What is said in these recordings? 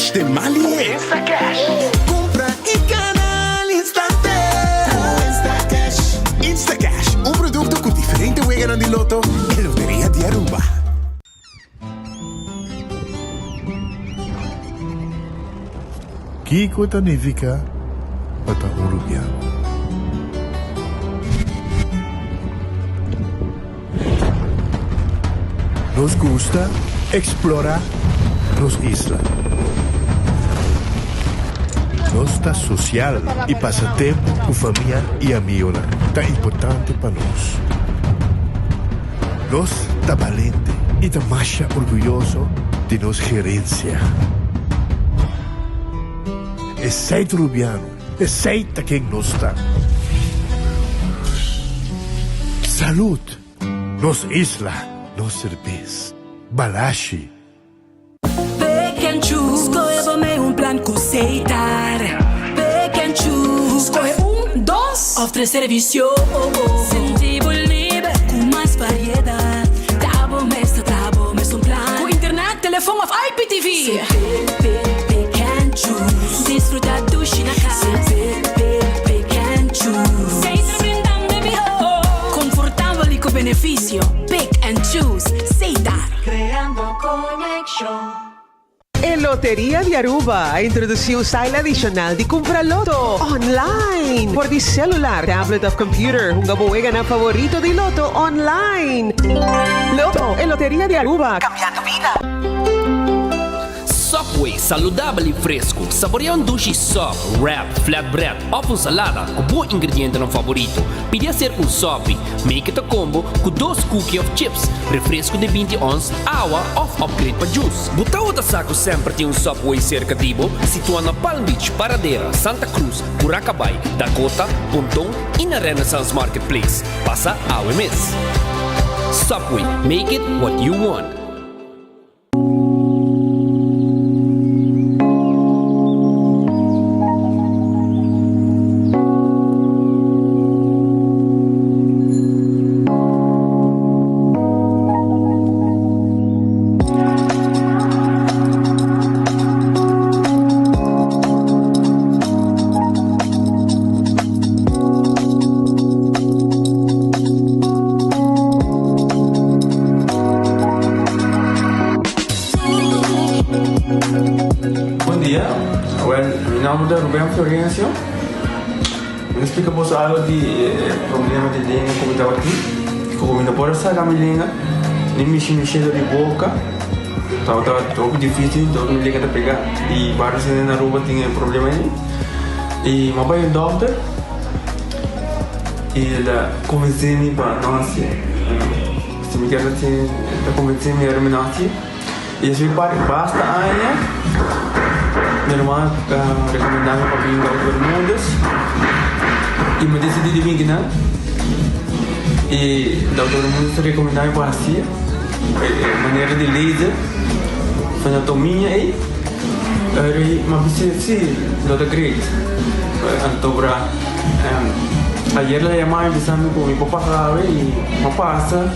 Instacash de Mali. Instacash. Compra e canal Instacash. Instacash, un producto con differente juegos di Lotto e Lotteria di Aruba. Kiko significa bata urubiano. Nos gusta explorar nos islas. Nos está social e passa tempo com família e amigos. Tá importante para nós. Nós tá valente e tá mais orgulhoso de nossa gerência. É seito rubiano, é seita quem nós está. Saúde, nos isla. No cerveza, balashi. Pick and choose, escolhe me un plan coseitar. Pick and choose, escolhe 1, 2 of 3 servicio. Sentivo libre, com mais variedade. Tabo mes un plan. Com internet, telefone of IPTV. Pick and choose, desfrutar do China casa. Pick and choose, seita brindando mi ho. Confortável e com benefício. Pick and choose, Seidar. Creando connection. En Lotería de Aruba introdució un style adicional de comprar loto online por di celular, tablet of computer. Un gabuega na favorito de loto online. Loto en Lotería de Aruba, cambiando vida. Subway, saudável e fresco. Saboreia um sushi soft, wrap, flatbread ou uma salada com bom ingrediente no favorito. Pide a ser um sopi. Make it a combo com 2 cookies of chips, refresco de 20 ons, água ou upgrade para juice. Buta outra saco sempre tem um Subway cerca de você, situado na Palm Beach, Paradera, Santa Cruz, Curacabai, Dakota, Pontão e na Renaissance Marketplace. Passa a OMS. Subway, make it what you want. Florencio, me explica vos algo de problema de língua como estava aqui. Como não pode sair a minha língua, nem mexer de boca. Estava muito difícil, então minha língua pegar. E vários anos na rua tinha problema aí. E meu pai é doutor. E ele convenceu-me para nós. Se me quer assim, ele convenceu-me a terminar aqui. E eu fui para basta anos. Minha irmã recomendava para vir para Bermudas e me decidi de vir aqui, e o Dr. Bermudas recomendava para assim, maneira de laser, fazer anatomia e mas se Dr. Great, então para ayer la llamaba y pensando con mi papá sabe y me pasa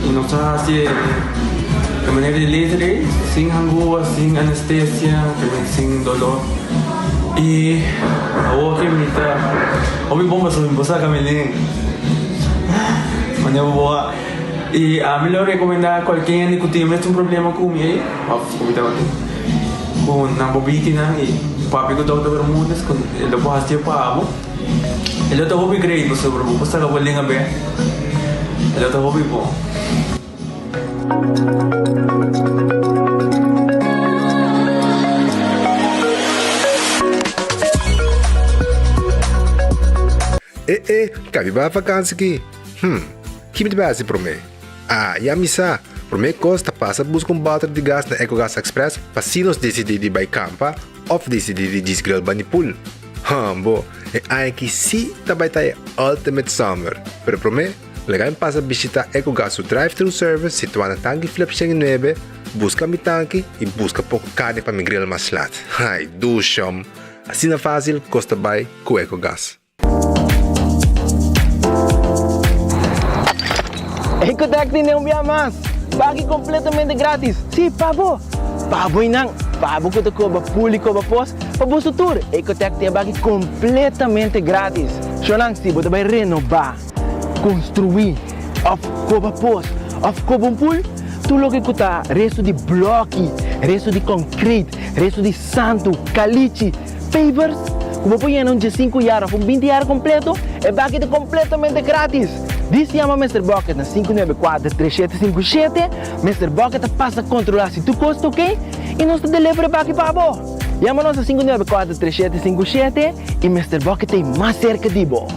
y no sabe si de maneira de laser, sem angústia, sem anestesia, sem dolor. E a outra me tá, ouvi bomba sobre você caminhando, mas eu vou e a melhor recomendar qualquer que tenha mesmo problema com ele, como estava com na bobina e papi com doutor Bermudas, com ele pode fazer para ele tá hobby great sobre você que vai ligar bem, ele tá hobby bom. Cabe para vacança aqui. Que me base para mim? Já me sabe. Para mim, costa passa buscar bater de gás na EcoGas Express para se nós decidir de ir campa ou decidir de desgrill banipul. Bom, aqui sim também está Ultimate Summer. Pero para mim, legal passa visitar EcoGas o drive-thru service situado na tanque flip 9, busca mi tanque e busca pouco carne para me grill mais lat. Ai, ducham. Assim é fácil, costa bem com EcoGas. EcoTaxi não via mais. Pague completamente grátis. Sim, pavo. Pavo inang. Pabo que te cobra público para pós, para você tour. Ecotec te abagi completamente grátis. Xonang si você vai renovar, construir, of cobra pós, of cobra um pool, tu logo que tá resto de bloco, resto de concreto, resto de santo, caliche, papers. Como põe em de 5 anos, 20 anos completo, é bagulho completamente grátis. Diz chama Mr. Bucket na 594-3757. Mr. Bucket passa a controlar se tu custa, ok? E nós te delivery bagulho para você. Chama-nos a 594-3757 e Mr. Bucket tem mais cerca de você.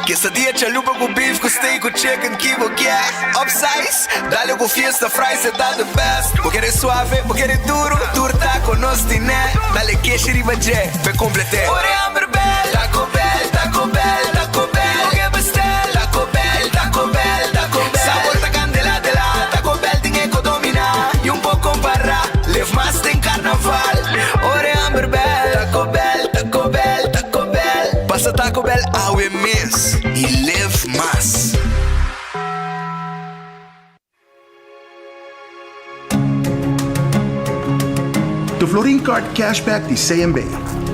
Quesadilla, chalupa com beef, com steak, com chicken, kibo, yeah. Upsize, dale com fiesta, fries, tá the best. Vou querer suave, vou querer duro, turta com nós diné. Dale queixa e bajé, be completé. Ore Amber Bell, Taco Bell, Taco Bell, Taco Bell. O que bestel, Taco Bell, Taco Bell, Taco Bell. Sabor da candela de la, Taco Bell tem que dominar. E pouco para, live mais tem carnaval. Ore Amber Bell, Taco Bell, Taco Bell, Taco Bell. Passa Taco Bell, awe miss. E live mais. The Florin Card Cashback de CMB.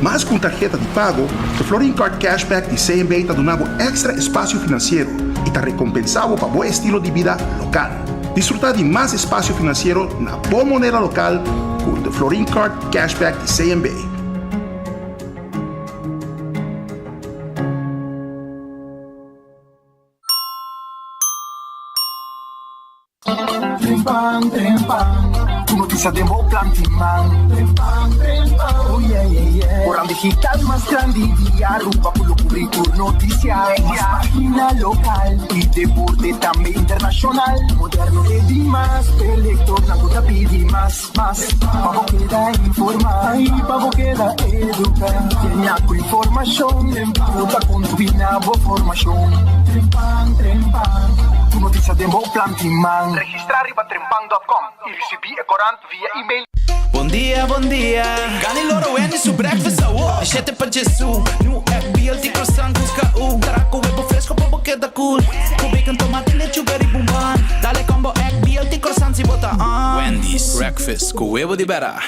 Mas com tarjeta de pago, The Florin Card Cashback de CMB está dando extra espaço financeiro e está recompensado para bom estilo de vida local. Disfrutar de mais espaço financeiro na boa moneda local com The Florin Card Cashback de CMB. Trempang, trempang, tu noticia de Moplan Timang. Trempang, trempang, oh yeah, yeah, yeah. Orang digital más grande y Aruba por lo currículum noticias. Más página local y deporte también internacional. Moderno de Dimas, elector, la gota pidi más. Pavo queda informar y pavo queda educar. Tiene algo información, emputa con tu binabo formación. Trempang, trempang. Tu noticia de Moplan Timang. Registrar riba trempang.com e recebi a corant via e-mail. Bom dia. Gani loro en su breakfast awo. Chete pa Jesu. Nu FBL ti croissant busca u. Caraco huevo fresco pa boqueta cool. Con bacon, tomate, leche, berry, bumban. Dale combo FBL ti croissant si bota on. Wendy's breakfast con huevo de vera.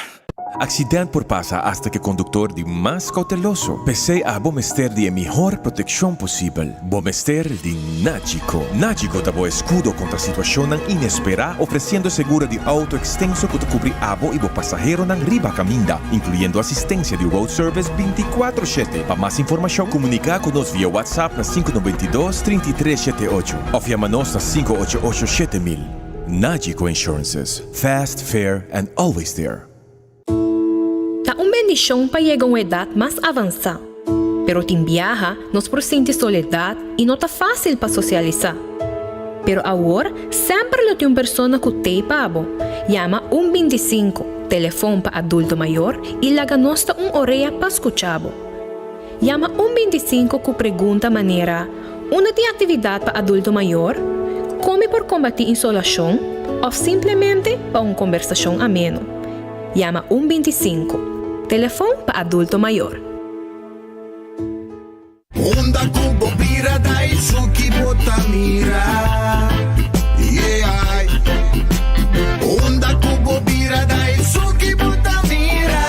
Accidente por pasa hasta que conductor de más cauteloso. Pese a Bomester de mejor protección posible. Bomester de Nagico. Nagico da bo escudo contra situación inesperada, ofreciendo seguro de auto extenso que te cubre abo y bo pasajero nan riba caminda, incluyendo asistencia de road service 24/7. Para más información, comunica con nos vía WhatsApp na 592-3378 o llámanos na 588-7000. Nagico Insurances. Fast, fair, and always there. Tá bendição para chegar a uma idade mais avançada. Pero tem viaja, nos presente soledade e não tá fácil para socializar. Pero agora, sempre tem uma pessoa que tem pabo. Llama 125, telefone para adulto maior e laga nos orelha para escuchar. Llama 125 com pergunta maneira, uma tem atividade para adulto maior, come por combater insolação ou simplesmente para uma conversação ameno. Llama 125. Telefone para adulto maior. Onda cubo pira dai suki botamira. Yeah. Onda cubo pira dai suki botamira.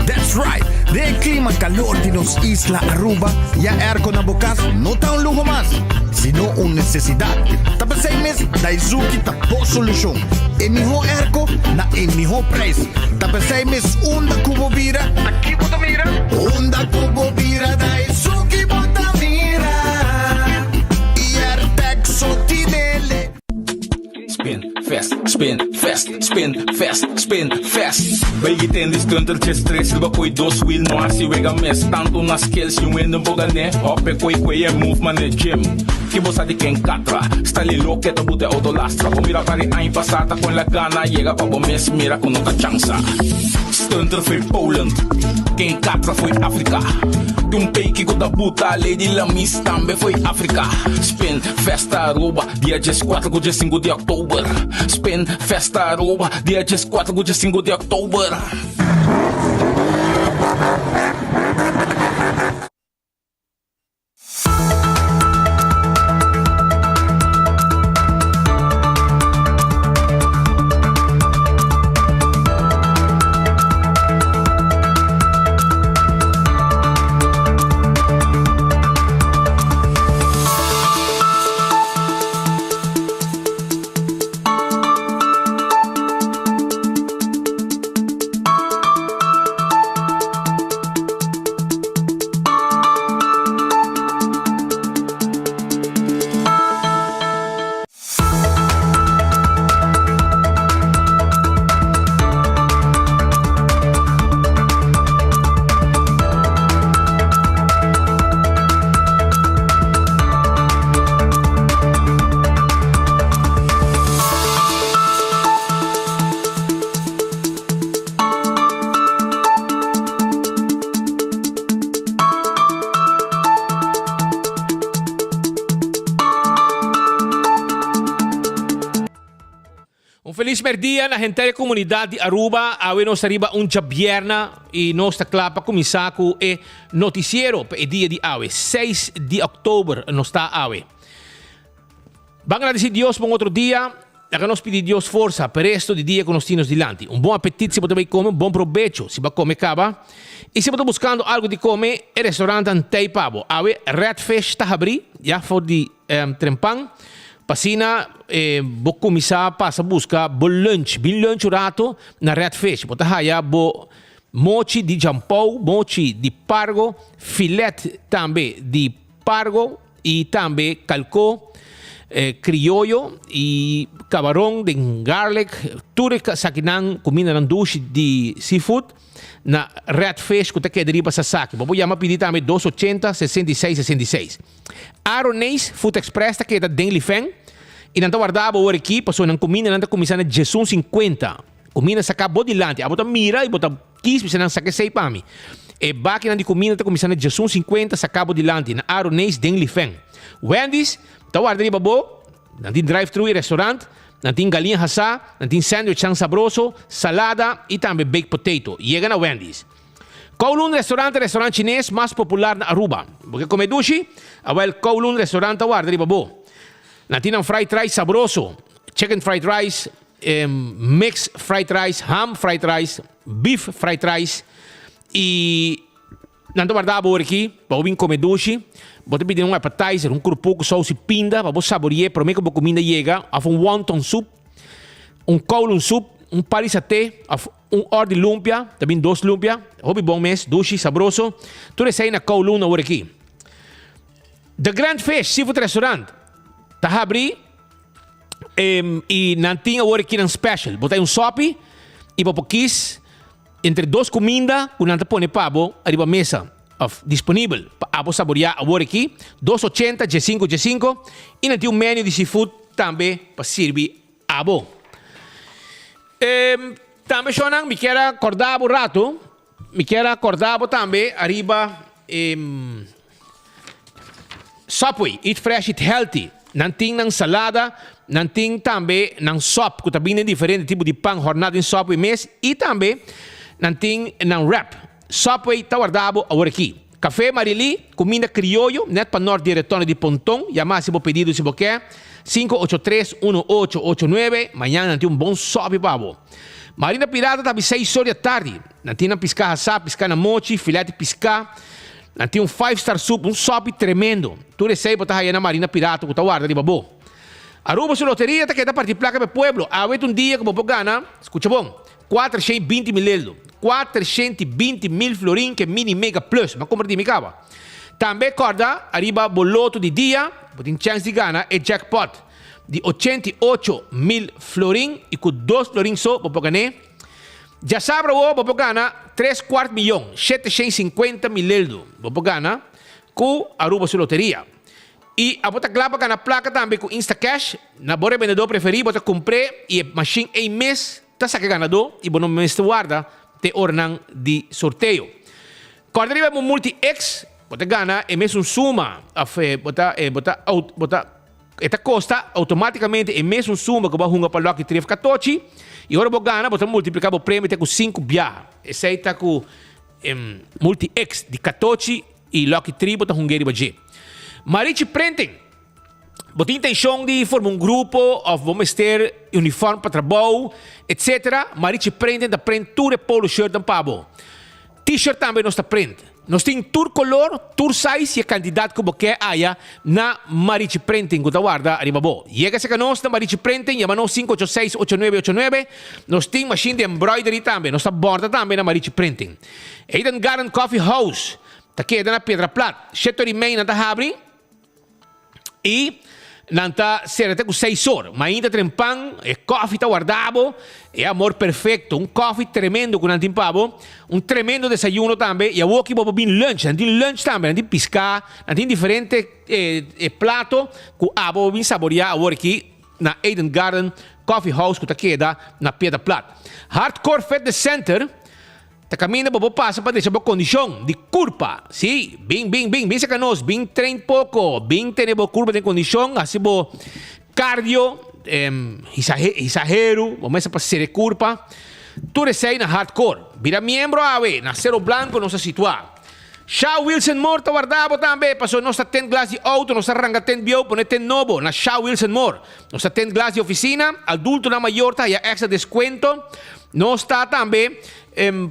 That's right. De clima calor de nos Isla Aruba, ya aircon na bukas, no ta un lujo más, sino una necesidad. Tapa 6 meses, Daisuki tapo solución. En mejor airco, na en mejor preço. Tapa 6 meses, onda cubo vira, aqui bota mira. Onda cubo vira, Daisuki bota mira. E Airtec sotinele. Spin fast, spin fast, spin fast, spin fast. Bij je tennis kuntertje stress, we koi 2 wheel no asi wega mes. Tanto na skills you win the bogane, hoppe koi e move man e gym. Que bossa de quem catra, está ali louco que bute autolastra. Com mira para a passata com la gana, chega para o mes, mira com nota chansa. Stunter foi Poland, quem catra foi África. De peiki com da puta, Lady Lamis também foi África. Spin Festa Aruba, dia 14 com dia 5 de outubro. Spin Festa Aruba, dia 14 com dia 5 de outubro. Un feliz merdia na gente comunidade de Aruba. Awe nós arriba jabierna e nós está clapa começar com o noticiero para o dia de awe. 6 de outubro nós está awe. Vamos agradecer a Deus por outro dia. Agora nós pedimos a Deus força para o resto do dia que nós temos diante. Um bom apetite se você comer, um bom provecho se você comer caba. E se você buscando algo de comer, o restaurante Antei Pabo. Awe Redfish está abrir, já for de trempang. Passina, vou começar a buscar bom lunch rato na Redfish. Vou haya bo mochi de jampou, mochi de pargo, filete também de pargo e também calcô, criollo e camarão de garlic, tudo sakinang comida ng dushi de seafood na Redfish que te deriva sa saki. Vou chamar pedir também 280 66 66. Aronês Food Express ta queda Deng Feng. E não guardava o aqui, passou na comida, não começando a Jesus 50. Comida saca bodilante, a botar mira e botar 15, não saca 6 para mim. E baki de comida tá começando a Jesus 50, saca bodilante na Aronês Deng Feng. Wendy's, tá guardando babo, não tem drive-thru e restaurante, não tem galinha assá, não tem sandwich sabroso, salada e também baked potato. Chega na Wendy's. Kowloon restaurante chinês mais popular na Aruba. Porque come dushi, o Kowloon restaurante guarda babo. Natin fried rice sabroso, chicken fried rice, mixed fried rice, ham fried rice, beef fried rice. E nanto guardava aqui, para vir comer dushi, vou pedir um appetizer, um curpu com sauce pinda, para você saborear, para mim que a comida chega, um wonton soup, um kowloon soup, um parisaté, um ordi lumpia, também 2 lumpia, hobby bom mês, dushi sabroso. Tudo isso aí na Kowloon aqui. The Grand Fish Seafood Restaurant. Tá abrir e não tinha o aqui um special. Botei sopi e popokis entre 2 comidas que não te põe pabo arriba mesa disponível para saborear o aqui 280 G5 e não tem menu de seafood também para servir a bo. Também Shonan me quer acordar o rato, me quer acordar também arriba Subway, eat fresh, eat healthy. Nanting ng salada, nanting também ng sop, que também é diferente tipo de pão jornada em Subway mês, e também nanting ng wrap. Subway tawardabo aqui. Café Marili, comida criollo, net para norte direttone de Pontão, chamar se vou pedido se você quer, 583-1889, amanhã nanting bom sop babo. Marina Pirata também 6 horas da tarde, nanting ng piscar assá, piscar na mochi, filete piscar, nanti 5-star soup, sop tremendo. Tu recebe botar aí na Marina Pirata, que tá guarda de babo. Aruba sua loteria, tá que tá partir placa para pueblo. Aguenta dia que vou ganhar, escuta bom, 420 mil euros. 420 mil florin que mini mega plus, mas como me cava. Também corda, arriba boloto de dia, tem chance de ganhar, é jackpot de 88 mil florin e com 2 florin só, vou ganhar. Já sabe, vou ganhar 3/4 milhão, 750 mil euros. Vou ganhar com Aruba sua loteria. E a bota clapa ganhar placa também com Instacash. Na bora vendedor preferido, bota comprei e machine em mês, tá saque ganador e bom mês te guarda, te ornan de sorteio. Quando arriba um multi-X, bota ganhar e mês suma, bota esta costa automaticamente e mês suma que vai hunga para Lucky 3 14. E agora vou ganhar, vou multiplicar o prêmio com 5 biá. Esse aí está com multi-X de 14 e Lucky 3 vou hungary baje. Marichi Printing. Botem intenção de formar grupo, ou vamos ter uniforme para trabalho, etc. Marichi Printing da print tudo polo shirt e pabo. T-shirt também nós está print. Nós temos tour color, tour size e a quantidade que você haya na Marichi Printing. Que guarda arriba bo. Chega-se a nós na Marichi Printing, chama-nos 586-8989. Nós temos machine de embroidery também. Nós borda também na Marichi Printing. Eden Garden Coffee House. Está aqui na Pedra Plata. Shetori Main na Tahabri. E nanta será com 6 horas, mas ainda tem pão, e coffee está guardado, é amor perfeito, coffee tremendo com nantim pavo, tremendo desayuno também, e aqui vou vir lunch também, nantim piscar, nantim diferente prato, com vou vir saborear aqui na Eden Garden Coffee House, que está aqui na Pedra Plata. Hardcore Fitness Center, ta caminha para passa para deixar boa condição de curva, sim, bem se canos, bem treino pouco, bem ter boa curva de condição, assim bo cardio, exagero, começa para ser curva. Tu sei na hardcore. Vira membro awe, na Cerro Blanco, não se situa. Shaw Wilson Moore, ta guardavo também. Passou nossa ten glass de auto, nossa ranga ten bio, pone ten novo, na Shaw Wilson Moore. Nossa ten glass de oficina, adulto na maior, tá, ya extra descuento. Nós está também,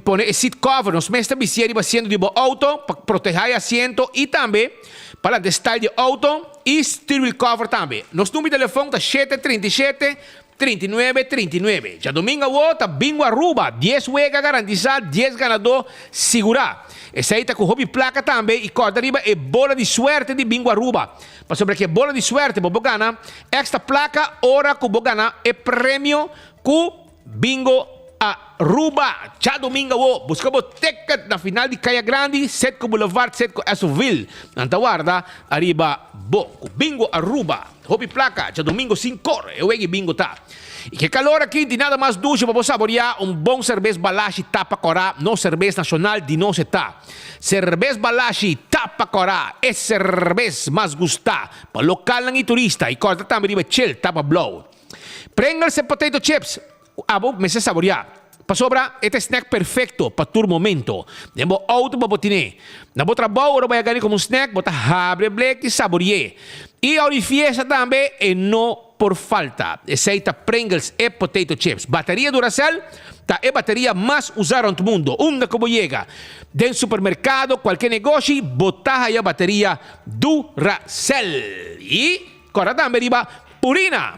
pone seat cover, nos mestre bicieri haciendo de auto, para proteger asiento e também, para destar de auto e steering wheel cover também. Nos número de telefone tá 737 39 39. Já domingo tá bingo Aruba, 10 wega garantizado, 10 ganador segura. Essa aí tá com hobby placa também e corda arriba é bola de suerte de bingo Aruba. Mas sobre que bola de suerte, bobo gana, extra placa, ora que bobo gana é prêmio com bingo Aruba. Já domingo buscamos ticket na final de Caia Grande, Setco Boulevard, Setco Esoville. Antaguarda, arriba com bingo Aruba. Hobby placa, já domingo 5 eu egi bingo tá. E que calor aqui de nada mais dulce para saborear bom cerveja Balashi Tapa Corá, no cerveja nacional de não se tá. Cerveja Balashi Tapa Corá é cerveja mais gustada para local e turista e corta também de chill Tapa Blow. Pringles e potato chips, me se saborear. Para sobra, este snack perfecto para tu momento. Demo auto para botiné. Na boa trabalho, vai ganhar como snack, bota abre black e saborear. E a fiesta também é não por falta. Aceita Pringles e potato chips. Bateria Duracell, tá é bateria mais usada no mundo. Onde como chega? Dentro do supermercado, qualquer negócio, botar aí a bateria Duracell. E, agora também riba, Purina,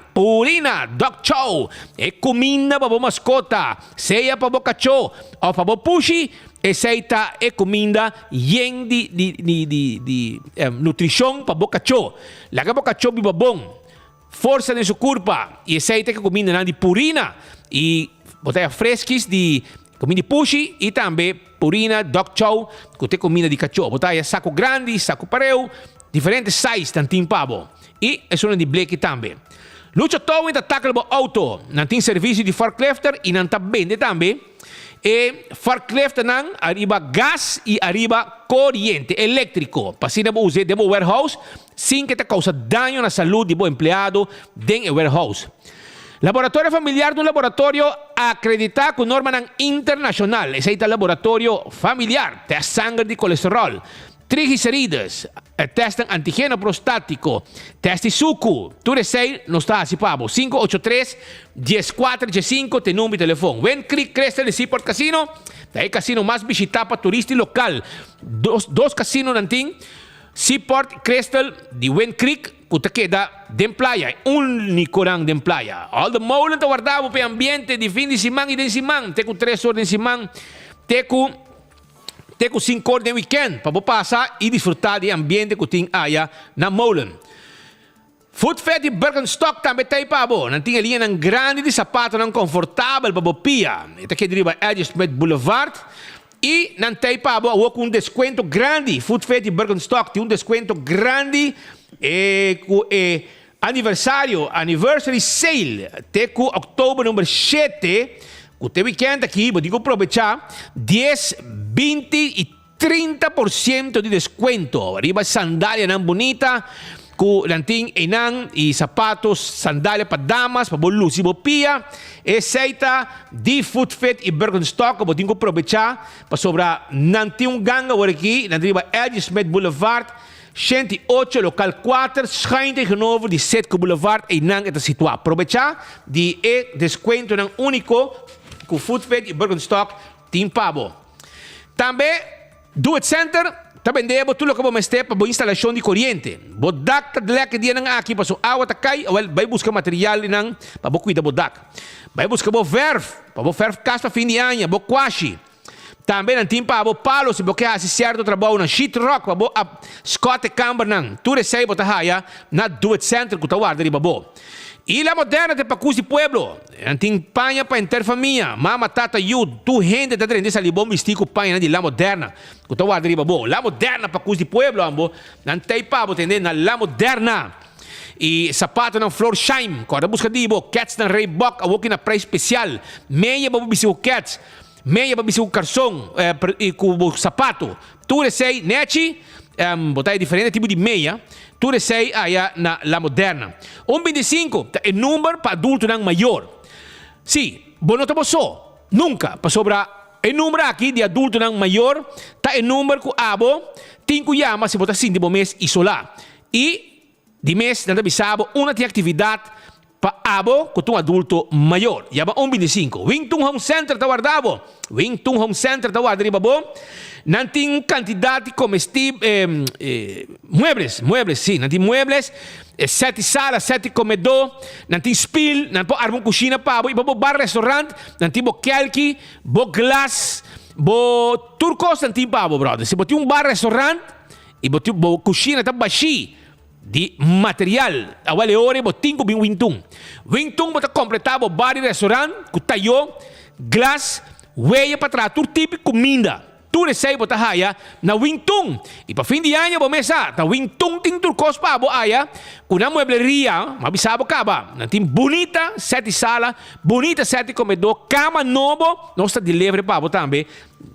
Dog Chow. É comida para a mascota. Seja para o cachorro ou para o puxi. Aceita é comida yen de nutrição para o cachorro. Laga para o cachorro viva bom. Força de sua curva. E aceita que comida de Purina. E botar fresquis de comida de puxi. E também Purina, Dog Chow. Que tem comida de cachorro. Botar saco grande, saco pareu. Diferentes sizes, tantim pavo. E é uma de Blake também. Lucha Towing ataca o auto. Não tem serviço de forklifter e não está vende também. E forklifter não arriba gás e arriba corrente elétrico. Para assim não usar demo warehouse sem que te causa dano na saúde do empregado dentro do warehouse. Laboratório familiar de um laboratório acreditado com norma internacional. Esse é o laboratório familiar. Tem sangue de colesterol. Triglicérides, testam antígeno prostático, teste suco, tu sei, não está assim, pabo, 583-1415, tem número de telefone. Wen Creek Crystal de Seaport Casino, é o casino mais visitado para turista local. Dois casinos não tem, Seaport Crystal de Wen Creek, que queda de playa, único rang de playa. All the molen te guardavo para ambiente de fim de semana e de semana, tem com 3 horas de semana, tem com 5 horas de weekend para passar e desfrutar do ambiente que tem aí na molen. Food Fed e Birkenstock também tem para você. Não tem linha grande de sapato não confortável para você pia. Este aqui deriva Edge Smith Boulevard e não tem para você com desconto grande. Food Fed e Birkenstock tem desconto grande anniversary sale. Tem com outubro número 7. O teu weekend aqui, vou aproveitar 10, 20 e 30% de desconto. Arriba sandália não bonita, com lanting enang e sapatos, sandália para damas, para bolus e bopia. Aceita de Food Fit e Birkenstock, vou aproveitar para sobrar nanting ganga por aqui, na arriba Edge Smith Boulevard, 108, local 4, schijnt tegenover die Setco Boulevard e nang esta situado. Aproveitar de desconto não único com Food Fit e Birkenstock tem pavo. Também, Do It Center, também deve tudo que vamos ter para a instalação de corrente. Bodak de leque dia nang aqui para a água cai, vai buscar material nang para cuidar bodak. Vai buscar verf, para verf casa fim de ano, quashi. Também não tem para palos se você faz certo trabalho na sheet rock para Scott Camber nang. Tudo sei para haya na Do It Center que está de babo. E La Moderna te pacus de pueblo. Anting panha para interfamia. Mama, tata, you. Tu gente da trende salibom mistico panha de La Moderna. Kuta wa deriba bo. La Moderna pacus de pueblo ambo. Nantay pa bo tende na La Moderna. E sapato ng floor shine. Kora busca di bo. Cats ng Reebok. Awoki na price special. Meia ba bisigo cats. Meia ba bisigo karsong. Kubo sapato. Tu sei neci. botar diferente tipo de meia, tu sei aí na la moderna. 25 é número para adulto não maior. Sim, bom não te só, nunca para sobrar o número aqui de adulto não maior, tá o número que abo, tinha yama se botar sim de bom mês isolar. E de mês não te bisabo uma tem atividade para abo com um adulto maior. Yama 25. Wingtung Home Center tá guardado. Wingtung Home Center tá guardado bom. Não tem quantidade de comestíveis, muebles, sim, não tem muebles, 7 salas, 7 comedor, não tem spill, não tem arma cozinha para e para bar restaurante, não tem kelki, glass, turcos não tem para brother. Se botar bar restaurante e botar cozinha tá baixi de material, awale ore botin ko wingtung. Wingtung bota completar bar restaurante, com tayo, glass, weia para trás, tur típico comida. Tu recebe botar haya na Wingtung. E para fim de ano, vou começar. Na Wingtung tem turcos para bo aya. Kuna muebleria, mabisabo kaba. Na tem bonita 7 sala, bonita 7 comedor, cama novo, nós está delivery para bo também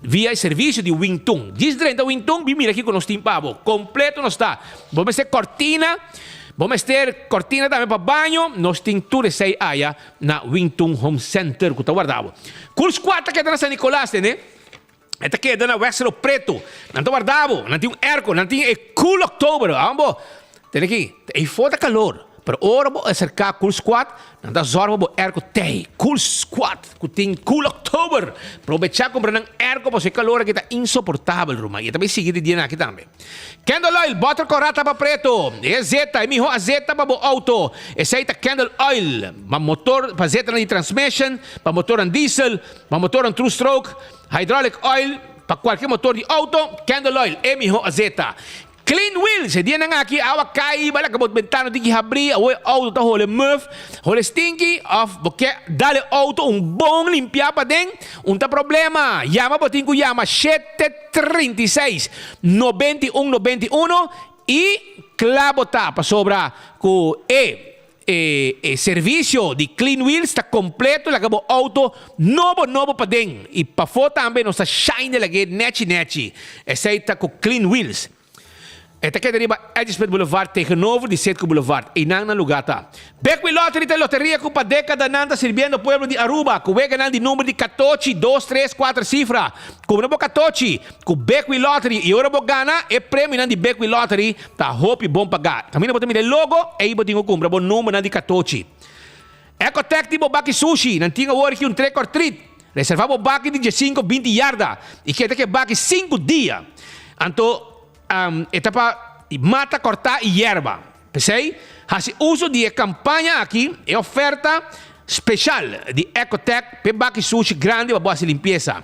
via serviço de Wingtung. Diz dentro da Wingtung, mira aqui com nós tem para bo. Completo nós está. Vamos ter cortina. Vamos ter cortina também para banho. Nós temos tudo isso aí na Wingtung Home Center que está guardado. Curso 4 que é na San Nicolás, né? Esta queda na Westero Preto. Não está guardado. Não tem airco. Não tem cool October. Ambo. Tem aqui. É foda calor. Pero ora vou acercar cool squad. Não está zorro vou airco tem. Cool squad. Que tem cool October. Aproveitar comprar um airco para o calor que está insuportável, Ruma. E também seguir de dia aqui também. Candle Oil. Bota corata para preto. É zeta. É mijo a zeta para o auto. Esse aí tá Candle Oil. Para motor. Para zeta de transmission. Para motor en diesel. Para motor en true stroke. Hydraulic oil, para qualquer motor de auto, Candle Oil, mijo a zeta. Clean Wheels, dia na aqui, awa cai, bala kabot bentano di abrir, o auto tá hole muff, hole stinky, porque dale auto bom limpar para dentro, tá problema. Yama botinho Yama 736 9191 e clavo tá para sobra com serviço de Clean Wheels está completo, acabou auto novo para dentro. E para fora também nós está shine lagi neti. Essa aí está com Clean Wheels. Esta que deriva Edgespet Boulevard tegenover de Setco Boulevard. E não na lugar tá. Beckwith Lottery tem loteria com para década nanda servindo o pueblo de Aruba. Com o ganhando de número de 14, 2, 3, 4 cifras. Com o 14, com Beckwith Lottery e ora gana e prêmio de Beckwith Lottery tá hope bom pagar. Caminho botar o logo e botinho compra bom número de 14. Ecotec de Bobaki Sushi, não tinha hora que trick or treat. Reservava o baki de 5, 20 yarda. E que tem que baki 5 dias. Então etapa mata, cortar e erva. Pensei? Hasi uso de campanha aqui é oferta especial de Ecotec Pebaki Sushi grande para boa limpeza.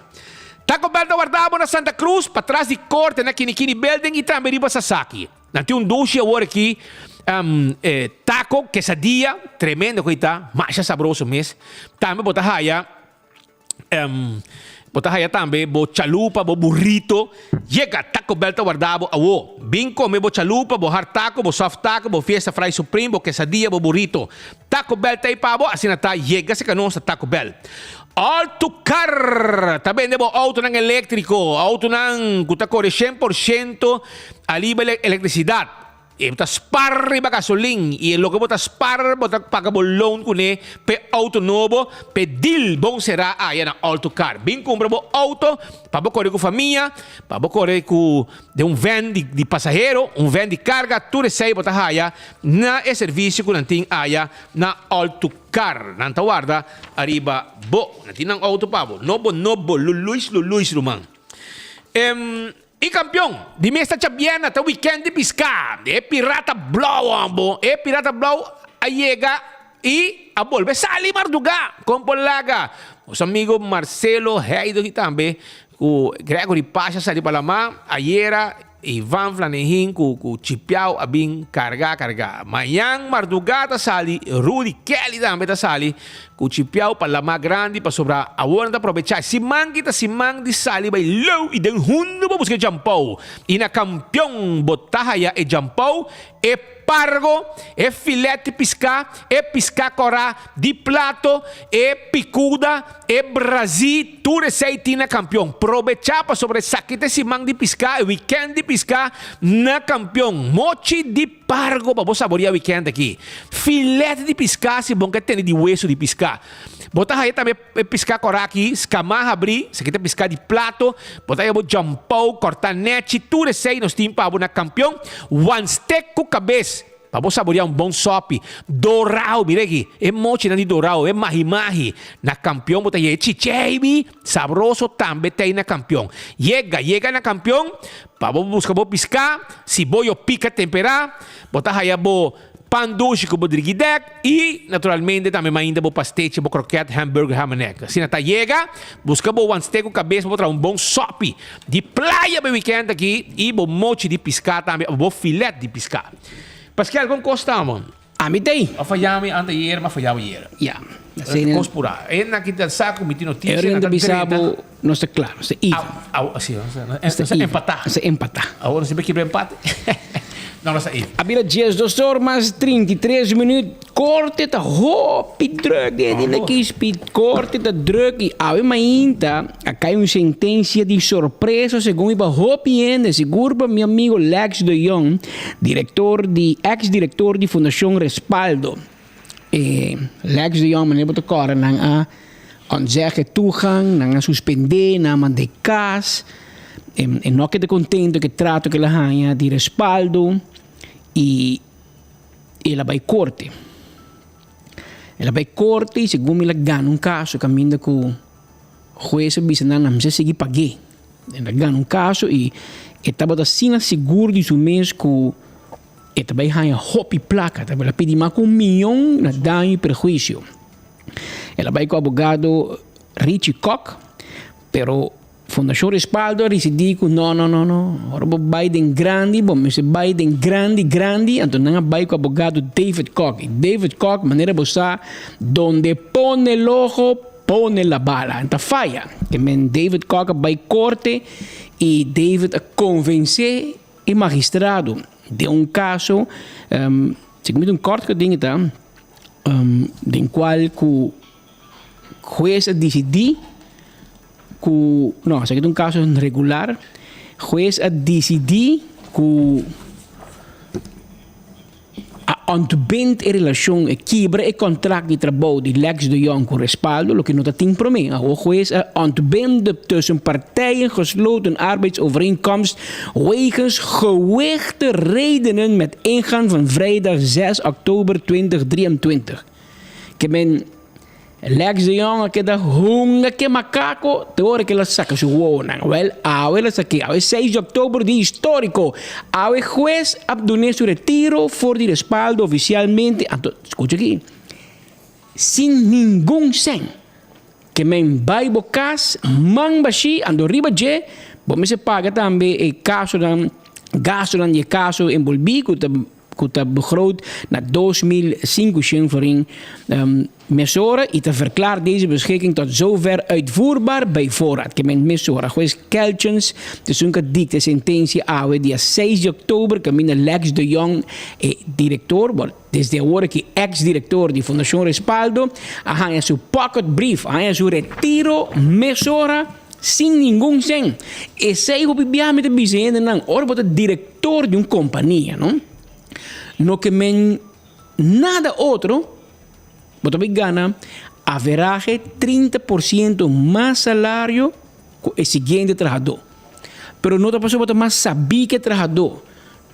Taco Bell da guardavo na Santa Cruz, para trás de corte na Kinikini Building e também riba Sasaki. Não tem duche agora aqui, taco, quesadilla, tremendo coita, mais saboroso mesmo. Também botar raia, também, bo chalupa, bo burrito. Chega Taco Bell tá guardado, awo. Bem comer bo chalupa, bo hard taco, bo soft taco, bo fiesta fry supreme, bo quesadilla, bo burrito. Taco Bell tá aí pabo, assim na tá, chega se canon sa Taco Bell. Autocar, também bo auto ng elétrico, auto ng kutacore 100% aliba eletricidade. E bota spar riba gasolin e lo que bota spar bota paga loan kune pe auto novo pe deal bom será aí na Autocar. Bem compra bo auto para bo correr com família, para bo correr com de van de passageiro, van de carga, tudo isso aí bota haya na serviço que não tem haya na Autocar. Não tá guarda arriba bo, não tem não auto pabo. Novo luluis rumang. E campeão, de mesta chabiana, tá weekend de piscar. É pirata blow, ambo. É pirata blow, a chega e a volve sali marduga, com polaga. Os amigos Marcelo, Heido e também, o Gregory Pasha sali para lá, ayer, Ivan Flanehin, com Chipiao, a bem carga. Amanhã, marduga, tá sali, Rudy Kelly também tá sali, Uchipiao para la más grande para sobrar. Ahora de aprovechar. Si man di sali by low y den hundo pa buscar jampau. Y na campeón botaja ya e jampau e pargo, e filete piscar, e piscar corá de plato, e picuda, e Brasil, tudo isso aí na campeão. Aproveitar para sobre saquete esse mang de piscar, weekend de piscar na campeão. Mochi de pargo para você saborear weekend aqui. Filete de piscar, se bom que tem de hueso de piscar. Botar aí também piscar corá aqui, escamar abrir, se quer piscar de plato, botar aí o jampau, cortar net, tudo isso aí nós temos para na campeão. One steak com cabeça. Para você saborear bom sope, dourado, mire aqui, é mochi de dourado, é mahi-mahi. Na campeão, bota aí, chichebi, sabroso também tem na campeão. Chega na campeão, para você buscar piscar, se boio pica temperar, botar aí pan doce com bodriguidec e, naturalmente, também ainda pastete, croquete, hambúrguer, hamaneca. Se não chega, busca one steak com cabeça, botar bom sope de praia para o weekend aqui e mochi de piscar também, filete de piscar. Pascal, como costamos? Amitei. Falhamos anteayer, mas falhamos ayer. Ja. Conspura. En na kita saco, meti notícia. Eu ainda bisabo, não está claro. Não está empatar. Não empatar. Agora não se vê que empate. Não, nós aí. Abira dias 2 horas, 33 minutos. Corte tá hopi druk. Ele aqui speed corte tá druk. E a ainda, acá uma sentença de surpresa, segundo o hopi ainda, seguro para meu amigo Lex de Jong, ex-diretor de Fundação Respaldo. Lex de Jong, meneer Botekora, nang a onzeggen toegang, nang a suspender, nang a de cas. E não que te contento que trato que la hanya de respaldo e ela vai corte. Ela vai corte e segundo ela ganha caso caminho com o juez bisa na não se seguir paguei. Ela ganha caso e estava assim seguro de seu mês com ela vai hanya hopi placa, ela pedir mais com milhão na dano e prejuízo. Ela vai com o advogado Richie Koch, pero Fundação Respaldo decidiu não. Agora Biden grande, mas Biden grande, então não vai com o advogado David Koch. David Koch, maneira bossa, donde pone el ojo, pone la bala. Então falha. Que David Koch vai corte e David convencer o magistrado de caso, segundo corte que tem, de qual o juez decidiu no, se caso regular, juez a decidir que a ontbind in relação a quebra e contrato de trabalho de Lex de Jong com respaldo, o que não tem para mim. O juez a ontbind tussen partijen gesloten arbeidsovereenkomst wegens gewichtige redenen met ingang van vrijdag 6 oktober 2023. Que men Lex de Jong que da hunga que macaco, te hora que ela saca su wona. Well, ela saque, 6 de outubro de histórico. O juez abdone su retiro for de respaldo oficialmente. Escucha aqui. Sin ningún sen. Que men vai bocas, man bashi, ando riba je, bom se paga também e caso dan gasto dan je caso envolvido que está begroot naar 2005 voor een Mesora en te verklaart deze beschikking tot zover uitvoerbaar bij voorraad. Que men Mesora, juez Kelchens, de sunke dicte sententie awe dia 6 de oktober, que men Lex de Jong, director, desde ahora que ex-director de Fundación Respaldo, a su pocket brief, a su retiro Mesora, sin ningún sen. E sei op biame de bizende nang, ora bota director de companhia, não? No que men nada outro, bota gana, averaje 30% más salario que el siguiente trabajador. Pero no te pasó bota más sabí que trabajador.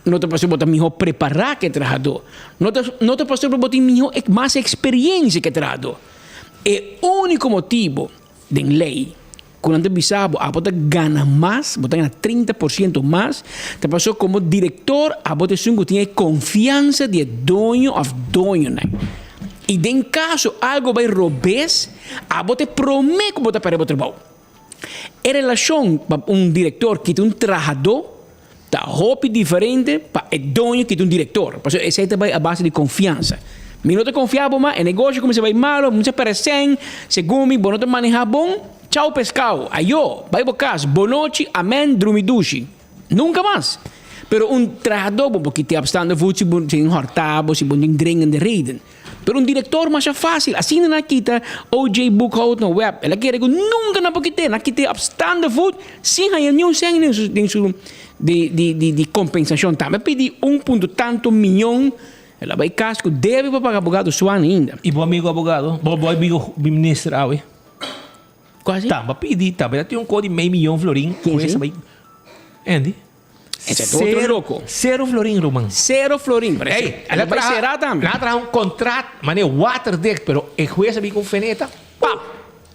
No te pasó bota mejor preparar que trabajador. No te pasó bota mejor más experiencia que trabajador. El único motivo de ley cuando bisabo a bota gana más, bota gana 30% más, te pasó como director a bota sungo tiene confianza de dueño of dueño. E em caso algo vai robes, a bota promete que bota para o trabalho. Em relação para diretor que tem trabajador, tá roupa diferente para o dono que tem diretor. Porque essa é a base de confiança. Minuto confiável, mas o negócio começa a ir malo, muita pressão, segundo bom não manejar bom, tchau pescado, ayo, vai para casa, boa noite, amém, drumidushi. Nunca mais. Pero trajador, porque te abstando voet, se hortabo, se bom dringende reden. Pero diretor mas é fácil. Assim na kita OJ Bookhoud no web. Ela quer que nunca na porque na kita abstando voet, sim há nenhum sem de compensação também. Pedi 1.tanto milhão. Ela vai casco deve para pagar abogado suan ainda. E bom amigo abogado, bom amigo ministro awe. Quase? Tá, mas pedi, tá, mas tem código meio milhão florim. Com essa vai. Andy. Zero florim, Roman. Zero florim. Ei, ela vai será também. Ela traz contrato, mas é waterdeck, pero o juez sabe com feneta. Pap.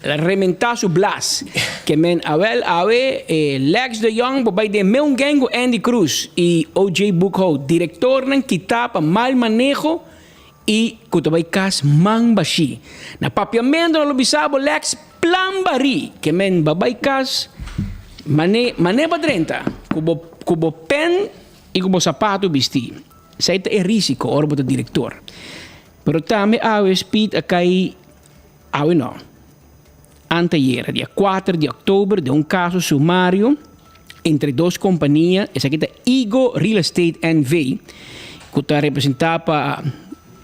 Ela rementar su blas. Que men awel awe Lex de Jong bij de meu gango Andy Cruz e OJ Bookhoud, diretor ng kita pa mal manejo e kutabay kas mang bashi. Na papiamento na lubisabo Lex plan bari. Que men babay kas mane pa 30. Kubo pen e kubo sapato bisti. Saita é risiko orbo de diretor. Pero também awe speed akai awe no. Anteayer, dia 4 de outubro, de caso sumário entre duas companhias, essa aqui é Ego Real Estate NV, que está representado para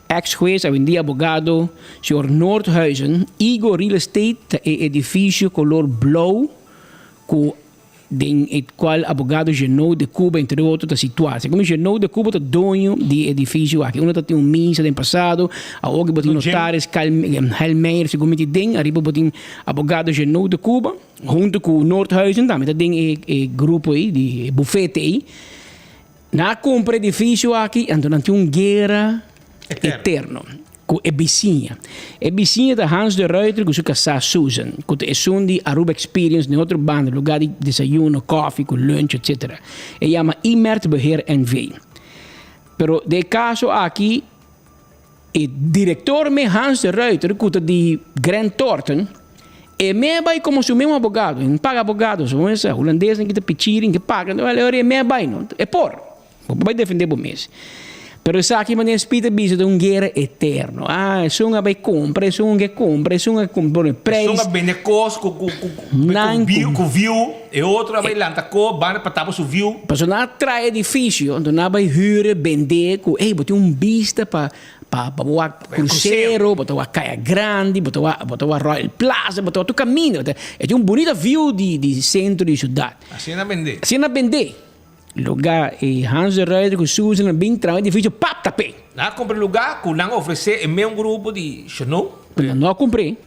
ex-juez, hoje em dia abogado, Sr. Nordhuizen. Ego Real Estate é edifício color blue, com o qual abogado Genoa de Cuba, entre outros, está situado. Como Genoa de Cuba é dono de edifício aqui. Um tem missa no passado, a outra botem notários, Helmeyer, segundo me tem, arriba botem abogado Genoa de Cuba, junto com o Nordhuizen, também tem grupo aí, de bufete aí. Na compra edifício aqui, então tem guerra eterno. Com a vizinha. A vizinha da Hans de Ruyter, que se casar Susan, que é um de Aruba Experience, em outro bando, lugar de desayuno, coffee, com lunch, etc. E chama Imert Beheer NV. Pero de caso aqui, o diretor me Hans de Ruyter, que é de Grand Thornton, e me vai como se o mesmo abogado, não paga abogados, não é isso? Holandês, que está pedindo, que paga, não é me vai, não. É por. Vai defender o mês. Pero sa aqui maneira spita bisa de guerra eterno. Ah, é um vai compra, é um que compra, é um que compra preço. É um vende cos com view, e outro vai lanta co, vai para tapo su view. Mas na trai edifício, então na vai hyre, vender com, botar vista para boa cruzeiro, botar uma caia grande, botar uma Royal Plaza, botar tu caminho. É bonita view de centro de cidade. Assim na vender. Assim na vender. Lugar e Hans de Ruyter com Susan bem trabalho difícil pap tapé. Na comprei lugar que não oferecer em meu grupo de Chanel. Não comprei.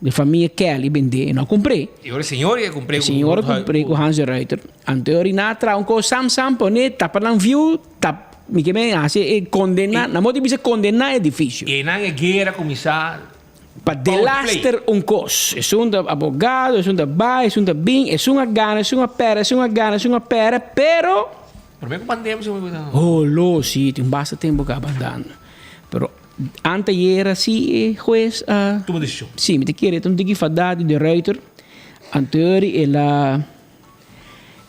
De família Kelly vender, não comprei. E agora senhor comprei com senhor comprei com Hans de Ruyter. Anterior na tra um co sam pone tapa não viu tap me que bem assim condenar, na modo de condenar é difícil. E não é guerra começar para delaster cos. É um abogado, é um da bai, é um da bem, é uma gana, é uma pera, é uma gana, é uma pera, pero... Pero mesmo pandemia, oh, lo, sim, tem bastante tempo que abandona. Pero anteayer, assim, juez... Tu me deixou? Sim, me te queria, então tem que falar de Ruyter. Anterior,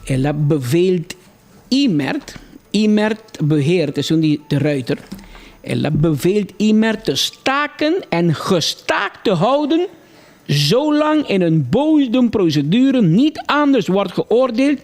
ela beveelt Imert beheert, is de Ruyter. Ella beveelt Imert te staken en gestaakt te houden, zolang in een bodemprocedure niet anders wordt geoordeeld,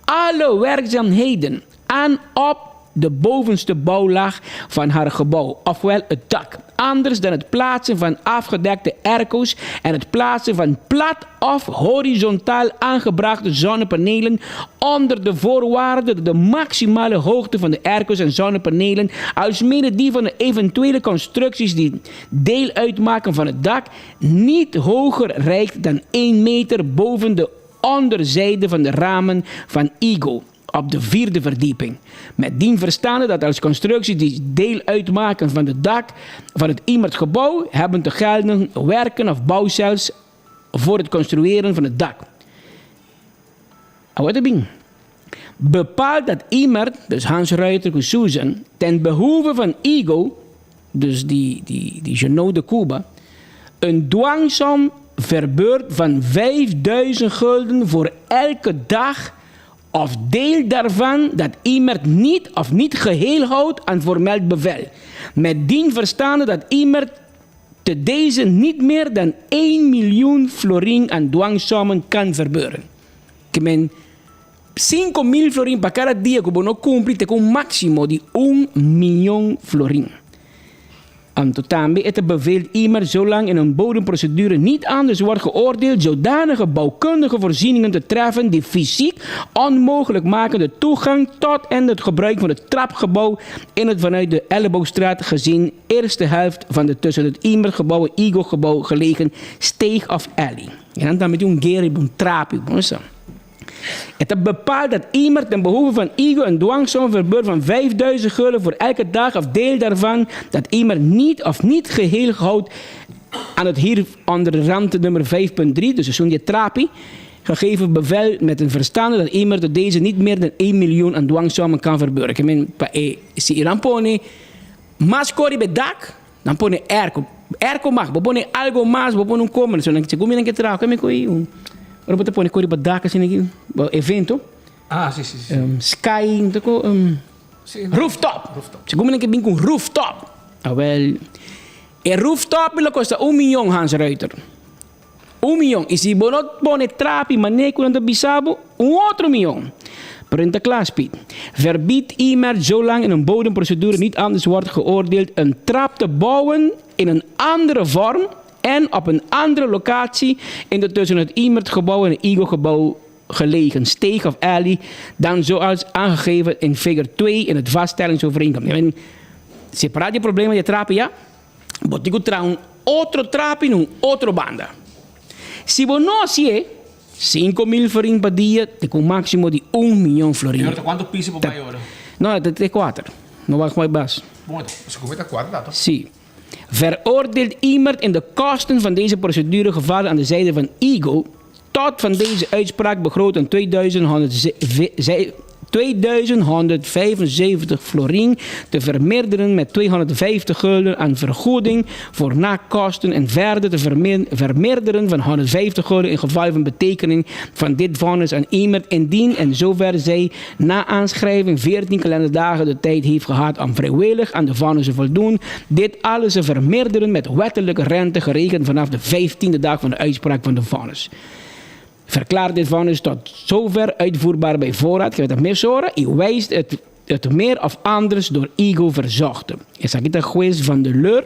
alle werkzaamheden aan op de bovenste bouwlaag van haar gebouw, ofwel het dak, anders dan het plaatsen van afgedekte airco's en het plaatsen van plat of horizontaal aangebrachte zonnepanelen onder de voorwaarde dat de maximale hoogte van de airco's en zonnepanelen, alsmede die van de eventuele constructies die deel uitmaken van het dak, niet hoger reikt dan 1 meter boven de onderzijde van de ramen van Ego op de 4e verdieping. Met dien verstaande dat als constructies die deel uitmaken van het dak van het Imert-gebouw hebben te gelden werken of bouwcels voor het construeren van het dak. Wat heb ik? Bepaalt dat Imert, dus Hans Ruyter en Susan, ten behoeve van Ego, dus die Genoa de Cuba, een dwangsom verbeurt van 5.000 gulden voor elke dag of deel daarvan dat iemand niet of niet geheel houdt aan vermeld bevel. Met dien verstaande dat iemand te deze niet meer dan 1 miljoen florin aan dwangsommen kan verbeuren. Ik meen 5.000 florin per cada dia que bono cumpri te con maximo di 1 miljoen florin. Totambe het beveelt iemand zolang in een bodemprocedure niet anders wordt geoordeeld zodanige bouwkundige voorzieningen te treffen die fysiek onmogelijk maken de toegang tot en het gebruik van het trapgebouw in het vanuit de Elleboogstraat gezien eerste helft van de tussen het Imergebouw en Igo-gebouw gelegen steeg of alley. En dan met een geri een trapje. Het bepaalt dat iemand ten behoeve van Igo een dwangsom verbeurt van 5.000 gulden voor elke dag of deel daarvan dat iemand niet of niet geheel houdt aan het hier onder de rand nummer 5.3, dus zo'n die trapie, gegeven bevel met een verstande dat iemand tot deze niet meer dan 1 miljoen aan dwangsommen kan verbeuren. Ik meen, si iran pone mascori bij dak, dan pone erco. Erco mag, we pone algo más, we pone un komen. Zo dan ik kom in een keer trouw, kan ik koei. Ora te pone cori badaka sin evento. Ah, sì. Sky, rooftop. Se come che bin con rooftop. Ah wel. E rooftop lo costa 1 miljoen Hans Ruiter. 1 miljoen. E si bonot pone trapi maneco en de bisabo, 1 otro miljoen. Printer Klaaspiet. Verbiedt iemand zolang in een bodemprocedure niet anders wordt geoordeeld een trap te bouwen in een andere vorm en op een andere locatie in de tussen het Imertgebouw en het Igo-gebouw gelegen steeg of alley dan zoals aangegeven in figure 2 in het vaststellingsovereenkomst. Separaat je problemen je trappen, ja? Botico tra un otro trap in un otro banda. Si bonosie 5.000 florin per dia, te con maximo di 1 miljoen florin. E quanto pisi per ora? No, te 4. No va mai bas. Buono, secondo me 4 dato. Sì. Veroordeelt iemand in de kosten van deze procedure gevallen aan de zijde van Igo tot van deze uitspraak begroot een 2175 florin te vermeerderen met 250 gulden aan vergoeding voor nakosten en verder te vermeerderen van 150 gulden in geval van betekening van dit vonnis aan iemand indien en zover zij na aanschrijving 14 kalenderdagen de tijd heeft gehad om vrijwillig aan de vonnis te voldoen. Dit alles te vermeerderen met wettelijke rente gerekend vanaf de 15e dag van de uitspraak van de vonnis. Verklaart dit vonnis tot zover uitvoerbaar bij voorraad. Je weet het meer zoren. Je wijst het meer of anders door Igo verzochten. Is dat een juez van de leur?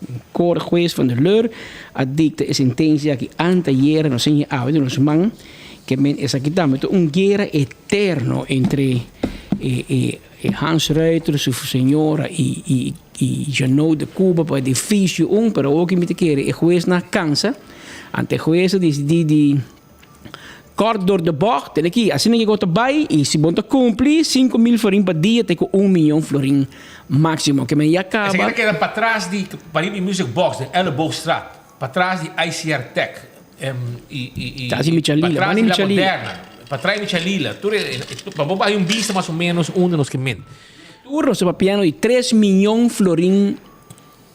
Een koor juez van de leur. Adicte is intentie dat je aan te jaren. Als je oude nos man. Que men is dat met un guerra eterno entre Hans Ruiter, su señora y Janot de Cuba para difícil pero ook met de keren. Je juez na cansa. Ante juez die kort door de bocht, en aqui, assim que gota bij, e se bonta cumprir 5.000 florin per dia, tem 1 miljoen florin máximo. Que men já acaba. Zeg que para trás die Paribi Music Box, de Elleboogstraat, para trás die ICR Tech, para trás die Moderna, para trás Michalila. Vamos para um vista mais ou menos onde nos que men. Turno se papiano de 3 miljoen florin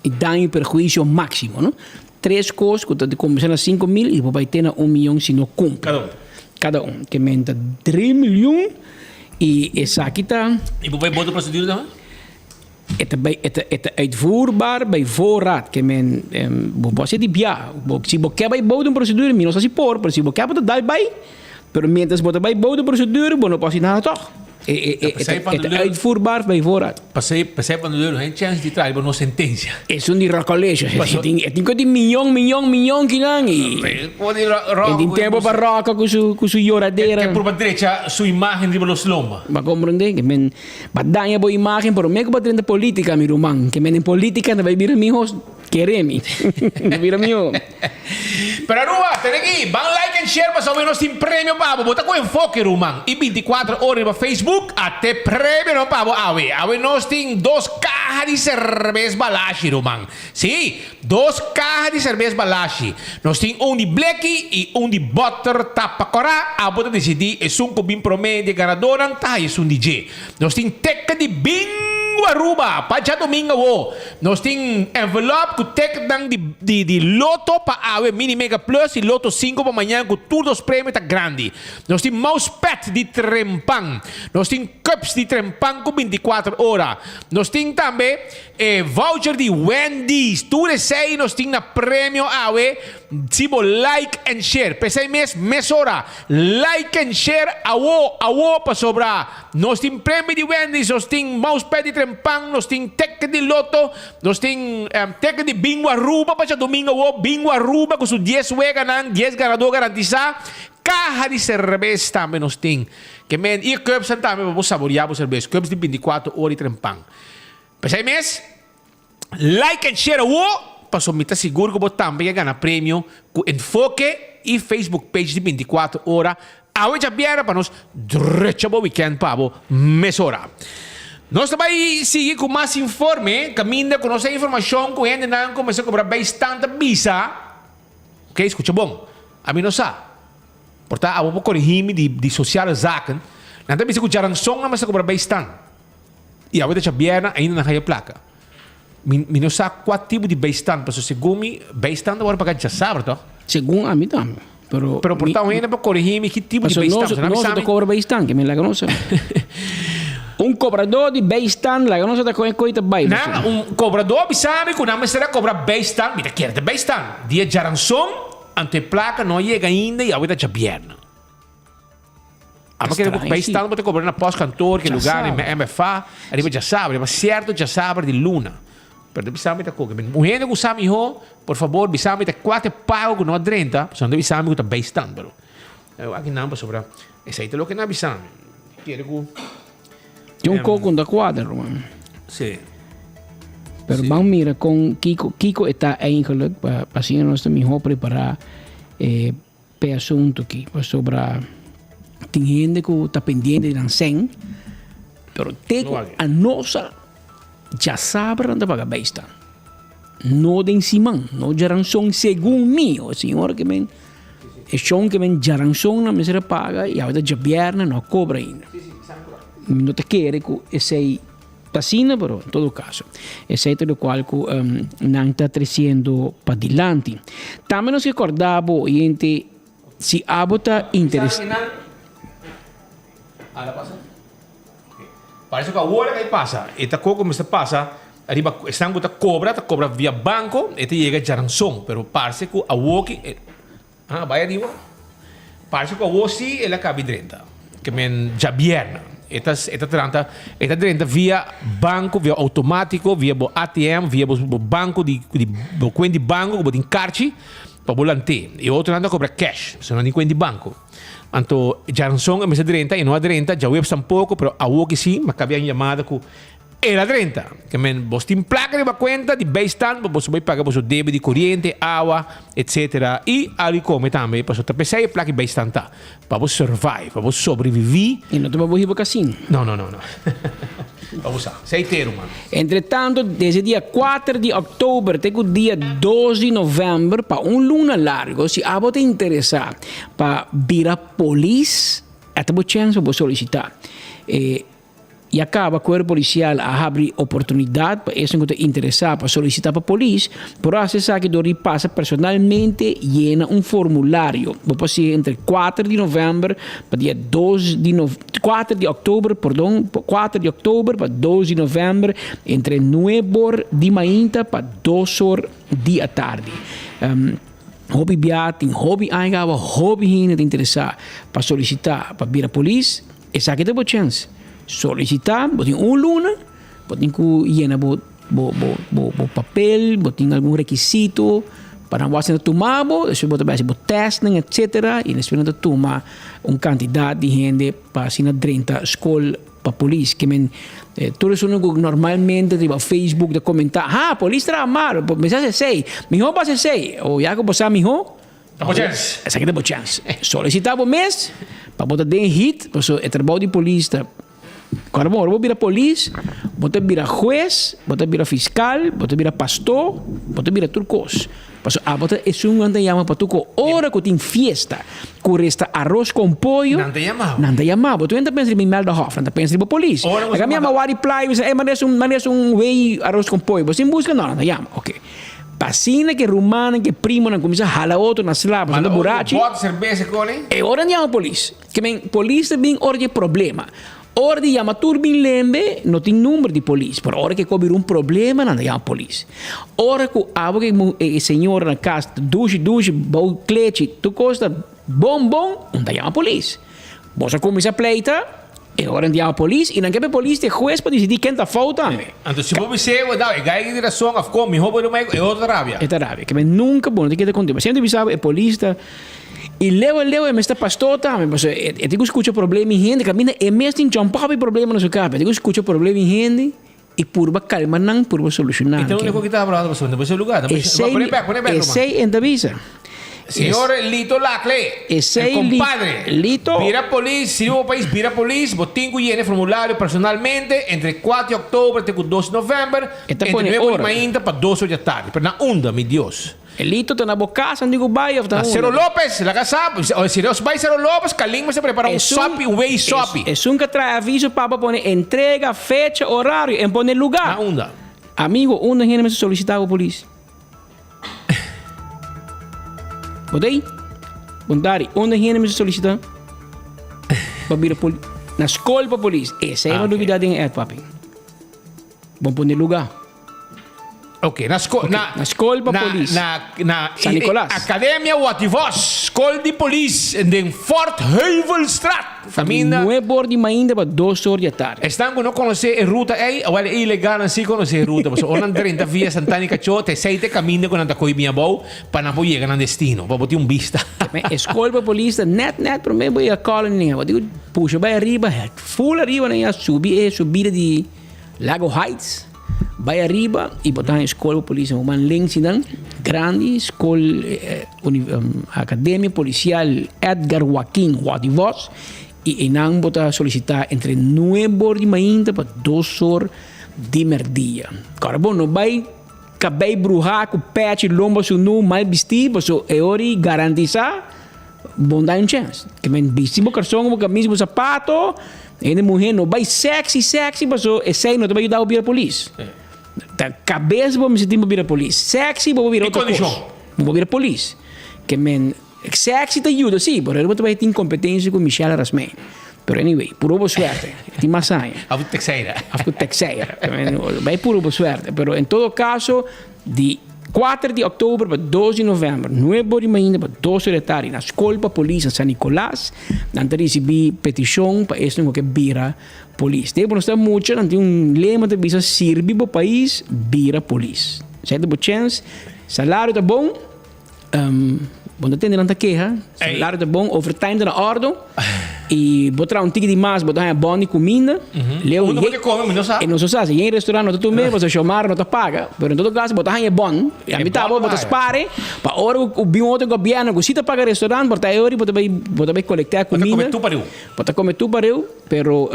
e daño perjuicio máximo, ¿no? 3 cosas, que te comienzan a 5.000 y después tiene 1 miljoen si no cumple. Cada uno. Que menta 3 miljoen y esa quita. ¿Y después bote procedure dan? Het uitvoerbaar bij voorraad. Que men, você de bia. Si você quer bij bodemprocedure, menos assim por, pero si você quer botar bij, pero mientras botar bij bodemprocedure, bueno, passa nada toch. Het uitvoerbaar bij voorraad. Passei van de deur, geen chance die trai, maar no sententia. Es un dirá college. Het ding die miljoen kinang. En die tempo barraca con su lloradera. Que por derecha su imagen de los lomba. Ma comprende que men badanya bo imagen, pero me ko de política mi rumang. Que men en política na vai vir amigos queremi. Vir amigo. Pero Aruba, ten aqui, van like and share para saber nosso prêmio, pavo. Bota com enfoque, Rumang. E 24 horas para Facebook, até prêmio, não, pavo. Awe, nós tem 2 cajas de cerveja Balashi, Rumang. Sim, 2 cajas de cerveja Balashi. Nós tem de black e de butter tapacorá. A bota decidir, é um cubim promédio, ganadora, tá, é DJ. Nós tem teca de bingo Aruba, pa já domingo wo. Nós tem envelope que tek dan de loto pa awe mini mega plus e loto 5 pa manhã com todos os prêmios tá grande. Nós tem mousepad de trempang. Nós tem cups de trempang com 24 horas. Nós tem também voucher de Wendy's. Tudo isso aí nós tem na prêmio awe. Se você like and share. Pensei mês hora. Like and share awo pa sobrar. Nós tem prêmio de Wendy's, nós tem mousepad de trempang, nós tem tech de loto, nós tem tech de bingo Aruba pa sa domingo wo, bingo Aruba com 10 ganang, 10 ganador garantiza. Caja de cerveja também nós tem. Que men, e cups também para saborear a cerveja. Cups de 24 horas de trempang. Pensei like and share awo. Paso mita seguro que você também ganha prêmio com enfoque e Facebook page de 24 horas. Awe já viera para nós direto ao weekend para o mês hora. Nós também seguir com mais informe, caminha com nossa informação que ainda não começou a cobrar bastante visa. Ok, escuta bom. A mim não sabe. Portanto, eu vou corrigir de social zaken. Não tem que escutar a som, mas cobrar bastante. E a já viera ainda não tem placa. Não sabe qual tipo de bastante, porque segundo me, bastante agora para já sabe, tá? Segundo a mim também. Pero portanto, ainda para corrigir-me que tipo de bastante. Não cobra bastante, que me la conoce. Cobrador de bastante, la conoce da coisa vai. Não, cobrador sabe que não será cobrar bastante, mira quer de bastante. Dia de ransom, ante placa não chega ainda e a vida já vierne. A máquina de bastante pode cobrar na pós-cantor, que lugar, em MFA, arriba já sabe, mas certo já sabe de luna. Pero bisami ta ko gamin muhendo ko sami ho por favor bisami ta 4 pago no 30 son de bisami ko ta bastan pero aqui não para sobra esse aí lo que na bisami quero ko um coco da quadra Roman sim pero vamos mira com Kiko está eigenlijk para assim nós também ho preparar pe assunto aqui para sobra tem gente que está pendente de lancem pero teco a nossa já sabe onde paga basta. Não de cima, não geranção segundo mim, o senhor que men, é chão que men geranção na mesa paga e a hora de viernes não cobra ainda. Não te quer que esse passina, pero em todo caso, esse é o qual não está crescendo para adiante. Também nos recordamos, gente, se a está interessado. Parece que agora que passa, esta coisa como passa, arriba estão com cobra via banco, e chega a ransom, pero parece que a walk, vai arriba, parece que a walk sim, ela cabe 30, que men já vierna, esta 30 via banco, via automático, via ATM, via banco de conta de banco, de carte, para volante, e outro anda cobra cash, se não tem conta de banco. Anto já ransom é 30 e não a 30, já web um pouco, pero a walk sim, mas cabia em chamada com era 30. Que men, você tem placa de conta de bastante, você vai pagar o débito de corrente, água, etc. E ali come também, para você pensar em placa de bastante, para você survive, para você sobreviver. E não te vai ir para cassino? Não. Vamos lá, sei ter, mano. Entretanto, desde dia 4 de outubro até o dia 12 de novembro, para luna largo, se a você interessar para virar polícia, até você chance para solicitar. E acaba o corpo policial a abrir oportunidade para esse que está interessado para solicitar para a polícia, por acessar que Dori passa personalmente llena formulário. Vou ser entre 4 de novembro para dia 4 de outubro para 12 de novembro, entre 9 horas de manhã para 2 horas da tarde. Hobby biating, hobby aingawa, hobby hina interessado para solicitar para vir a polícia, essa aqui tem boa chance. Solicitar, botem luna, botem que llena bo papel, botem algum requisito para você tomar, depois botem base testing, etc. E depois você tomar quantidade de gente para assinar 30 escola para polícia, que men todos os que normalmente tipo Facebook de comentar, polícia está mal, mensagem sei, mijo passa sei, ou já que você mijo, chance. Essa aqui tem chance. Solicitar por mês, para botar de hit, porque é trabalho de polícia. Agora, vou virar polícia, vou virar juiz, vou virar fiscal, vou virar pastor, vou virar turcos. Mas abota é um anda chama para tu com hora que tem fiesta, que resta arroz com pollo. Não te chamava. Não te chamava. Tu ainda pensa em melda hof, não pensa em polícia. A minha mawari play, você maneira wei arroz com pollo. Você busca não te chama. Ok. Pasina que rumana que primo na começa hala outro na slab, na burachi. Bota cerveja com ele. E ora chama polícia. Que men polícia bem hora de problema. Ora de chama turbin lembe, não tem número de polícia. Por hora que cobre problema, não chama polícia. Ora que abo que senhor na casa duche, bom clete, tu costa bom, não chama polícia. Você começa a pleita, e ora chama polícia, e não quer polícia, juez para decidir quem está faltando. Então, se você ser, dá, gai de razão, of course, me roubo do meio, é outra rábia. É outra rábia, que nunca bom, tem que ter contigo. Sempre avisava, é polícia. E leu, me está pastor também, mas eu tenho que escutar problema em gente, camina, é mesmo tem jumpa problema no seu cabeça, eu tenho que escutar problema em gente, e purba calma, não purba solucionar. Então, não é que está falando, você não vai ser lugar, esse é endavisa. Senhor Lito Lacle, compadre, Lito. Vira polícia, se o país vira polícia, botinho llene formulário personalmente entre 4 de outubro até 12 de novembro, entre 9 de manhã para 12 da tarde, para na onda, meu Deus. Elito está na boca, não digo baia. Cero Lopes, la casa, se não vai Cero Lopes, Calim se prepara sopi, whey sopi. É um que traz aviso para poner entrega, fecha, horário, e poner lugar. Na onda. Amigo, onde gente me solicitar a polícia? Botei? Bondari, onde gente me solicitar? Para vir a polícia. Na escola para a polícia. Essa é uma novidade em papi. Vamos poner lugar. Ok, na escola para polícia. Na San Nicolás. Academia Wativos, escola de polícia, em Fort Havelstraat. Família. 9 horas de manhã para 2 horas da tarde. Estão com não conhecer a ruta, é ilegal assim conhecer a ruta, mas onde 30 via Santana Cacho, te seite caminho com anda coi minha boa para não chegar no destino, para botar vista. Escola para polícia, net, para mim, vou ir a colony, eu digo, puxa, vai arriba, full arriba, né, subida de Lago Heights. Vai arriba e botar a escola de polícia, uma lençidão grande, escola, academia policial Edgar Joaquim Wativos, e não botar solicitar entre 9 horas de manhã para 2 horas de merdia. Agora, bom, não vai cabelo brujar com pet, lombo, sunu, mal vestido, mas é hora de garantizar, bom dar um chance. Que men vestido, calção, camisa, sapato, e a mulher não vai sexy, mas esse não te vai ajudar a vir a polícia. Da cabeça vou me sentir para vir a polícia. Sexy vou vir a outra coisa. Vou vir a polícia. Que men sexy te ajuda, sim, mas eu vou ter incompetência com Michelle Rasmé. Pero anyway, por boa suerte. Tem maçanha. A texeira. Vai por boa suerte. Pero em todo caso, de 4 de outubro para 12 de novembro, 9 horas de manhã para 12 da tarde, na escola para polícia San Nicolás, não recebi petição para isso que vira polícia. Depois está muito, não tem lema de visa servir para o país, vira polícia. Certo? Por chance, salário está bom, bom tem não queixa, salário está bom, overtime está na ordem, e botar ticket de mais, botar bom de comida, leu não pode comer, não sabe. E não sabe, em restaurante não tu mesmo, você chamar não te paga, mas em todo caso botar bom, e a mitad botar spare, para hora o bem outro governo, que se te paga restaurante, botar euro, botar vai coletar comida, botar comer tu pareu, pero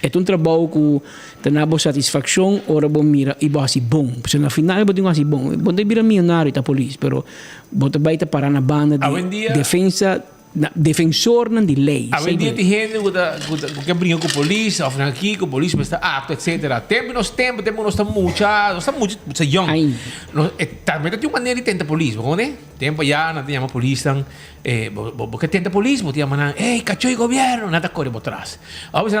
é um trabalho que tem uma boa satisfação, ora bom mira e bom assim bom, porque na final botar assim bom, botar vira milionário da polícia, pero botar vai te parar na banda de defesa defensor de lei. Hoje em dia tem gente que brinca com a polícia, ou aqui com a polícia, está apto, etc. Tempo nós estamos muito young. Também tem uma maneira de tentar a polícia, né? Tempo já, não tem a polícia, porque tenta a polícia, tem uma ei, cachorro governo, nada corre por trás. Aí você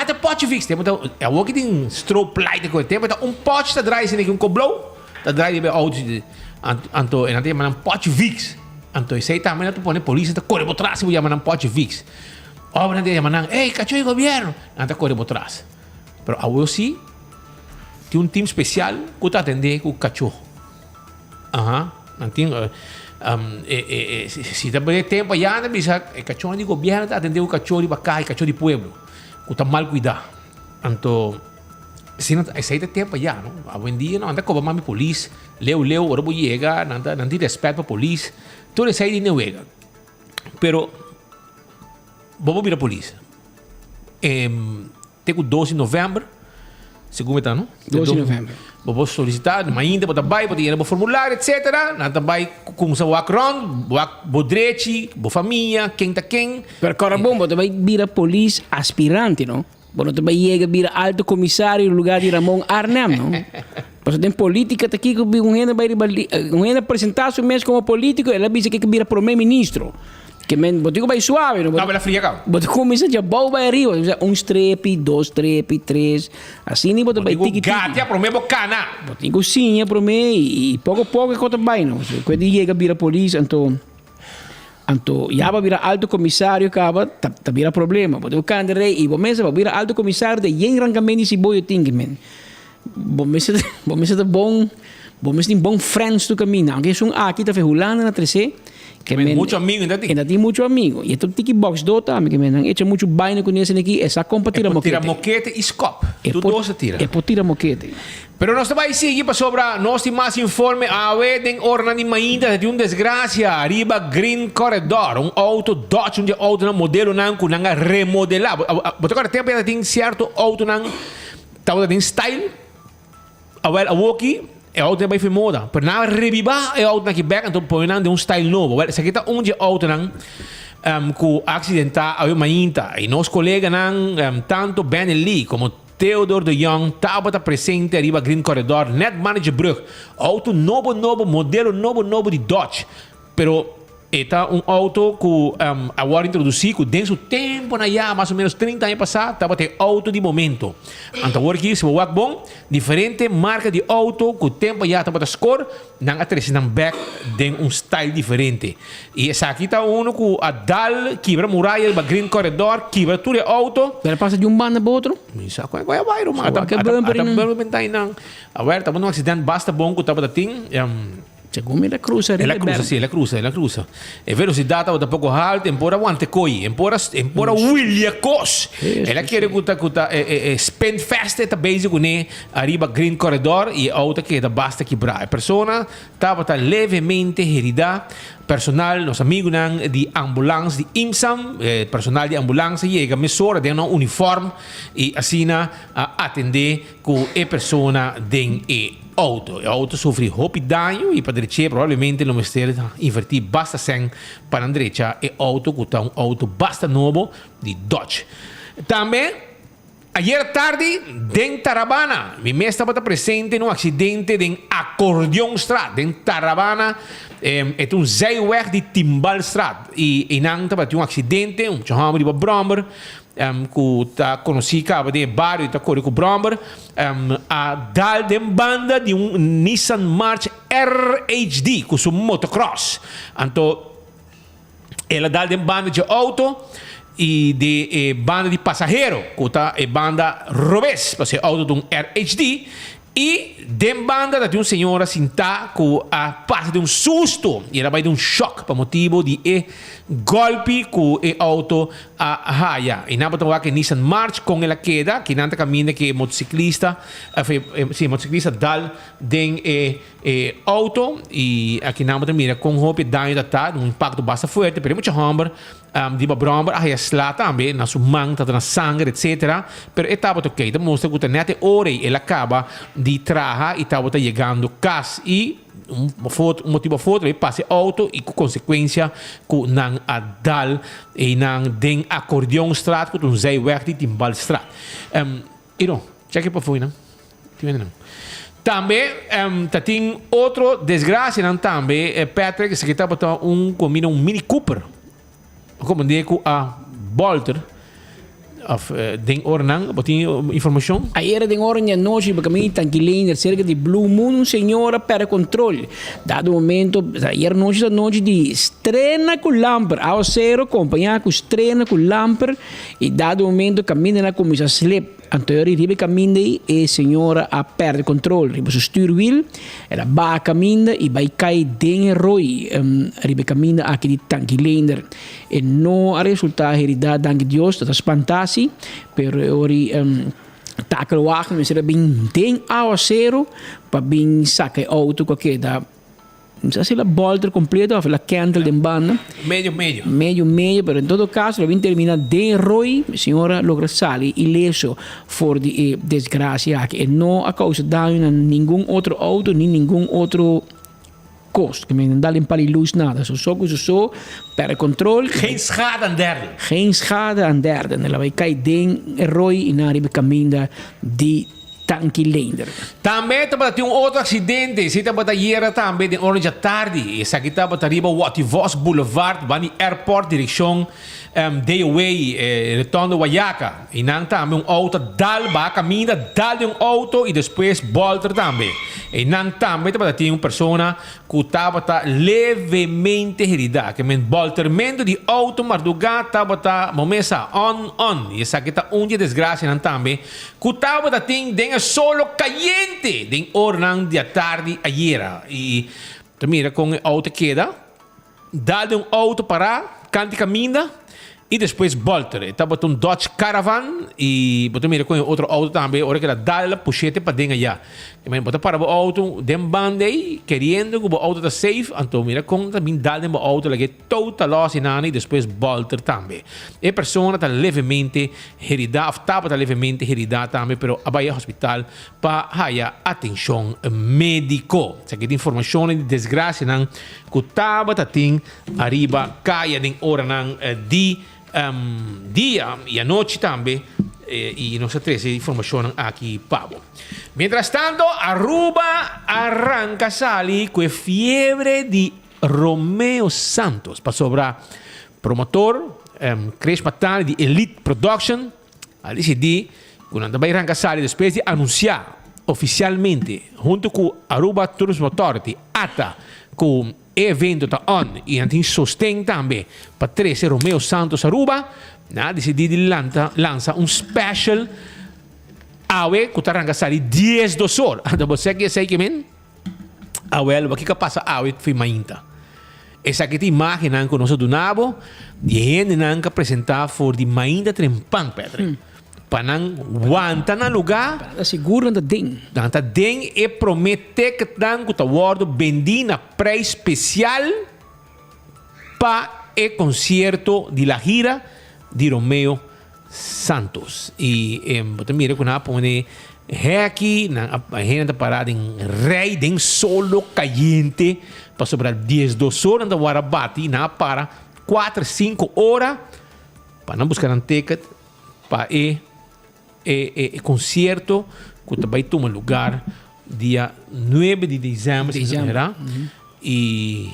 tem pote fixo, tempo é o que tem strobe light, tempo um pote está atrás, um coblou, está atrás de auto, então não tem um pote fixo. Então, sei também tu põe polícia, tá corre por trás, e não pode fix. Ou não tem manan, ei, cachorro governo, não tá corre por trás. Pero a sim, tem um time especial que tá atender com o cachorro. Não tem, se tá bem tempo já, não bisa, o cachorro de governo tá atender o cachorro de bacai, cachorro de pueblo, que tá mal cuidar. Então, se não, esse tempo já, não. Hoje em dia não anda com a polícia, leu, ora vou chegar, não tem respeito para a polícia. Tudo isso aí não é. Pero, vamos vir a polícia. Tem o 12 de novembro, segundo tá, não? 12 de novembro. Vou solicitar, mas ainda vou trabalhar, vou ir no formulário, etc. Na trabalho com o walk round, vou direito, vou família, quem tá quem. Pero agora bom, você vai virar polícia aspirante, não? Você vai chegar virar alto comissário no lugar de Ramon Arnem, não? Porque tem política aqui que um ainda apresentar-se mesmo como político, ela diz que vira primeiro-ministro. Que men, botigo vai suave, não? Não, ela fria cá. Botigo começa a boa vai arriba, trepe, 2 trepe, 3, assim nem botigo vai tiki. Gatia pro meu cana. Botigo sim, pro mim e pouco a pouco é conta bem, não? Quando chega vira polícia, então já vai virar alto comissário, acaba, tá vira problema. Botigo cande rei e bom mesmo vai virar alto comissário de yen rangamento se boio tingue, men. Bom mesmo tem bom friends do caminho, aunque é aqui tá ferrulando na 13. Que muito amigo ainda tem. Ainda tem muito amigo. E então tiki box do também que men echa muito bem conhecem aqui essa compa tira moquete. Tira moquete e scope. Tudo se tira. É por tira moquete. Pero nós vai seguir para sobre nós tem mais informe a den orna de ainda de desgraça arriba Green Corridor auto Dodge auto na modelo não com nanga remodelar. Botar agora tempo ainda tem certo auto não tá tem style. A walkie é auto bem moda, pero na reviva é auto que back então põe de style novo. Well, se kita de auto nang ku accidenta a mainta e nos colega nang tanto Ben Lee como Theodore de Jong estava presente arriba Green Corridor net manager brug auto novo modelo novo de Dodge, pero eta auto que agora introduzido dentro do tempo na já mais ou menos 30 anos passado estava ter auto de momento então agora aqui se o bom diferente marca de auto que o tempo já estava score não atrás não back tem style diferente e essa aqui está que a dal quebra muralha do Green Corridor quebra tudo auto ela passa de banda para outro isso é vai bairro mas até bem tá não agora estava num acidente basta bom que estava tem Segundo ela cruza, ela cruza. E velocidade da pouco alta, embora aguante coi, embora William Cos. Ela quer que spend fast tá basic né, arriba Green Corridor e a outra que basta quebrar. A pessoa estava levemente herida. Personal, nos amigos de ambulância de IMSAM, personal de ambulância chega a mesura de um uniforme e assim atender com a pessoa de auto. O auto sofre roupa dano e para direita provavelmente no mistério invertir basta sem para a direita e auto que está auto basta novo de Dodge. Também ayer tarde, em Tarrabana, mi mestre estava presente num acidente em Acordeon Straat, em Tarrabana, é um zijweg de Timbal Straat. E não estava um acidente, chamamos de Bromber, que está conhecido de bairro, está com Bromber, a dal de banda de Nissan March RHD, com seu motocross. Então, ela dal de banda de auto, e de banda de passageiro, que é banda Robes, para ser auto de RHD, e de banda de uma senhora sentada que passa de susto, e ela vai de choque, por motivo de golpe que o auto raia. E não pode que Nissan March com ela queda, que não caminha que motociclista, motociclista dal de auto, e aqui não pode mira com roupa dano da impacto bastante forte, pero muito hammer, di Bromber a slá também na sua mão, na sangue, etc. Pero estava ok, mostra que nete ore ele acaba de trabalhar e estava chegando casa e motivo foto ele passa auto e com consequência que não a dal e não den acordeon straat que zij weg de Timbal straat. Iro, check para foi não? Não. Também tem outro desgraça não também Patrick se que estava um Mini Cooper. Como digo a Bolter of den Ornang, botin informação? Ayer den Ornang noite para mim tranquilina cerca de Blue Moon senhora para controle. Dado momento, ayer noite de estrena com lamper, ao zero acompanhar com estrena com lamper e dado momento caminha na comissão slip. Anterior ribe caminha e senhora a perde controle. Ribe su stuurwiel, ela ba caminha e vai cair den roi. Ribe caminha aqui de tranquiliner. E não a resultado herida, dank Deus, dat is fantastisch. Pero ori tackle wagen, we zullen bem den ao zero, para bem saque auto qualquer da non so se la bolter completa o la candle de banda. Medio, pero in todo caso la termina de Roy, signora logra sali ileso for di desgracia e no a causa danno a nessun altro auto ni nessun altro kost. Que men dá limpar luz nada. Zo per controle. Geen schade aan derden. Geen schade aan derden. Ela vai cair den Roy in aribe caminda di tanki lender. Também tem um outro acidente. Se está hier também de orange tarde. Essa aqui está riba Wativos Boulevard, bani airport direção Dayaway, retorno Wayaka. E não também auto dalba caminha dal de auto e depois volta também. E não também tem uma pessoa que estava levemente herida, que men voltamento de auto marduga estava momesa on. E essa aqui está dia desgraça não também. Que estava tem solo caliente den ornang de tarde ayer. E mira com o auto queda, dá de auto para canti caminha e depois volta. Estava um Dodge Caravan e mira com outro auto também, hora que ela dá a puxete para dentro já. Mas bota para o auto, dem bande, querendo que o auto está safe, então mira com também dá de auto, que total loss in e depois volta também. E a pessoa está levemente herida, estava levemente herida também, pero vai ao hospital para haya atenção médico. Se aqui informação de desgraça não, que estava tem arriba caia de hora não dia e a noite também. E nós temos informação aqui, Pablo. Mientras tanto, Aruba arranca sali com fiebre de Romeo Santos para sobrar promotor Chris Matani de Elite Production. A decidir, quando vai arrancar sali, depois de anunciar oficialmente, junto com Aruba Tourism Authority, ATA, com evento tá on e antin sostém também para 13 Romeo Santos Aruba, decidi de lança um special awe que arranca sali 10 dos horas. Então você que sei que men awe o que passa awe foi mainta. Essa aqui tem imagem que nós do nabo de gente não que apresentar for de mainta trempang Pedro. Panang wanta na lugar seguro da ding. Danta ding e promete que dan que tawardo vendi na preço especial para o concerto de la gira de Romeo Santos. E mira que na pone aqui na gente parada em rei den solo caliente para sobrar 12 horas da Warabati na para 4-5 horas para não buscar um ticket para concerto que vai tomar lugar dia 9 de dezembro, e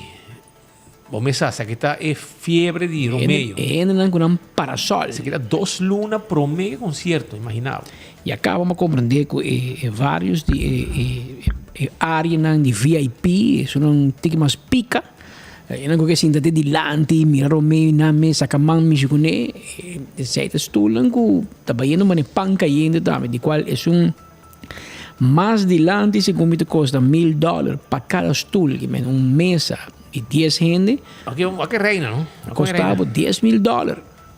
vamos a essa que está fiebre de Romeo. Ainda com um parasol. Essa que está 2 lunas pro meio concerto, imaginava. E acabamos a compreender que vários de áreas de VIP, são tique mais pica. Eu não conheço ainda de dilanti, mira Romeo na mesa, camang miscune, certa stoelen que trabalhando uma panca ainda também, de qual é mais dilanti se como te custa $1,000 para cada stool, que é mesa de 10 gente. Aqui reina, não? Custava $10,000.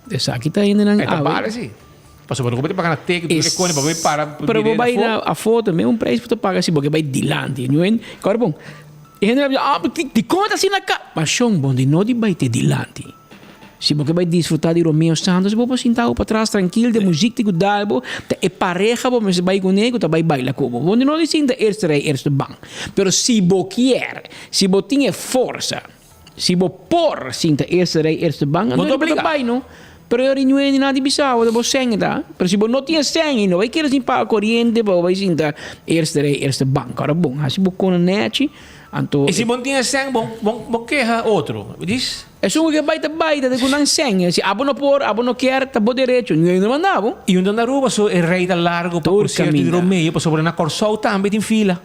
Essa aqui está ainda na água. Sim. Passou para o pagar na teca, tu recone para ver para. Pero vai na a foto, mesmo preço para pagar assim, porque vai dilanti, não é? Agora bom. E gente vai te conta assim na casa. Mas são bom de não de vai ter dilanti. Se você vai desfrutar de Romeo Santos, você vai sentar para trás tranquilo, de música que dá, e pareja, você vai com ele, você vai bailar como. Você não diz ainda erste rei, erste bank. Pero se você quer, se você tem força, se você por sinta erste rei, erste bank, então você vai, não? Pero eu não é nada bizarro, você senha, tá? Pero se você não tem senha, não vai querer assim para a corrente, você vai sinta erste rei, erste bank. Agora, bom, se você com a net, e se você tem senha, bom queja outro, diz? É só que baita de kunang senha. Se abo não quer, tá bom direito. Não mandava. E onde na Aruba, so é rei da largo para o concerto de Romeo, para sobre na Corsol também tem fila.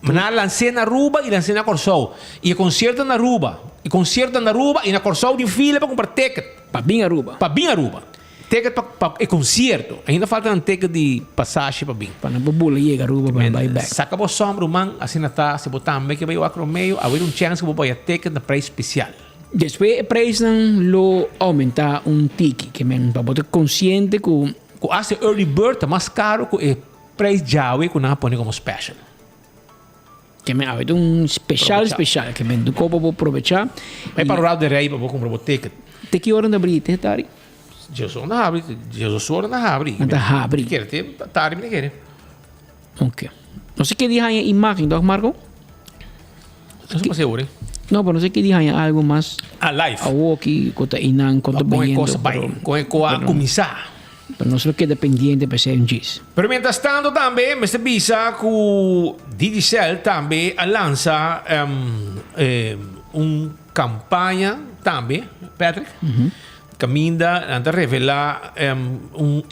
Mas lancei na Aruba e lancei na Corsol. E o concerto na Aruba. E concerto na Aruba e na Corsol tem fila para comprar ticket. Para bem Aruba. Para bem Aruba. Ticket para o concerto. Ainda falta um ticket de passagem para bem. Para não bubula e Aruba para vai back. Saca o sombra, man, assim na tá, se botar também que vai o Romeo, haver chance que vai a ticket na preço especial. Depois o preço lo aumenta tique, que men para você consciente que hace early bird é mais caro que o preço Jawi que não põe como special. Que me avete un speciale che me do copo può aprovechar. Hai parlato di rei, proprio come ticket. Te che ora da brite, Tari? Eu sou na Habri, eu sou na Habri. Na Habri. Quer ter Tari me quer. Ok. Não sei que dia é imagem, doch Marco? Não sei se ore. Não, mas não sei que dia é algo mais. Live. A aqui conta inan conta bem. Coisa bem, com a comisar. Pero não sei que dependente para ser um giz. Pero mientras tanto também, Mr. Bisa, com Digicel também lança campanha também, Patrick. Caminda a revelar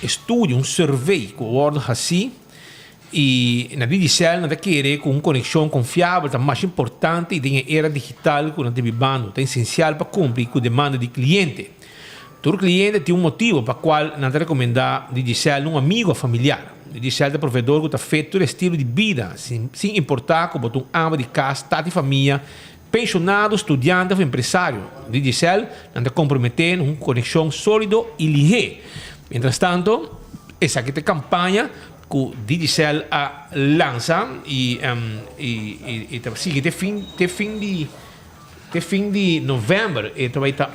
estudo, survey, que o ordem assim. E na Digicel, nós queremos com conexão confiável, tá mais importante, e tem era digital, que nós devemos é essencial para cumprir com a demanda do cliente. Todo cliente tem motivo para qual nós recomendamos Digicel um amigo ou familiar. Digicel é provedor que está feito todo estilo de vida, sem importar como um amo de casa, tá de família, pensionado, estudante ou empresário. Digicel nós comprometemos uma conexão sólida e ligeira. Mientras-tanto, essa aqui é a campanha que Digicel lança e sigue até fim de novembro. E vai estar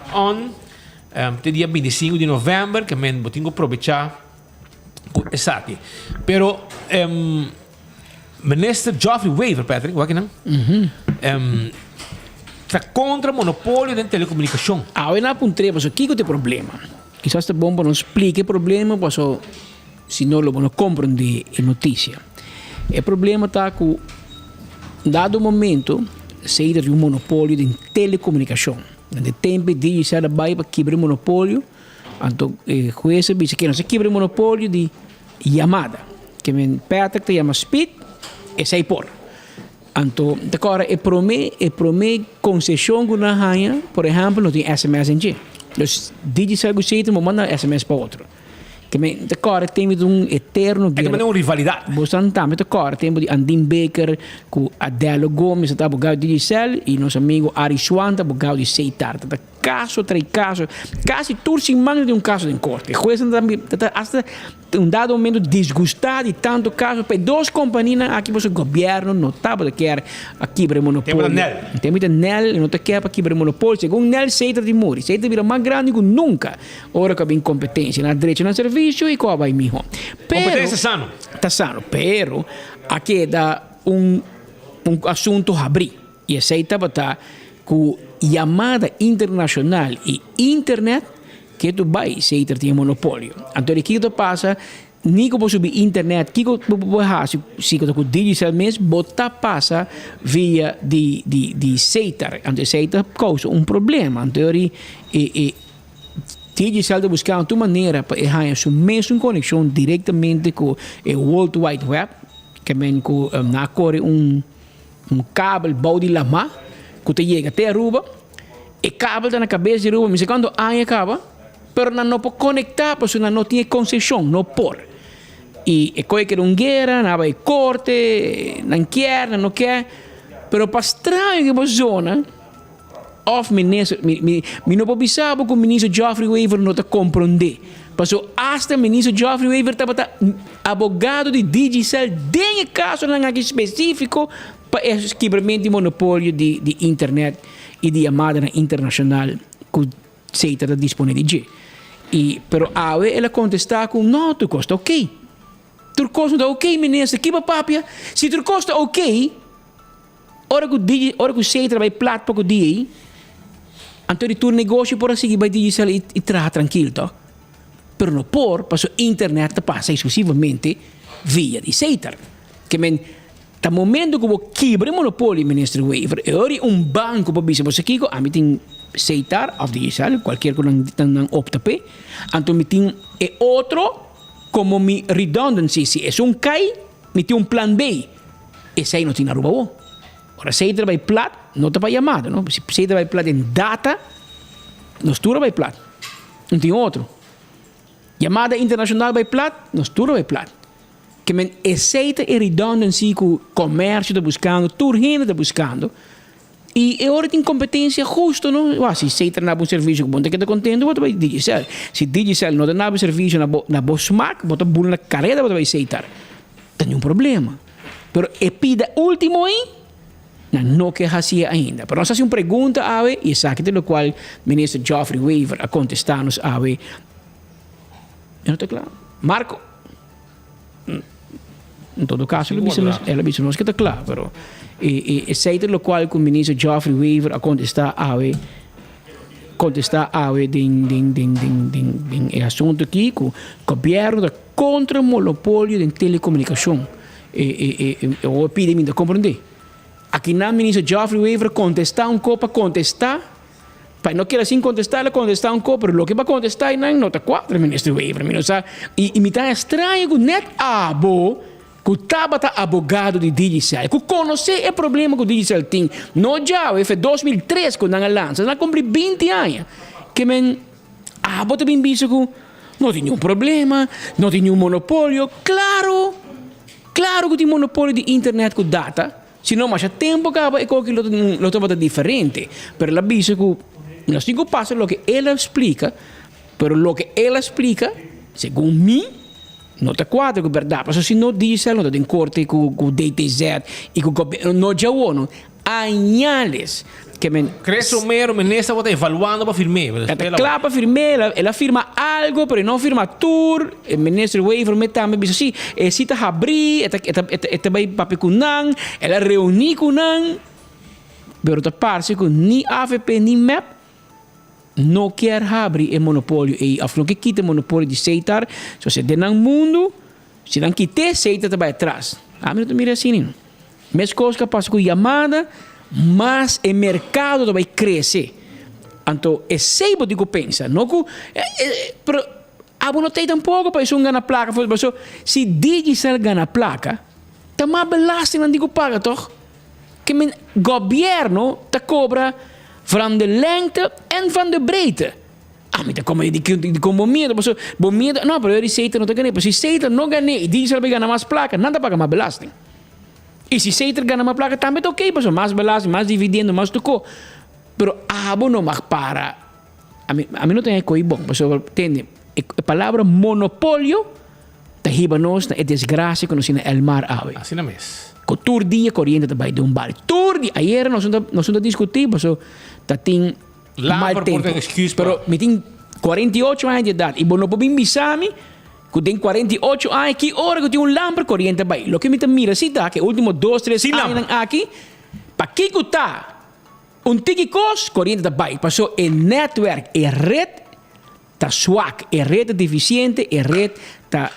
até dia 25 de novembro, que eu vou ter que aproveitar. Exato. Pero, minister Geoffrey Weaver, Patrick, o que não? Está contra o monopólio da telecomunicação. Eu não apontei, mas o que é o problema? Quizás é bom para não explicar o problema, mas se não lo compreender a notícia. O problema está que, dado momento, se de um monopólio de telecomunicação. De tempo, Digicel vai para quebrar o monopólio. Então, o juiz diz que não se quebra o monopólio de chamada. Que me Patrick te chama Speed e sai por. Então, agora, promete concessão que não ganha, por exemplo, não tem SMS em dia. Então, Digicel gosta de mandar SMS para outro. Que me agora temos eterno guerra. É uma rivalidade. Bostan também agora temos de Andin Baker com Adelo Gomes, está abogado de Digicel, e nosso amigo Ari Swan, está abogado de Seitar. Caso tras caso, quase tudo sem mano de caso em corte. O juiz está hasta dado momento desgostado de tanto caso, para duas companhias aqui o governo não está para querer quebrar o monopólio. Temos a NEL e não está quer para quebrar o monopólio. Segundo NEL, Seitar de Muri. Seitar vira mais grande que nunca. Ora que tem competência na direito no serviço e qual vai melhor. Competência sano. Está sano, pero aqui dá assunto a abrir. E Seitar vai estar com chamada internacional e internet que tu vai se tem monopólio. Então, o que tu passa, nem que subir internet, que tu pode se tu Digicel mesmo, botar passa via de Seitar. Então, Seitar causa problema. Então, Digicel está buscando uma maneira para ganhar sua mesma conexão diretamente com o World Wide Web, que vem com na corre cabo bau de lama, que te chega até Aruba, e cabo está na cabeça de Aruba, mas quando acaba, pero não pode conectar, porque não tem concessão, não pode. E coisa que não guerra, não vai corte, não quer, não quer, pero para estranho que a zona, of ministro, me não pode pensar que o ministro Geoffrey Weaver não está compreendendo. Porque hasta o ministro Geoffrey Weaver estava abogado de Digicel, tem caso não aqui específico para esse quebramento de monopólio de internet e de chamada internacional que o Seitar está disponível. Pero ela contestar com não, tu custa ok. Tu custa ok, ministro, que papapia. Se tu custa ok, ora que o Seitar vai plat para o dia, então tu negócio por assim vai Digicel e traga tranquilo, tá? Pero não por, porque a internet passa exclusivamente via de Seitar. Que men no momento que eu quebra o monopólio, ministro Weaver, e ora banco para dizer, você aqui, a mim tem Seitar, ou Digicel, qualquer coisa não opta para, então me tem outro, como mi redundancy, se é cai, me tem plan B, e sei não tem na rua. Ora, Seitar vai plat, não está para chamada, não? Se Seitar vai plat em data, nós tudo vai plat. Não tem outro. Chamada internacional vai plat, nós tudo vai plat. Que men aceita a redundancy que o comércio está buscando, tudo está buscando. E agora tem competência justa, não? Se Seitar não tem um serviço que você está contente, você vai Digicel. Se Digicel não tem um serviço na Bosmac, você vai na carreira, você vai Seitar. Tem problema. Pero e pida último aí, não que assim ainda. Pero nós fazemos uma pergunta ave e sabe de lo qual o ministro Geoffrey Weaver a contestar-nos ave. Não está claro. Marco, em todo caso, ela disse nós que está claro, pero e sei de lo qual o ministro Geoffrey Weaver a contestar ave din assunto aqui que o governo está contra o monopólio de telecomunicação. Eu pedi-me de compreender. Aqui na ministro Geoffrey Weaver contestar um copo, contestar. Pai, não quero assim contestar um copo, pero o que vai contestar é nota 4, ministro Weaver. E me está estranho que net abo que estava abogado de Digicel, que conhece o problema que o Digicel tem. Não já, foi 2003 quando a lança, já cumpri 20 anos. Que abo também visto que não tinha um problema, não tinha um monopólio. Claro que tem monopólio de internet com data, senão mais tempo acaba e qualquer outro é diferente. Pero la visto que não cinco passos o que ela explica, pero o que ela explica, segundo mim, nota 4 que verdade, porque se não diz ela, não tem corte com o DTZ e com o governo, não já o añales. Creso mero, menesa, vos está evaluando para firmar. Claro, para firmar, ela firma algo, pero não firma tour. O ministro Weaver me também disse assim, se está abrir, está vai para kunang, ela reuni kunang, pero ta parece que ni AVP ni MEP não quer abrir o monopólio e aflo que quita o monopólio de Seitar, se você der no mundo, se não quitar Seitar está vai atrás. A mim não mira assim, mesma coisa que passa com Yamada, mas o mercado vai crescer. Então, é sempre o que pensa. Não que... Pero, não tem tampouco para isso ganhar placa. Se Digicel ganha placa, está mais belasting não digo paga, toch? Que o governo te cobra van de lengte en van de breedte. Mas dan kom je die bommeerde. Não, pero die Seitar não te ganha. Se Seitar não ganha e Digicel vai ganhar mais placa, não te paga mais belasting. E se Seitar ganha mais placa, também é ok, porque mais belasting, mais dividendo, mais tocou. Pero abo não mais para. A mim não tem coisa bom, porque entende? A palavra monopólio está riba-nos na desgraça que nós temos no mar ave. Assim não é. Com todo dia corrente também de bar. Todo dia. Ayer nós não discutimos, porque está tem mal tempo. Pero me tem 48 anos de idade. E bom, não podemos bisami que tem 48 anos, que hora que tem lámpara corrente também. O que me mira, se tá, que último 2, 3 anos aqui, para que está tiki cost corrente também. Passou o network, a rede está swak, a rede deficiente, a rede está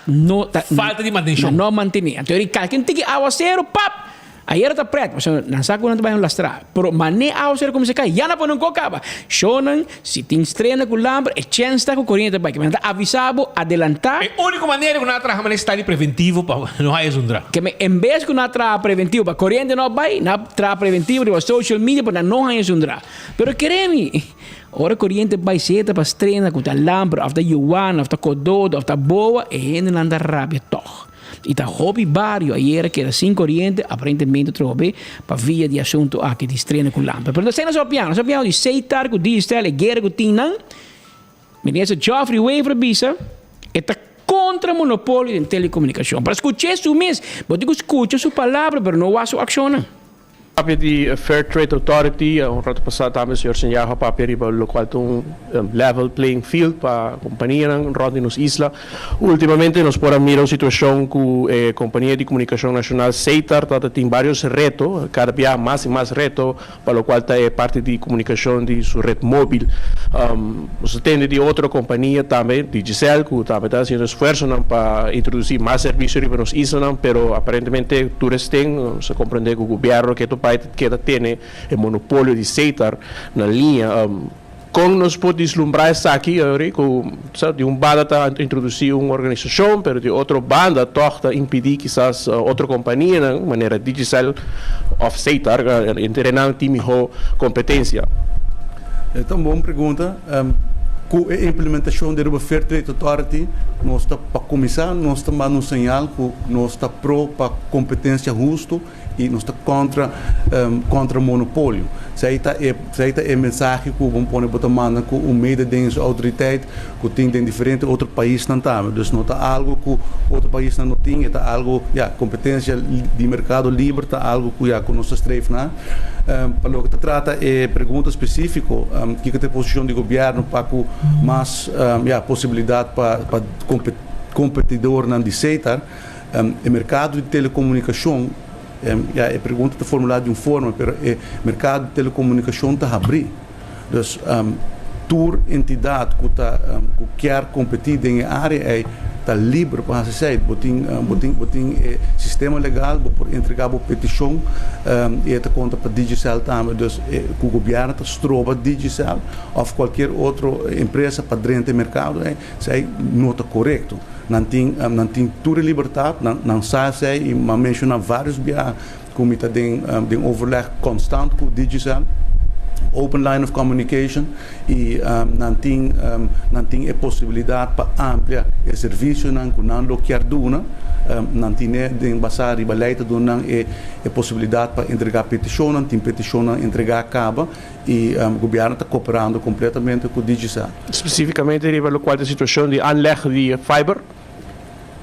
falta de manutenção. Não mantém. Então, ele calca um tiki aguaceiro, pap! Aí era preto, mas não sabe quando vai lastrar. Pero mané aguaceiro como se cai, já não pode não cocaba. Shonan, se tem estrena com lâmpada, é chance está com corrente também. Que me avisado, adelantar. É a única maneira que nós trabalhamos está ali preventivo para não haver um drama. Que em vez que nós trabalhamos preventivo para corrente não vai, nós trabalhamos preventivo para social media para não haver um drama. Pero queremos. Ora corrente vai ser para estrena com a lâmpada, after Yuan, after Kododo, after Boa, e ainda não anda rápido toch. E tá hobby barrio ayer que era sem corrente, aparentemente trobe para via de assunto aqui de estrena com lâmpada. Pero não sappiamo di Seitar com Digicel e guerra com Tinan. Ministro Geoffrey Weaver bisa está contra o monopólio de telecomunicação. Para escutar isso mesmo, eu digo escuta sua palavra, mas não há sua ação. Papel de Fair Trade Authority, um rato passado também o senhor Senhor papel riba o qual tem level playing field para a companhia ronda nos isla. Ultimamente nós podemos mirar a situação com a companhia de comunicação nacional Seitar, tem vários retos, cada dia mais e mais retos, para o qual é parte de comunicação de sua rede móvel. Você tem de outra companhia também, Digicel, que também está fazendo esforço para introduzir mais serviços riba nos isla, pero aparentemente todos têm, se compreende que o governo que que tem o monopólio de Seitar na linha. Como nós podemos deslumbrar isso aqui, de uma banda está introduzir uma organização, mas de outra banda está impedir quizás outra companhia, de maneira Digicel of Seitar, não tem competência. Então, boa pergunta. Com a implementação da Fair Trade Authority, nós está para começar, nós está mandando um sinal que nós está pro para competência justa e nós está contra o monopólio. Se aí está a mensagem que vamos pôr para mandar com o meio de autoridade que tem em diferentes outros países não está, então não está algo que outro país não botín é algo, competência de mercado livre, tá algo que já nós streven para o que trata é pergunta específica, que tem posição de governo para com mais possibilidade para competidor não de CETAR, o mercado de telecomunicação é pergunta está formulada de uma forma, mas o mercado de telecomunicação está abrir. Então, tour entidade que quer competir em área está livre para fazer isso. Botin sistema legal para entregar a petição e está conta para digital também. Então, o governo está estroba digital ou qualquer outra empresa para dentro do mercado, isso não está correto. Não tem toda a liberdade, não sai e menciona vários bias, como está tem overleg constante com o digital. Open line of communication e não tem a possibilidade para ampliar o serviço que não quer dar, não tem de basar e baleita a possibilidade para entregar petição, não tem petição entregar a cabo e o governo está cooperando completamente com o digital. Especificamente a qual a situação de anleg de fiber?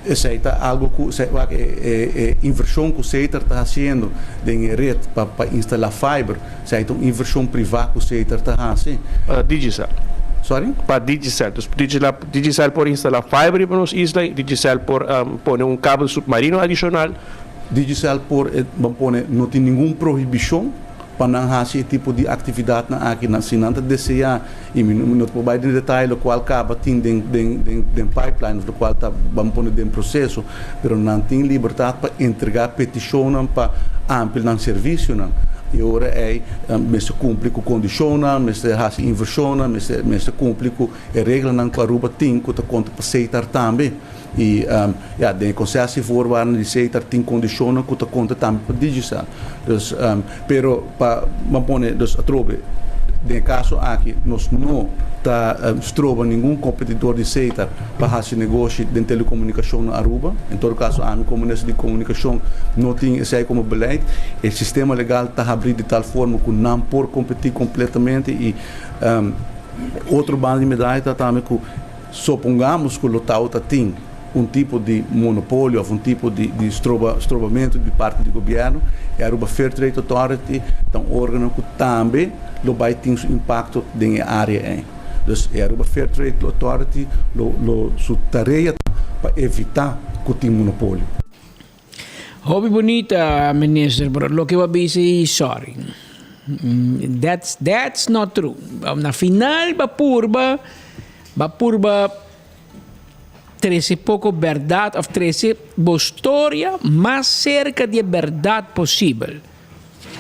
Essa é algo que inversão que o CETAR está fazendo em rede para instalar fibra, é uma inversão privada que o CETAR está fazendo. Digital. Sorry? Para digital. Digital por instalar fibra para nos islas, digital por poner cabo submarino adicional. Digital por não tem nenhuma proibição para não fazer tipo de atividade na aqui na sinanta DCA e não pode em detalhe o qual acaba tem den pipeline do qual tá vamos pôr dentro processo, mas não tem liberdade para entregar petição para ampliar o serviço não. E ora se cumpre com condição, se faz inversão, se cumpre com a regra não que a Aruba tem que conta para aceitar também. E de concessie voorwaarden die CETAR tem condições que conta também para digital. Dus, pero para mapone dus atrobe de caso aqui nós não estroba nenhum competidor de CETAR para fazer negócio de telecomunicação na Aruba. Em todo caso, a comunidade de comunicação não tem esse como beleid. O sistema legal está abrido de tal forma que não pode competir completamente e outro bando de medalha também que supongamos que o local tem tipo de monopólio ou tipo de estrobamento de parte do governo, a Aruba Fair Trade Authority é um órgão que também vai ter um impacto na área. Então, a Aruba Fair Trade Authority sua tarefa para evitar que tenha monopólio. Hobby bonita, minister, but lo que va a decir, sorry. That's not true. Na final, va purba trece pouco verdade, ou trece história mais cerca de verdade possível.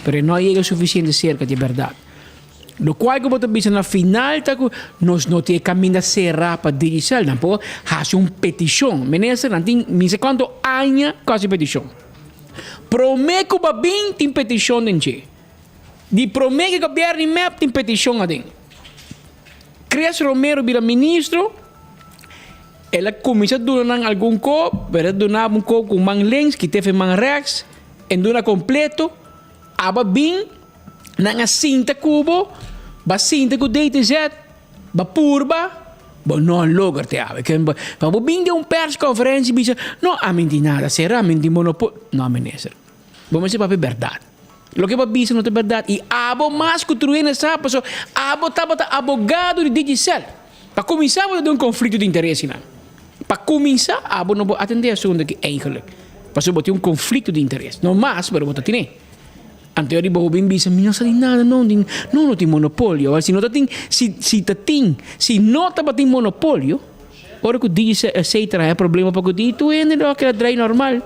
Mas não chega suficiente cerca de verdade. Lo qual que você diz na final, nós não temos caminho cerrado para digital, não pode fazer uma petição. Ministro, não tem, me sei quanto anos quase petição. Promete que o babim tem petição dentro. De promete que o governo MEP tem petição dentro. Cres Romero vira ministro, ela começa a donar algum copo, ela donava um copo com mão lens, que teve mão rex, e dona completo, aba bem, na cinta cubo, ba cinta com DTZ, ba purba, ba não lugar te ave, que ba bem de press conferência, diz, não há menti nada, será menti monopólio, não ministro, vamos ser para verdade. Lo que va dizer não é verdade. E abo mais construir nessa pessoa, abo estava abogado de digital. Para começar, vou ter conflito de interesse, não. Para começar, abo não vou atender a segunda que eigenlijk. Para vou ter conflito de interesse. Não mais, mas vou ter. Anterior vou bem dizer, não sabe nada, não tem monopólio. Se não tem, se não tem monopólio, ora que o digital aceita é problema para o dia, tu ainda que é normal.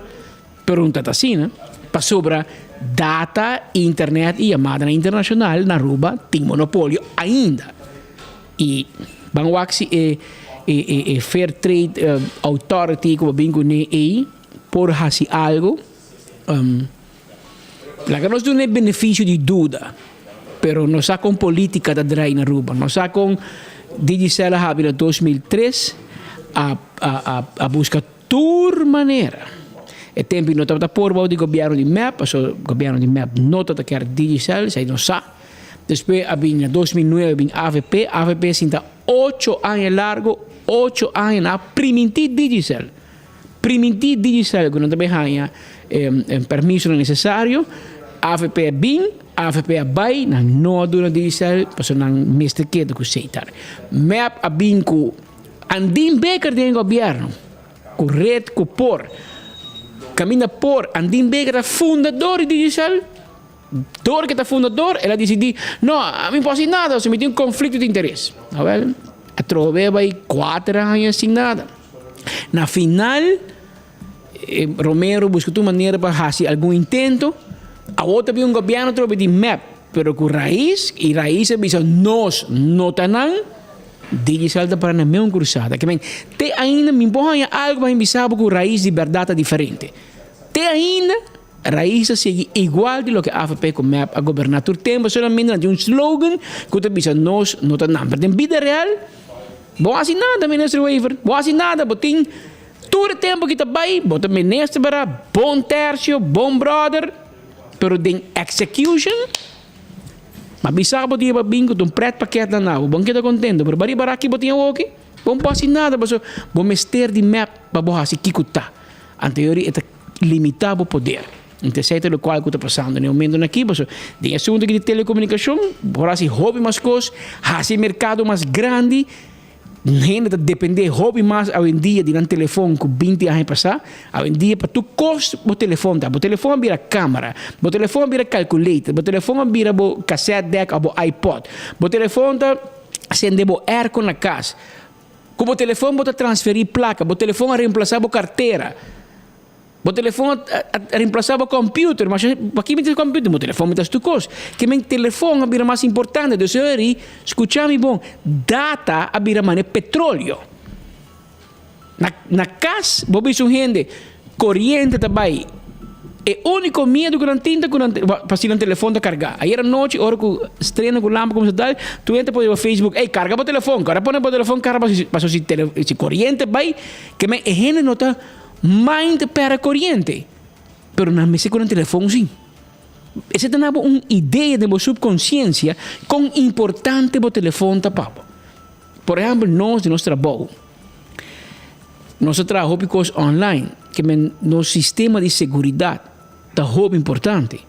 Pergunta assim, né? Para sobra data, internet e chamada internacional na Aruba tem monopólio ainda. E Bangwaxi é Fair Trade Authority que vem com aí por fazer algo. Lá que nós temos benefício de dúvida, pero nós há com política da DRAI na Aruba. Nós há com digital habila 2003 a buscar toda maneira. E tempo não estava por o governo de MEP, o governo de MEP não estava quer digital, se não sabe. Depois, em 2009, AVP sinta 8 anos largo, 8 anos a permitir digital. Primiti digicel que não também ganha permisso necessário, AFP bem, AFP bai, não não dura digicel, passo não mestre que do aceitar. Map a bem com andim beker do governo, com red com por, caminha por andim beker a fundador digicel. Door que está fundador, ela decidi, não, a mim não posso nada, se me tem conflito de interesse. Well, a trove vai 4 anos sem nada. Na final, Romero buscou uma maneira para fazer algum intento. A outra viu governo trove de map, pero com raiz, e raiz é bisa nós não tanang, de salta para na mesma cruzada. Que te ainda me põe algo para embisar com raiz de verdade diferente. Te ainda raiz segue igual de lo que a AFP com a governatura tem, mas solamente de um slogan que te bisa nós não tá não. Mas em vida real, não assim nada, ministro Weaver, não assim nada, botin todo o tempo que tá vai, bota ministro para bom tercio, bom brother, pero de execution, mas bisa botin para bingo, um preto paquete na nau, bom que tá contento, pero bari baraki botin o ok, bom assim nada, mas bom mester de map para boa se kikuta, anteriori é limitado o poder. Então, é o qual está passando no momento aqui, mas tem assunto de telecomunicação, por assim, hobby mais coisas, assim, mercado mais grande, ainda depende hobby mais, hoje em dia, de um telefone com 20 anos passar, hoje em dia, para tu custa o telefone, o telefone vira câmera, o telefone vira calculator, o telefone vira cassette deck, ou iPod, o telefone acende o air com a casa, com o telefone pode transferir placa, o telefone reemplaçar a carteira, o telefone reemplaçava o computer, mas aqui me diz computer, o telefone me diz tu coisa. Que meu telefone vira mais importante, do senhor aí, escutame bom, data vira mais petróleo. Na casa, vou ver gente, corrente também. É o único medo que não tem para se o telefone carregar. Aí era noite, hora que estrena com lâmpada, como se tal, tu entra para o Facebook, ei, carga o telefone, agora põe o telefone, carga para se corrente vai, que a gente não está mind para corrente, pero não mexe com o telefone sim. Essa é uma ideia de subconsciência quão importante o telefone está para. Por exemplo, nós de nosso trabalho, nosso trabalho online, que no sistema de segurança está muito importante.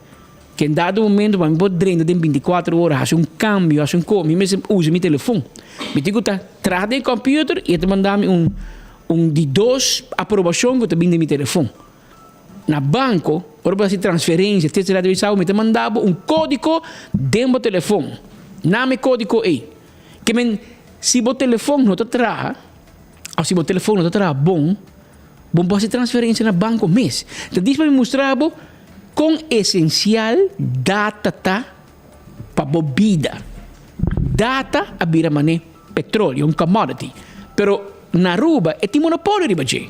Que em dado momento, para poder treinar em 24 horas, fazer um câmbio, fazer um coisa, eu uso meu telefone. Me digo que traz do computer e te mandar de 2 aprovação que eu tenho no meu telefone. Na banco, para fazer transferência, me mandava um código dentro do telefone. Não é código aí. Que se o telefone não está ou se o telefone não está bom fazer transferência na banco mesmo. Então, isso para me mostrar com essencial data para a vida. Data a vira mané petróleo, um commodity. Pero na Aruba é monopólio de baixo.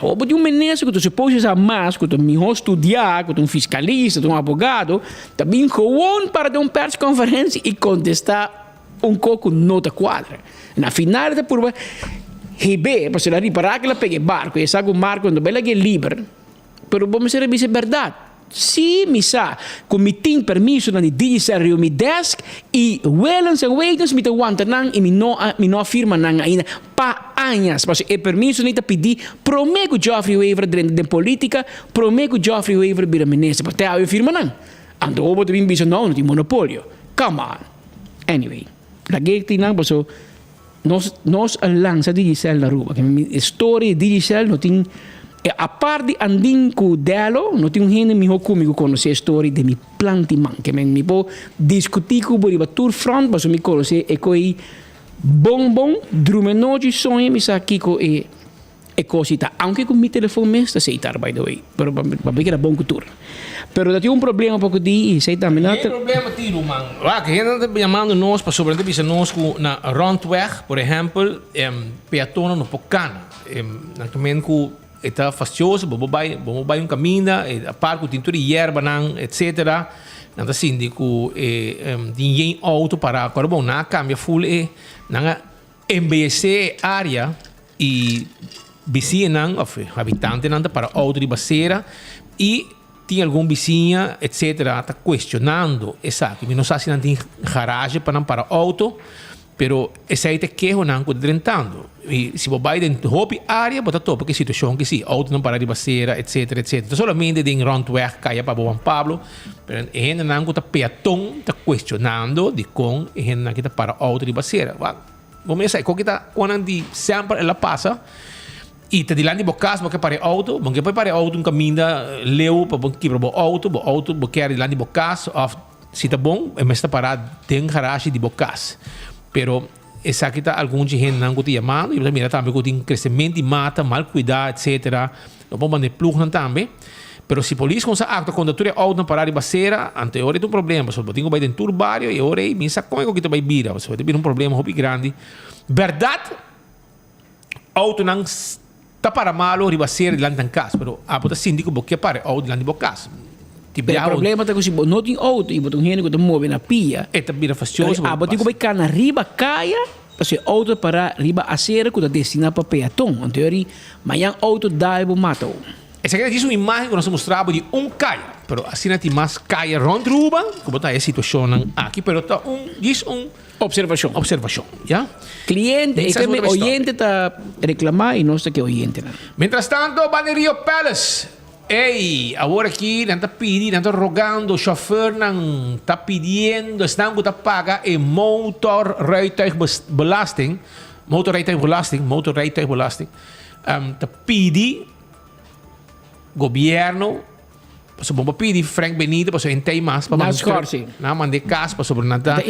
Ou de ministro que tu supõe usar mais, que tu melhor estudar, que tu fiscalista, que tu advogado, também com para dar press conferência e contestar coco nota quadra. Na final da prova, para você reparar que ela pegue barco, e sabe o marco quando ela é livre, pero vamos ser verdade. Sim, misa, com me tem permisso na digital mi desk e Wellens and Waiters me te aguanta nang e me não afirma nang ainda pa anos, mas é permisso nem te pedir promego Geoffrey Weaver dentro da política, promego Geoffrey Weaver vira ministro, porque a firma nang. Ando obo te bim biso não tem monopólio. Come on. Anyway, la gate nang paso nos lança digital na rua, que história digital não tem. A parte de andar com dela, não tem gente melhor comigo conhecer a história de meu plantimão, que me pode discutir com o tour front, mas me conhecer é que bom, drume noite sonha me aqui com e cosita, aunque com meu telefone mesmo aceitar by the way, pero para ver que era bom cultura. Pero tem problema pouco de aceitar me nada. Tem problema tiro man. Que gente está chamando nós para sobreviver nós na rondweg, por exemplo, peatona no Pocana, naturalmente está fastidioso, vamos vai caminho, a parque tintura erva etc. Não está síndico dinheiro auto para agora bom na cambia full na MBC área e vizinha habitante não para auto de baseira e tinha algum vizinha etc. está questionando exato, não sabe se não tem garagem para auto. Pero essa aí te queijo não contentando. E se vai dentro hobby área, bota topa que situação que sim, auto não para de baseira, etc, etc. Então, solamente em rondweg caia para Juan Pablo, pero a gente não está peatão, está questionando de com a gente não está para auto de baseira. Vamos dizer, quando de sempre ela passa, e está de lá de bocas, porque para auto, porque para auto um caminho leu para que para auto porque de lá de bocas, se está bom, mas está parado tem garagem de bocas, pero essa aqui está algum de gente não gosta chamando, e também também tem crescimento de mata, mal cuidar, etc. Não vamos manter plug também. Pero se a polícia com essa acta condutora auto não parar de baseira, anterior é um problema, só botinho vai dentro do barrio e ora aí, missa como é que vai vira, só tem um problema muito grande. Verdade, auto não está para malo de baseira de lá em casa, pero a bota síndico porque para auto de lá de casa. O problema é que se não tem auto e botam gente que está movendo na pia. É também fastidioso. A botinho vai cair na riba, caia, porque auto para riba acera que está destinado para peatão. Anterior, mas auto dá e mata. Essa aqui é uma imagem que nós mostramos de caia, pero assim não tem mais caia rondruba, como está a situação aqui, pero está diz observação, já? Cliente, e que o oyente está reclamando e nós está que oyente. Mientras tanto, Banerio Palace. Ei, agora aqui não está pedindo, não está rogando, o chofer não está pedindo, estão que paga e motorrijtuigbelasting, está pedindo governo, so bom pedir Frank Benito, para em tem mais para mandar caso para sobre nada.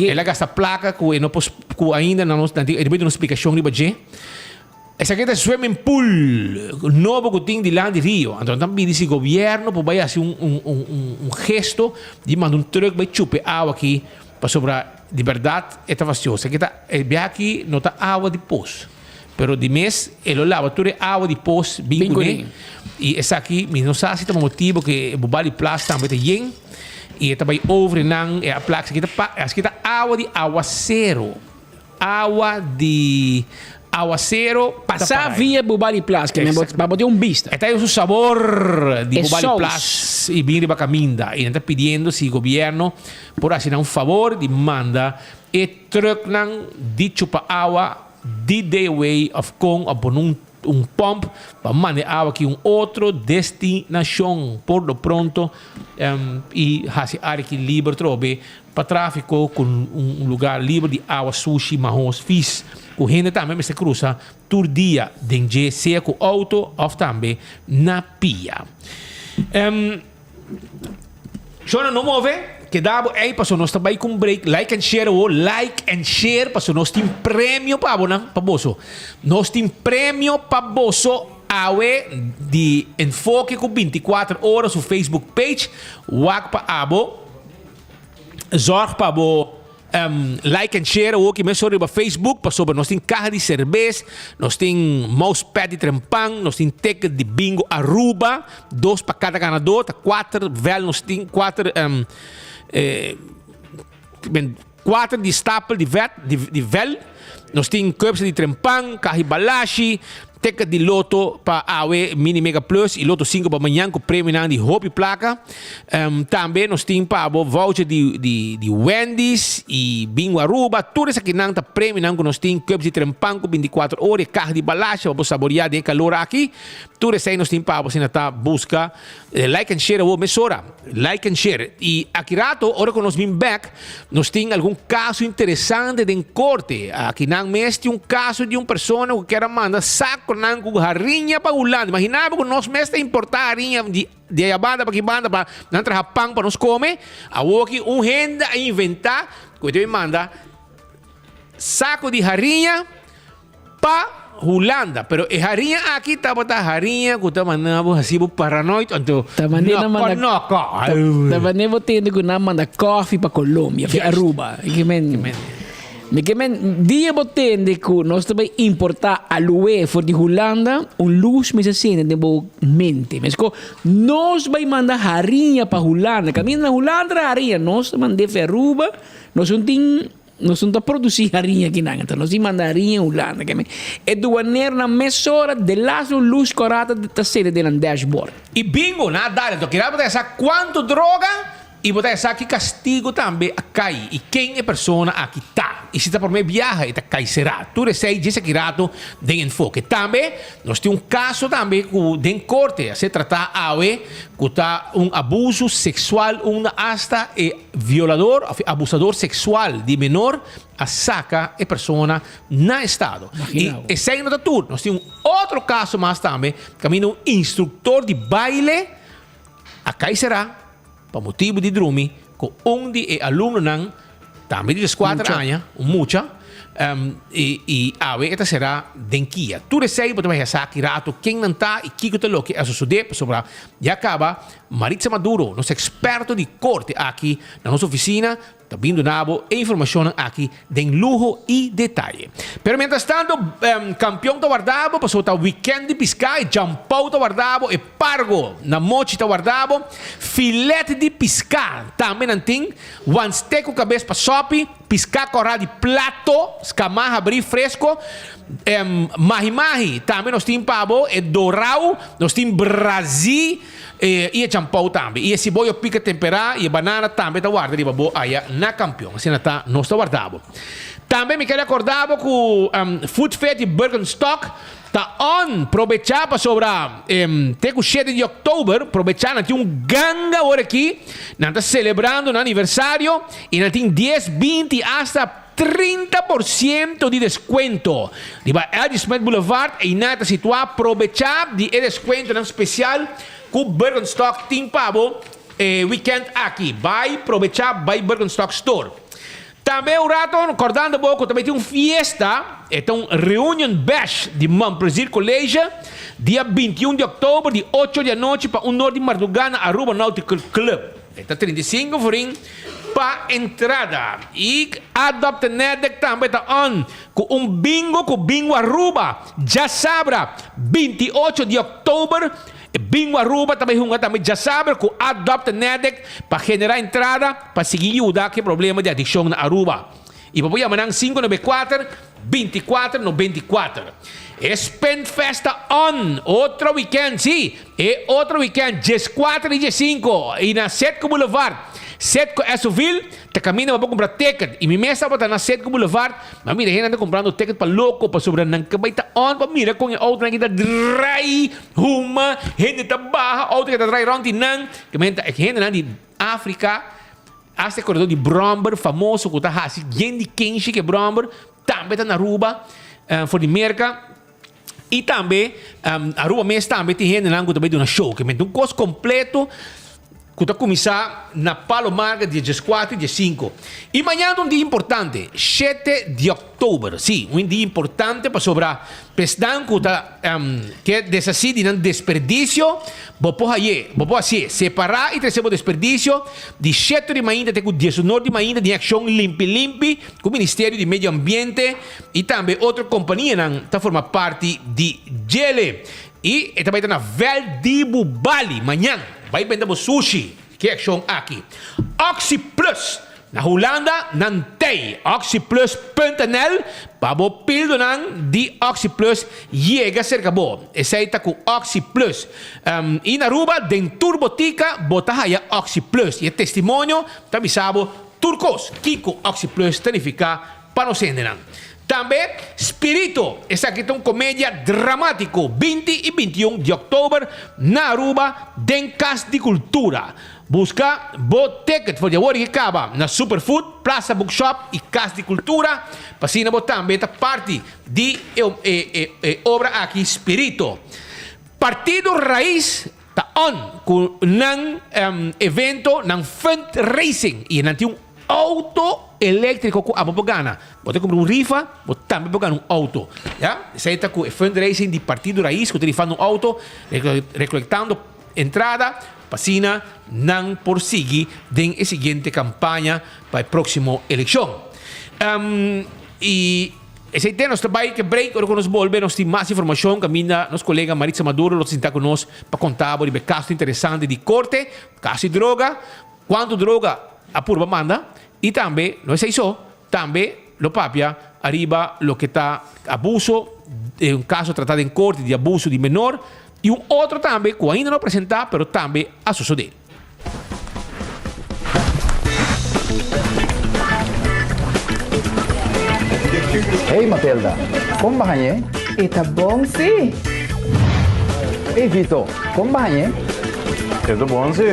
Ela gasta placa que não pos que ainda não ele vai dar uma explicação de budget. Essa aqui é swimming pool novo que tem de lá de Rio. Então também esse governo vai fazer gesto de mandar truck vai chupar água aqui para sobre de verdade é fácil. Essa aqui tá aqui não tá água de poço. Pero de mês, ele lava toda a água de poço, bem. E essa aqui, não sei se tem um motivo que o bali plástico também tem. E também over não é a placa aqui tá água de aguaceiro. Passar via bubali plástico, para botar vista. Está o sabor de bubali plástico e bem para caminda. E está pedindo se o governo por assinar favor de manda e truck não de chupa água de the way of com a pôr pump para mandar água aqui outra destinação por lo pronto e fazer área que livre trobe para tráfico com lugar livre de água sushi marrons fish com gente também se cruza todo dia dentro seja com auto ou também na pia Jona não move que dá aí para nós também com break like and share para nós tem prêmio para boso nós tem prêmio para boso awe de enfoque com 24 horas no Facebook page wak para abo zorg para bo like and share o que me sobre para Facebook para sobre nós tem carro de cerveja nós tem mousepad de trempang nós tem ticket de bingo Aruba 2 para cada ganador 4 vel nós tem 4 4 de stapel de vel nós temos cups de trempang, kahibalashi ticket de loto para AWE Mini Mega Plus e loto 5 para amanhã com prêmio de roupa e placa também nós temos para voucher de Wendy's e Bingo Aruba tudo isso aqui não tá prêmio não nós temos cups de trempang com 24 horas carro de balacha para saborear de calor aqui tudo isso aí nós temos para você tá busca like and share o mesora like and share e aqui rato hora que nós vim back nós temos algum caso interessante de corte aqui não mês tem caso de pessoa que quer mandar saco com harinha para Holanda. Imaginava que nós mesmos importar harinha de a banda para que banda para não trazer pão para nós comer. A outra gente a inventar que eu manda saco de harinha para Holanda. Pero a harinha aqui está bota harinha que está mandando assim paranoico. Então também tendo que não manda coffee para Colômbia, para Aruba. Que men dia botende que nós também importar aloe for de Holanda luz me se sente de boa mente mas que nós vai mandar harinha para Holanda caminho na Holanda harinha nós mandar Aruba nós não produzir harinha aqui não então nós mandar harinha em Holanda que é doaneiro na mesora de lá luz corata de terceira de dashboard e bingo nada então queria botar essa quanto droga E botar essa aqui castigo também a cai. E quem é persona aqui tá. E se tá por me viaja, e tá cai será. Tu recei disse aqui rato de enfoque. Também, nós temos caso também com den corte. A se tratar awe, que tá abuso sexual, hasta violador, abusador sexual de menor, a saca e persona na estado. E sem nota tur, nós temos outro caso mais também, caminho instrutor de baile, a cai será, por motivo de drumi, com de aluno não, também de 4 anos, mucha, e awe, esta será denquia. Tu recei, porque vai sacar rato, quem não está e que te lo que é suceder, sobre, já acaba, Maritza Maduro, nosso experto de corte aqui na nossa oficina, está vindo nabo e informação aqui de lujo e detalhe. Pero mientras tanto, campeão está guardado, passou o weekend de piscar, e jampou está guardado, e pargo na mochi está guardado, filete de piscar também não tem, wansteco cabeça para sopi, piscar corral de plato, escamarra abrir fresco, mahi-mahi também nós temos pavo, e dorau, nós temos Brasil, e champão também. E esse boio pica temperar e banana também está guardado de babo aí na campeão. Assim está, não está guardado. Também me quero acordar com Food Fest de Bergenstock. Está on, aproveitar para sobre tem o 7 de outubro, aproveitar, nós temos ganga hora aqui, nós estamos celebrando o aniversário e nós temos 10, 20 hasta 30% de desconto. Diba, Elgin Smith Boulevard e nós estamos situados, aproveitar de desconto especial com Bergenstock Team Pavo weekend aqui. Vai aproveitar, vai Bergenstock Store. Também o rato, acordando um pouco, também tem uma fiesta, é um reunion bash de Montplaisir College, dia 21 de outubro, de 8 da noite, para o norte de Mardugana, Aruba Nautical Club. Está 35 forinhos para entrada. E Adopt Netec também está on, com bingo Aruba, já sabra, 28 de outubro, Bingo Aruba também já sabe que Adopt Netec para generar entrada para seguir ajudar que problema de adicção na Aruba. E para apoiar manang 594 2494. Spend Festa on outro weekend, sim, é outro weekend, 14 e 5 e na Setco Boulevard. Setco Esoville, te caminha para comprar ticket. E me mesa para na Setco Boulevard, mas mira, gente anda comprando ticket para louco, para sobrar nang kabay ta on, para mira com a outra que está dry, huma, gente está barra, outra que está dry round nang, que gente anda de África, hasta o corredor de Bromber, famoso, que está assim, gente quente que é Bromber, também está na Aruba, for de merca. E também, Aruba mês também tem gente que também de uma show, que é um curso completo, que está começar na Palomarga, dia 4 e dia 5. E amanhã é um dia importante, 7 de outubro. Sim, um dia importante para sobrar. Pesdan que é desassi de um desperdício, vou assim, separar e trazer o desperdício de 7 de manhã até 19 de manhã de ação limpi, com o Ministério do Meio Ambiente e também outra companhia que está formando parte de Gele. E também está na Veldibu Bali, amanhã. Vai vender sushi, que é ação aqui. Oxy Plus, na Holanda, não tem. Oxyplus.nl, para o pildo de Oxy Plus, chega cerca bom. Esse aí está com Oxy Plus. E na Aruba, dentro Turbotica, botar aí Oxy Plus. E é testemunho, também sabe, turcos, que com Oxy Plus significa para nós entender. Também, Spirito, essa aqui é uma comédia dramática, 20 e 21 de outubro, na Aruba, em Casa de Cultura. Busca o ticket para o que acaba na Superfood, Plaza Bookshop e Casa de Cultura. Para você também está parte de obra aqui, Spirito. Partido Raiz está on com um evento, um fundraising, e não tem um auto elétrico com a Bobogana. Você compra rifa, você também pode ganhar auto. Já? Isso aí está com o fundraising de Partido Raiz, que está fazendo auto, recolectando entrada, para não prosseguir na seguinte campanha para a próxima eleição. E esse aí tem nosso trabalho que break, agora que nos volvemos, tem mais informação, caminha nosso colega Maritza Maduro, nos está conosco para contar sobre caso interessante de corte, caso de droga, quanto droga a purba manda, e também, não é isso, também, lo papia, arriba lo que está abuso, um caso tratado em corte de abuso de menor, e outro também, que ainda não apresentar, mas também a suceder. Hey Matilda, como ba kanya? Ita bom si. Hey Vito, como ba kanya? Ito bom si.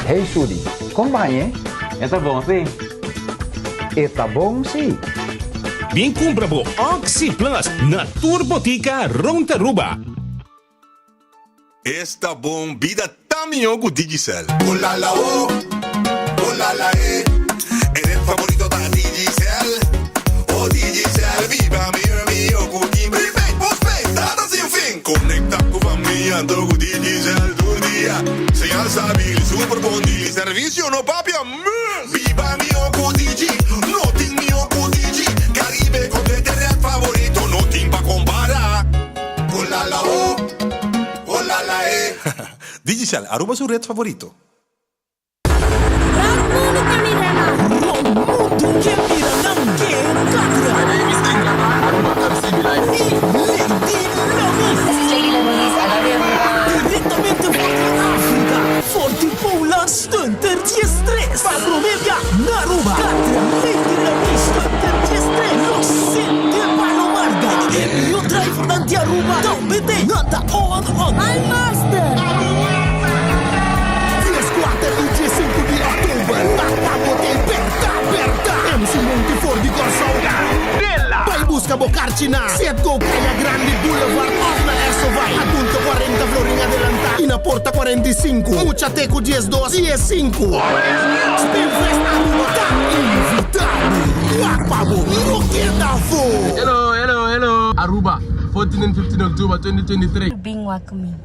Hey Sudi, como ba kanya? Ito bom si. Ita bom si. Bien compra po Oxy Plus na Turbotica Rontaruba. Esta bombida también con Digicel. Hola la o, hola la e. Eres favorito da Digicel. Oh Digicel, viva mío con prepaid, postpaid, nada sin fin. Conecta con familia, ando con Digicel todo día. Señal stabil, super bondi, servicio no papia. Viva mío con Digi, no ting mío con Digi. Caribe con tu internet favorito, no ting pa comparar. Hola la o. Hola la e. Digicel, Aruba su red favorito. Forti Polar Stunter 10-3 Pablo Media Naruba Katria Lady Lamy Stunter 10-3 Los Sente Palomarda Emilio Drive Nanti Aruba Dombete Nanda On Almaster 10-4 di October Tacabo de Berta MC Montefor di Corsauda Bella Pai busca Bocarcina Set Go Kaya Grande Boulevard Off na Esovai Adulto 40 Florin adelanta Ina Porta 45 Muchateco 10-2 10-5 Spinfest Aruba Tá invitado Guapabo Roquedafo Hello Aruba 14 and 15 October 2023 Being welcoming.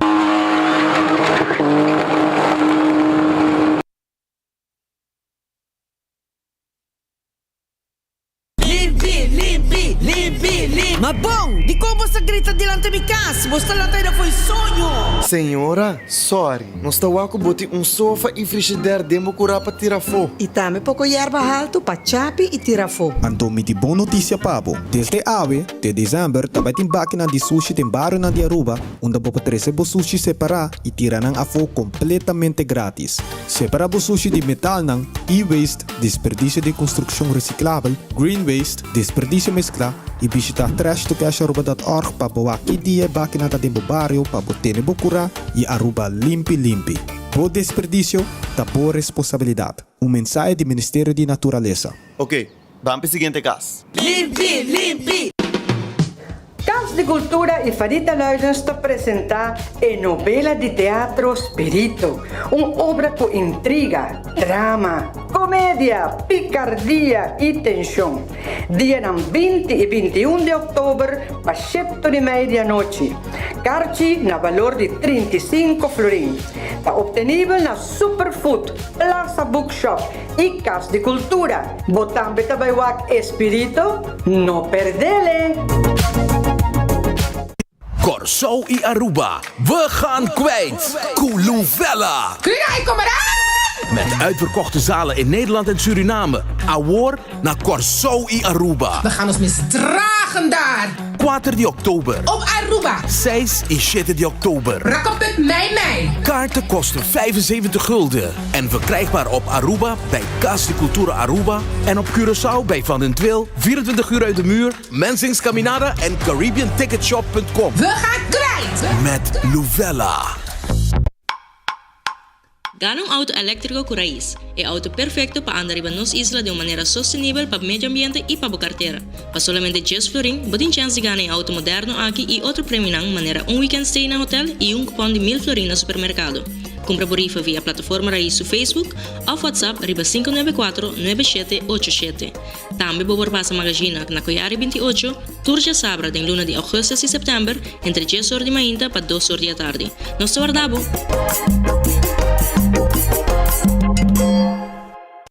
Limpi. Ma bom, di como você grita delante de casa? Você lá ainda foi sonho. Senhora, sorry. Nós está lá com sofá e frigideira demo curar para tirar fogo. E também pouco erva alto para chape e tirar fogo. Anto mi di boa notícia pabo. Desde ave, de dezembro, também tem máquina de sushi tem baro na de Aruba, onde você pode receber sushi separar e tirar a fogo completamente grátis. Separar o sushi de metal ng e-waste, desperdício de construção reciclável, green waste, desperdício mescla e visitar trashtocasharuba.org para boa que dia máquina da tempo barrio para botar nebo cura e Aruba limpi. Por desperdício, da boa responsabilidade. Mensagem do Ministério de Natureza. Ok, vamos para o seguinte caso. Limpi. Casa de Cultura e Farita Luijens te apresentar a novela de teatro Spirito, uma obra com intriga, drama, comédia, picardia e tensão. Dia 20 e 21 de outubro, às 7h30 da noite. Carci na valor de 35 florins. Está obtenível na Superfood, Plaza Bookshop e Casa de Cultura. Botambe Tabaiwak Espírito, não perdele! Corso e Aruba, we gaan kwijt. Kuluvella. Kijk maar aan! Met uitverkochte zalen in Nederland en Suriname. Awor naar Corso e Aruba. We gaan ons misdragen daar. 4 de oktober. Op Aruba. 6 en 7 de oktober. Rak op het mij. Kaarten kosten 75 gulden. En verkrijgbaar op Aruba bij Casa de Cultura Aruba. En op Curaçao bij Van den Twil, 24 uur uit de muur, Mensings Caminada en CaribbeanTicketShop.com. We gaan kwijt. Met Luvella. Gana un auto eléctrico con raíz. El auto perfecto para andar en nos isla de una manera sostenible para el medio ambiente y para la cartera. Para solamente 10 florin, botin chance de ganar un auto moderno aquí y otro premio de manera un weekend stay en el hotel y un cupón de 1000 florin en el supermercado. Compra por rifa via plataforma Raiz su Facebook o WhatsApp riba 594-9787. También por pasa magazine na Coyari 28, Turja Sabra den luna de agosto y septiembre, entre 10 horas de mañana para 2 horas de tarde. Nos guardamos.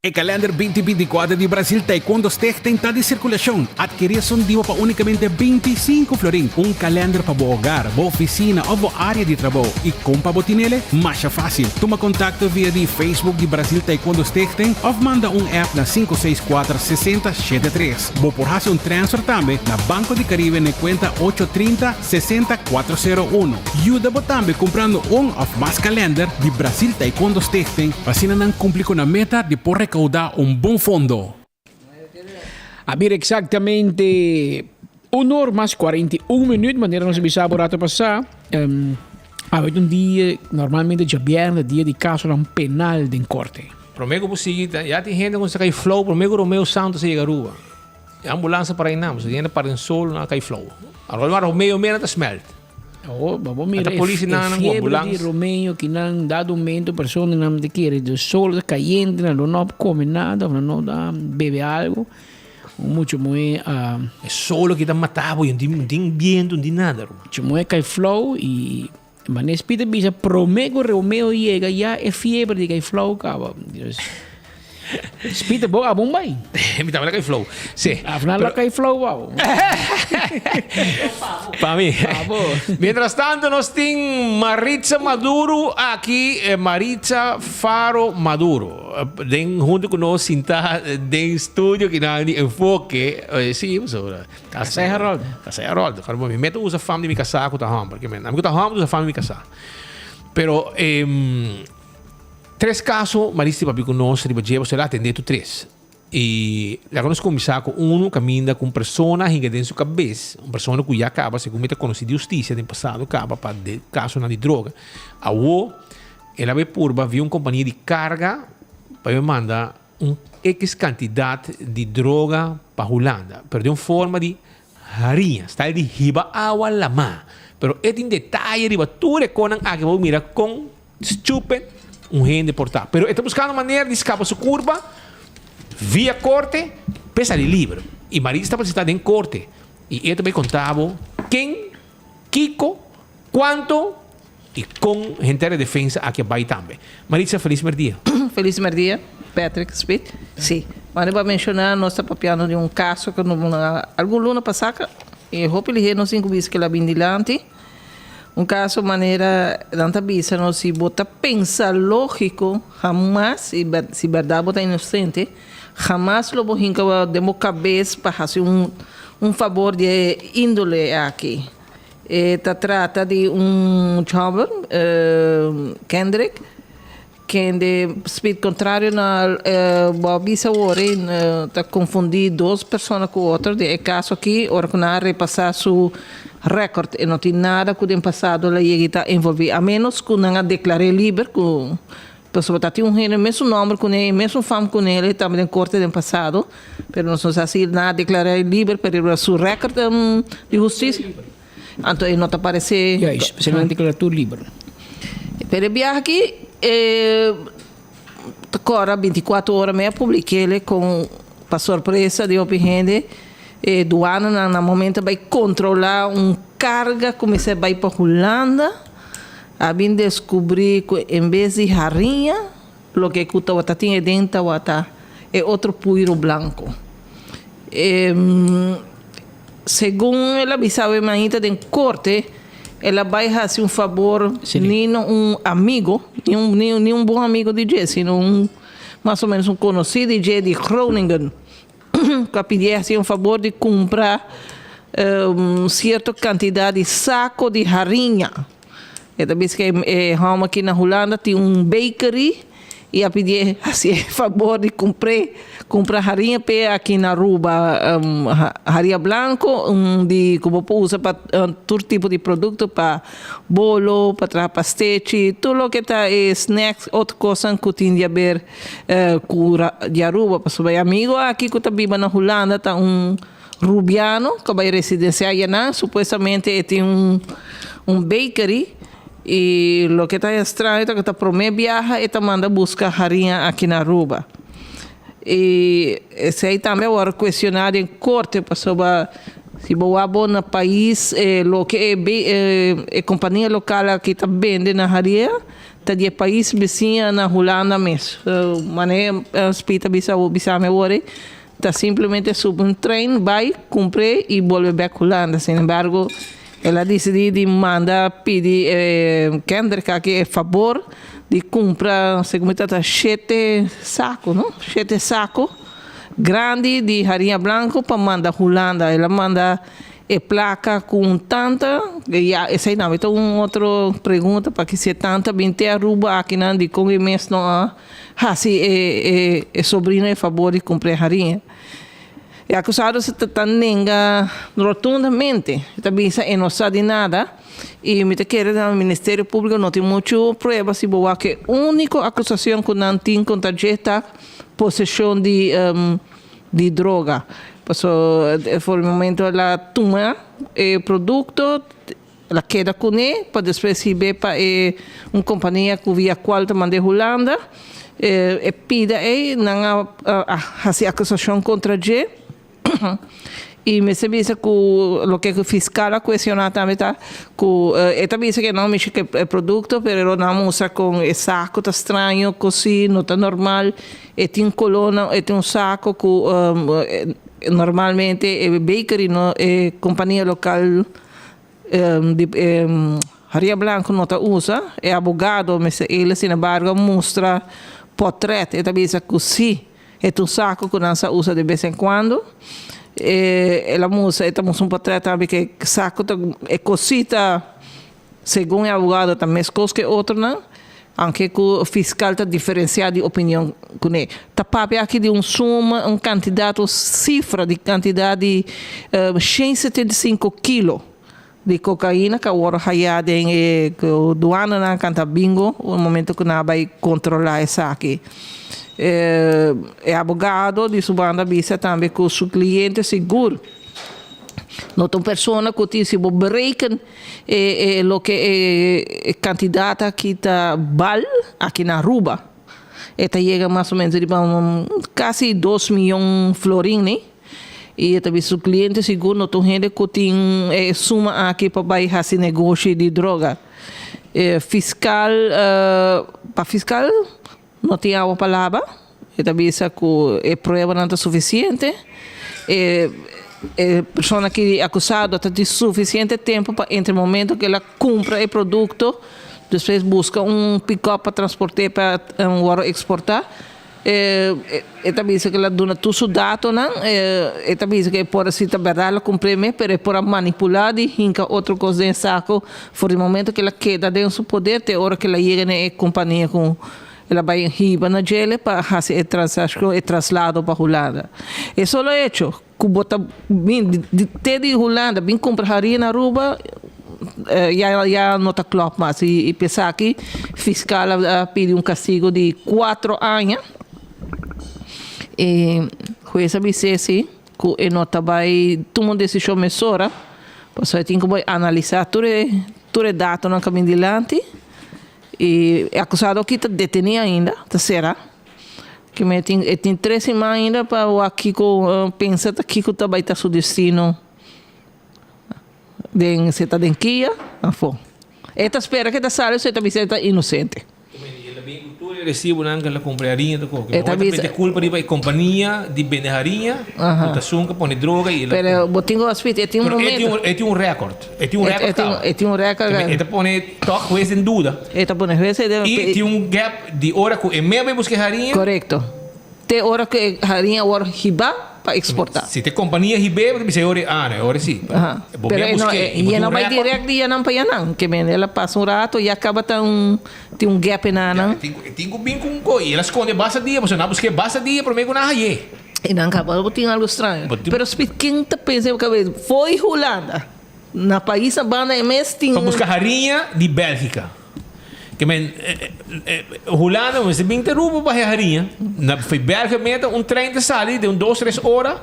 O calendar 2024 de Brasil Taekwondo Stichting está de circulação. Adquirição de para unicamente 25 florin. Calendar para o hogar, a oficina ou a área de trabalho. E compra botinele, mais fácil. Toma contato via de Facebook de Brasil Taekwondo Stichting ou manda app na 564-6073. Vou por fazer transfer também na Banco de Caribe na conta 830-60401. Ajuda também comprando ou mais calendar de Brasil Taekwondo Stichting. Assim não cumpre com a meta de por recaudar bom fundo. Abrir exactamente 1 hora mais 41 minutos, maneira nós bisabo rato passar. Havia dia, normalmente já viernes, dia de caso um penal de corte. Promego po seguinte, já tem gente com sa kay flow, promego Romeo Santos sa Igaruba. A ambulância para inam, so gente para sol na kay flow. Agora Romeo mena ta smelt. Oh, vamos mirar. A polícia na ambulância de Romeo que não dado momento pessoa não te quer, do sol caindo, não come nada, não dá bebe algo. Muito muito é solo que dá matava, não tem viento, não tem nada. Muito muito cai flow e mas Peter bisa promego Romeo chega já é fiebre de cai flow cava. Peter boa bom bem. Me tava cai flow. Sim. Afinal lá cai flow wow. Para mim. Mientras tanto nós tem Maritza Maduro aqui, Maritza Faro Maduro. Den junto com nós sinta den estúdio que não de enfoque. Sim, sobre. Casa Harold. Casa Harold. Quando me meto usa fama de me casar com taham, porque me amigo taham usa fama de me casar. Pero 3 casos, Maritza papi com nós, riba jevo será atender 3. E lá nós começamos com um caminha com persona que dentro sua cabeça, uma pessoa que já acaba, segundo me conhecido de justiça no passado, acaba para de caso de droga. A ela veio purba, viu uma companhia de carga para me mandar X quantidade de droga para a Holanda, pero de uma forma de harinha, está de riba água lama. Pero é em detalhe, riba tudo conan a que vou mirar com stupid gente deportado. Pero está buscando maneira de escapar sua curva via corte, pesa de livre. E Maritza está apresentada em corte. E ele também contava quem, Kiko, quanto e com gente de defesa aqui vai também. Maritza, feliz merdia. Feliz merdia, Patrick Smith. Sim. Mas eu vou mencionar, nós estamos papiando de um caso que algum luna passada, e eu espero que ele não se incubisse que ela vem dilante. Um caso maneira tanta bisa não se bota pensa lógico jamás se verdade bota inocente jamás lo bohinca demo cabeça para fazer favor de índole aqui trata de jovem Kendrick que de speed contrário na bisa ore tá confundir 2 pessoas com outra de caso aqui ora que na repassar su recorde e não tem nada que tem passado lá e está envolvido a menos que não declare livre com pessoa tá tem gênero mesmo nome com ele mesmo fama com ele também em corte do passado mas não sei se nada declarar livre para su recorde de justiça então ele não tá aparece especialmente declarar tudo livre para viajar aqui agora 24 horas meia publiquei ele com para surpresa de gente doana no momento vai controlar carga comecei vai para Holanda a bem descobrir que em vez de harinha o que cuta wata tinha dentro wata é outro puiro branco segundo ela avisava manita de corte ela vai fazer favor nem amigo nem bom amigo de Jesse sino mais ou menos conhecido de Groningen que pedir assim favor de comprar certa quantidade de saco de harinha. Então, que Roma aqui na Holanda tem bakery e a pedir assim favor de comprar harinha para aqui na Aruba harinha branco de como usa para todo tipo de produto para bolo para pastete tudo o que está snacks outra coisa que tem de haver cura de Aruba para seu amigo aqui que está viva na Holanda está rubiano que vai residenciar aí supostamente tem bakery e o que está estranho é que está promete viaja e está manda buscar harinha aqui na Aruba. E esse aí também agora questionado em corte para sobre se boa no país o que é companhia local que está vendendo na harinha está de país vizinho na Holanda mesmo. Mané spita bisa me agora está simplesmente sub trem vai comprar e volve back Holanda. Sin embargo ela decidiu mandar pedir Kendrick que é favor de comprar, segundo está 7 sacos, não? 7 sacos grande de harinha branca para mandar Holanda. Ela manda placa com tanta, essa aí não, então outra pergunta para que se tanta 20 Aruba aqui não de como mês não se é sobrinho é favor de comprar harinha. E acusado se nega rotundamente. Tambisa e não sabe nada. E me te quer no Ministério Público não tem muita prova se boa que a única acusação que não tem contra a possessão de droga. Por o momento ela toma o produto, ela queda com ele, para depois receber para uma companhia que via qual te mandei Holanda, e pida não fazer acusação contra ele. E me sabia que o que o fiscal questiona também tá que também que não mexe que é produto, pero não mostra com esse saco tá estranho, assim, não tá normal. E tem coluna, e tem saco que normalmente é bakery, no é companhia local de Rio Branco não tá usa, é abogado, mas ele sin embargo mostra portrait, e também que sim, é um saco que não se usa de vez em quando. Ela moça, estamos um portrait também que saco é cosita, segundo o advogado, também coisa que outro não. Anche que o fiscal está diferenciado de opinião com ele. Está papo aqui de suma, candidato, cifra de quantidade de 175 quilos de cocaína que agora haiada em doana na canta bingo, no momento que não vai controlar essa aqui. É advogado de sua banda bisa também com o seu cliente seguro. Não tem pessoa que tem se bereiken lo que é candidata que está bal aqui na Aruba. Esta chega mais ou menos de quase 2 milhões de florins, né? E também seu cliente seguro não tem gente que tem suma aqui para fazer negócio de droga. Fiscal, para fiscal não tem uma palavra. E também isso que é prova não é suficiente. A pessoa que é acusada tem suficiente tempo para entre o momento que ela compra o produto, depois busca pick-up para transportar para exportar. E também que ela dona tudo os dados, e também que pode ser verdade, ela compra, mas pode manipular e hinca outra coisa em saco, por o momento que ela queda dentro do seu poder, até a hora que ela chega na companhia com ela vai riba na gele para fazer a transação e traslado para Holanda. É só o hecho que bota de Holanda, bem compraria na Aruba, já não está claro mais. E pensar que o fiscal pediu castigo de 4 anos. E o juiz disse que não vai tomar uma decisão mesura, porque tem que analisar todos os dados no caminho adiante. E é acusado que está detenido ainda, terceira. Que tem 3 semanas ainda para o Kiko pensar que Kiko vai estar seu destino. Você está em Kia, esta espera que está saindo, você também está inocente. Ele recebe uma compraria, é culpa de companhia de bendeharia, mutação que põe droga e pero botingo aspecto tem momento tem recorde tem recorde ele põe toque juiz em dúvida e tem gap de hora que é mesmo buscaria correto tem hora que haria agora riba para exportar se tem companhia riba você hora sim pero não vai direto e não para não que ela passa rato e acaba tem gap na tem bem com e ela esconde basta dia você não busca basta dia para mim com na e não acaba tem algo estranho pero quem está pensando que foi Holanda na país a banda é mesmo tem para buscar harinha de Bélgica que Holanda você bem interrompe para a harinha na foi Bélgica meta trem de sali de 2-3 horas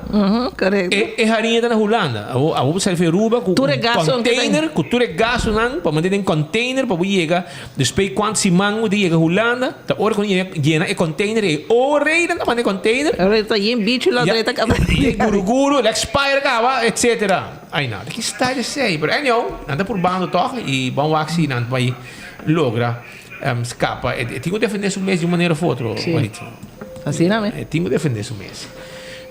correto e harinha na Holanda a você foi Aruba com container com tudo gasto não para manter em container para chegar depois quando se mango de chegar Holanda da hora quando llena e container e ore não para container está aí em bicho lá direita guru expire acaba etc aí nada que está de sei pero anyway anda por bando toque e bom axi não vai logra escapa e tinha que defender seu mês de maneira ou outra assim não é tinha que defender seu mês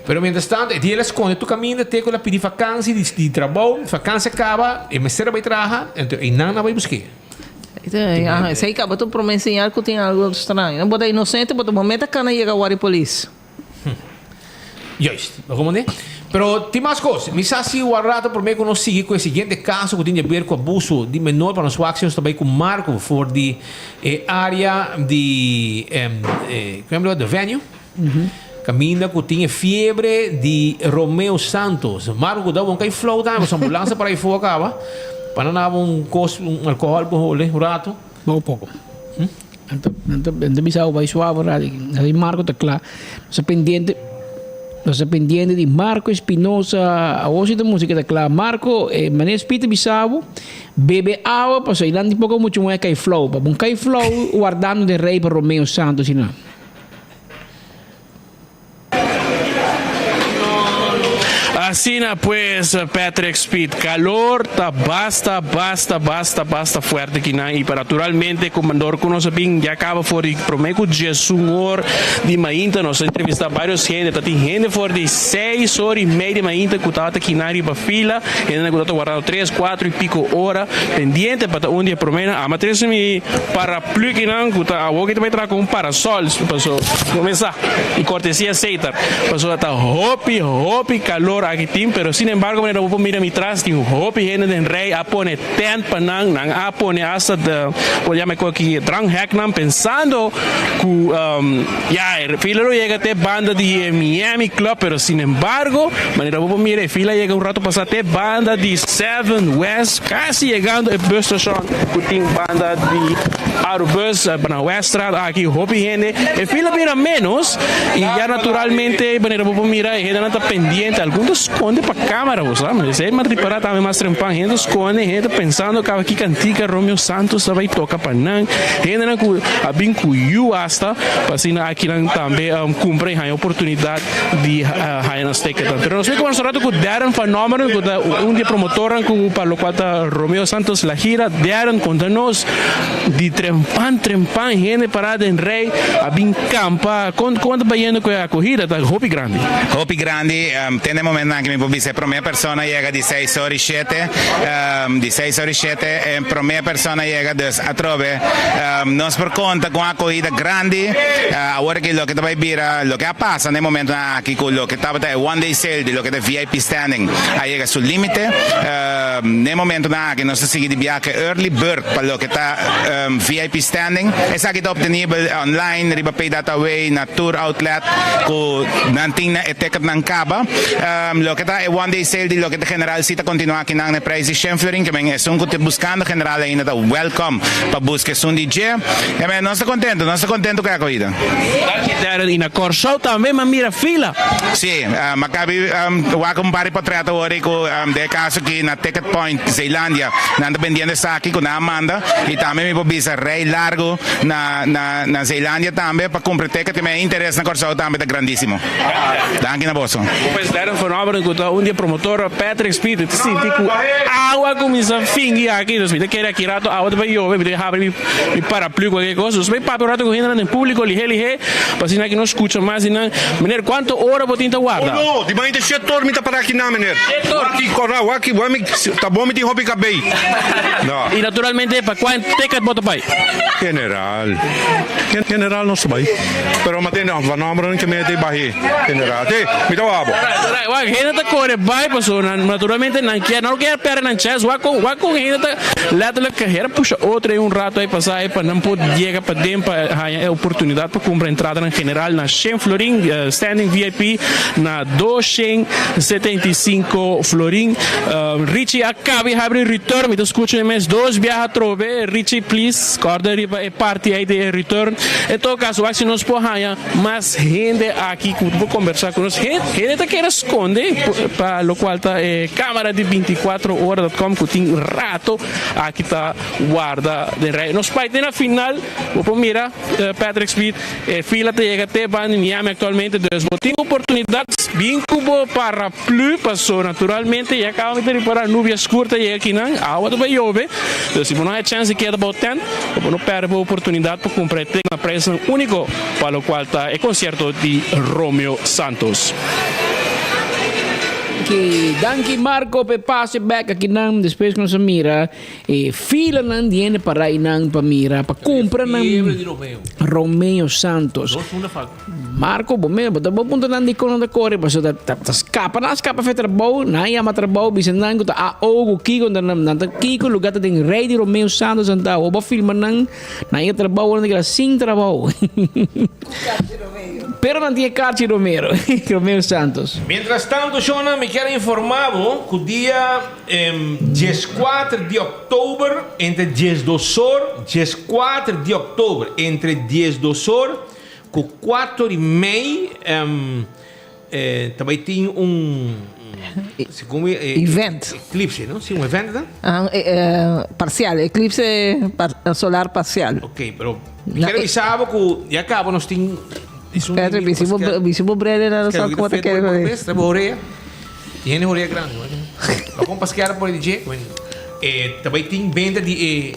pero mientras tanto ele esconde tu caminho até quando pedir vacância de trabalho vacância acaba e mesera vai trabalhar então e não vai buscar isso aí acaba tu para me ensinar que tem algo estranho não bota inocente bota momento que não chega a polícia justo como né pero tem mais coisas me sabe o rato por mim que não sigue com o seguinte caso que tem a ver com abuso de menor para nossas ações também com Marco for de área de como é the venue Caminda que tinha fiebre de Romeo Santos. Marco dava kay flow tayo sa ambulância para ifo acaba. Para na um alcohol po huli, rato. Pouco. Ando bisao vai suave radi. Nadi Marco tá claro. Sa pendiente de Marco Espinosa, a voz da música tá claro. Marco, mané espírito bisao, bebe água, passou e dando pouco muito mais cai flow. Para bom cai flow, guardando de rei para Romeo Santos e não. Así pues, Patrick Speed, calor está basta fuerte aquí y para naturalmente comandor conoce bien ya acaba por el promedio de hora de mainta nos entrevista varios gente, está gente por de 6 horas y media mainta que estaba aquí na para fila, gente que está guardado 3, 4 y pico horas pendiente para un día promedio, a matriz mi paraplu que não que tá a que vai trazer com um parasol, passou começar e cortesia aceita, passou tá hopi calor aqui tim, pero sin embargo me vou mira mi trás tem hopi gente den rei a pone tent panang nang a pone asa de o llama ko aqui drang hack nam pensando que fila lo llega até banda de Miami Club, pero sin embargo manera vou mira fila llega un rato passar até banda de 7 West casi llegando a bus station que tem banda de Aerobus na Weststrad aqui hopi gente e fila mira menos e já naturalmente manera vou mira gente não tá pendiente alguns esconde para câmera, sabe? Se é mais preparado também mais trempan, gente esconde, gente pensando que aqui cantica Romeo Santos vai tocar para não, gente não abin cuiu hasta, assim aqui não também cumpre a oportunidade de high na stake tanto. Nós vemos um rato com Darren Fenômeno, com dia promotor com para o qual Romeo Santos la gira, Darren conta-nos de trempan, gente parada em rei, abin campa, quando vai indo com a corrida, tá Hopi Grande. Hopi Grande, tem momento que mi può dire, per mia persona llega di 6 ore 7, e per mia persona llega a trove, nos por conta con una corrida grande, ahora que lo que te va a vivere, lo che passa nel momento aquí con lo che stava one day sale, di lo che è VIP standing, llega sul limite, nel momento che non si sigue di viaje early bird, per lo che sta VIP standing, e sa che è obtenibile online, riba pay data away, na tour outlet, con nanting na etiket ng kaba, lo que está es one day sale de lo que está general cita continua aquí en el país de Shenflorin que es un que buscando general ainda está welcome para buscar un DJ no está contento con la corrida y na Corso también me mira fila sí Maccabi va con pari patriota ahora de caso que na Ticket Point Zeelandia anda vendiendo esta aquí con Amanda y también me puedo visa rey largo na Zeelandia también para comprar ticket que me interesa na Corso también está grandísimo danke na bosso pues Darren Fenômeno que un dia promotor Patrick Speed te senti que água começa a fingir aqui nos vídeos quer aqui rato água vai eu me abre mi paraplu qualquer coisa os vai papo rato correndo no público lihe para que não escuta mais não menino quanto hora você tem guarda não de manhã de 7 horas me tá para aqui não menino aqui corral aqui vai me tá bom me tem hobby cabei não e naturalmente para quanto ticket bota pai general não sabe pero matendo a Fenômeno que me tem barre general me dá abo wa gente tá corre vai passou naturalmente não quer perder na chance wa com gente tá leta carreira puxa outra um rato aí passar aí para não pode chegar para dentro para a oportunidade para comprar entrada na general na Shenflorin standing VIP na 275 Florin Richie acaba de abrir return me escuta mais 2 viaja trove Richie please corda riba e parte aí de return em todo caso se nós porra mais gente aqui que vou conversar com nós gente tá quer esconde para lo qual tá câmera de 24horas.com que tem rato aqui tá guarda de rei nos pai na final vou mira Patrick Speed fila te chega até van em Miami atualmente dus tem oportunidades bem cubo para plus passou naturalmente e acaba de reparar nuvens curtas e aqui não água do vai chover então se não há chance que é about 10 não perde a oportunidade para comprar uma preço único para o qual tá o concerto de Romeo Santos que danke Marco pe passe back aqui não depois que nós mira fila não dinheiro para ir não para mira para comprar não Romeo Santos Marco bom mesmo tá bom ponto não de quando da corre passou da escapa foi trabalho não ia mais trabalho bisa não que tá o Kiko não tá Kiko lugar tem rei de Romeo Santos anda o filma não ia trabalho não que assim trabalho pero não tinha carta Romero. Romero Santos. Mientras tanto, Shona, me quero informar que o dia 14 de outubro, entre 10 do sol, 14 de outubro, entre 10 do sol, com 4 e meia, também tem event. Eclipse, não? Sim, evento, né? Parcial, eclipse solar parcial. Ok, pero quero avisar que já acaba, nós temos... Pedro, visible breve na sua conta que é essa boreia. Tiene boreia grande, mas vamos passear por DJ. Também tem venda de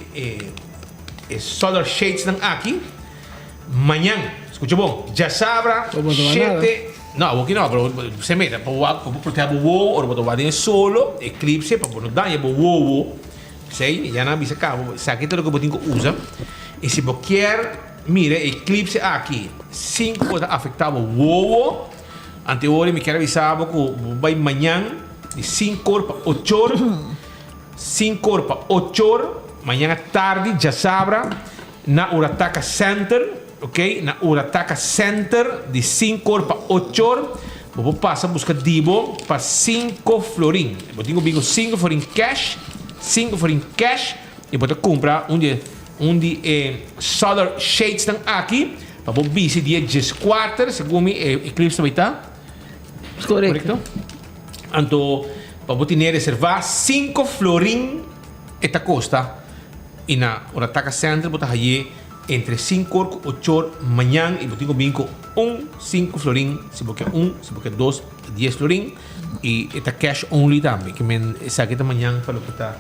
solar shades aqui. Manhã, escuta bom, já sabra 7. Não, aqui não, pero se mete para proteger o voo, ou para dar solo, eclipse, para não dar o voo. Sei, já não avisa cabo, sabe que tudo que você usa. E se você quer mire, eclipse aqui, 5 coisas afetavam o ovo. Anteori me quero avisar que vai amanhã de 5 para 8 horas. 5 horas para 8 horas. Amanhã à tarde, já sabra, na Urataka Center, ok? Na Urataka Center, de 5 horas para 8 horas. Vou passar a buscar Dibo para 5 florim. Eu tenho 5 florim cash, 5 florim cash, e vou comprar de solar shades estão aqui para o bici dia 14 segundo eclipse vai estar correto então para você reservar 5 florim esta costa e na Urataka Center você aí entre 5 e 8 horas manhã e você tem 5 florim se você se você 2 10 florim e esta cash only também que men sabe que manhã para o que está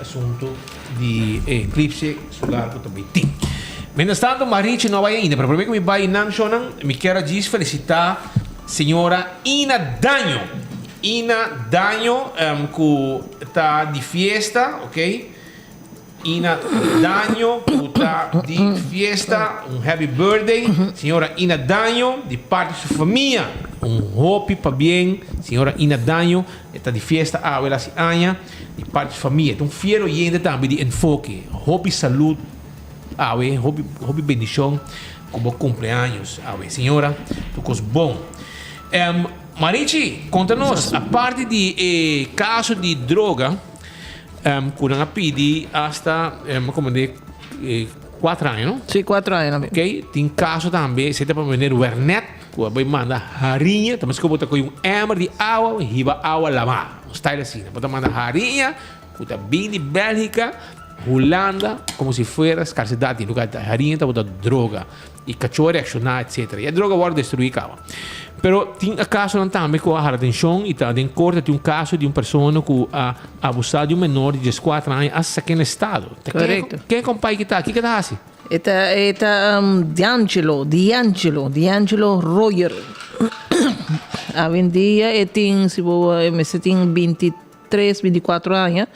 assunto de eclipse solar que também tem. Mientras tanto, Marichi não vai ainda, mas primeiro que me vai não shonan, me quero felicitar senhora Ina Danho. Ina Danho que está de fiesta, ok? Ina Danho que está de fiesta, happy birthday, senhora Ina Danho, de parte de sua família, hope para bem, senhora Ina Danho, está de fiesta, ela se anha, de parte de família. Então, fiero e ainda também de enfoque, hope saúde, hope bendição, como cumpleaños, senhora, tudo bom. Marichi, conta-nos, a parte de caso de droga, quando a pedir hasta, como de 4 anos, não? Sim, 4 anos. Ok, tem caso também, você tem para vender o Ernet, que vai mandar harinha, também se botar com emmer de água, e vai água lavar, um style assim, pode mandar harinha, que está bem de Bélgica, Holanda, como se fosse escassidade, lugar de harinha, está botando droga, e cachorro reaccionar, etc. E a droga vai destruir a cava. Pero tem caso também com a atenção e está em corte tem caso de uma pessoa que ha abusado de menor de 14 anos hasta aqui no estado. Correto. Quem é o pai que está aqui? O que está assim? Eta D'Angelo Royer. A vendia tem se tem 23, 24 anos.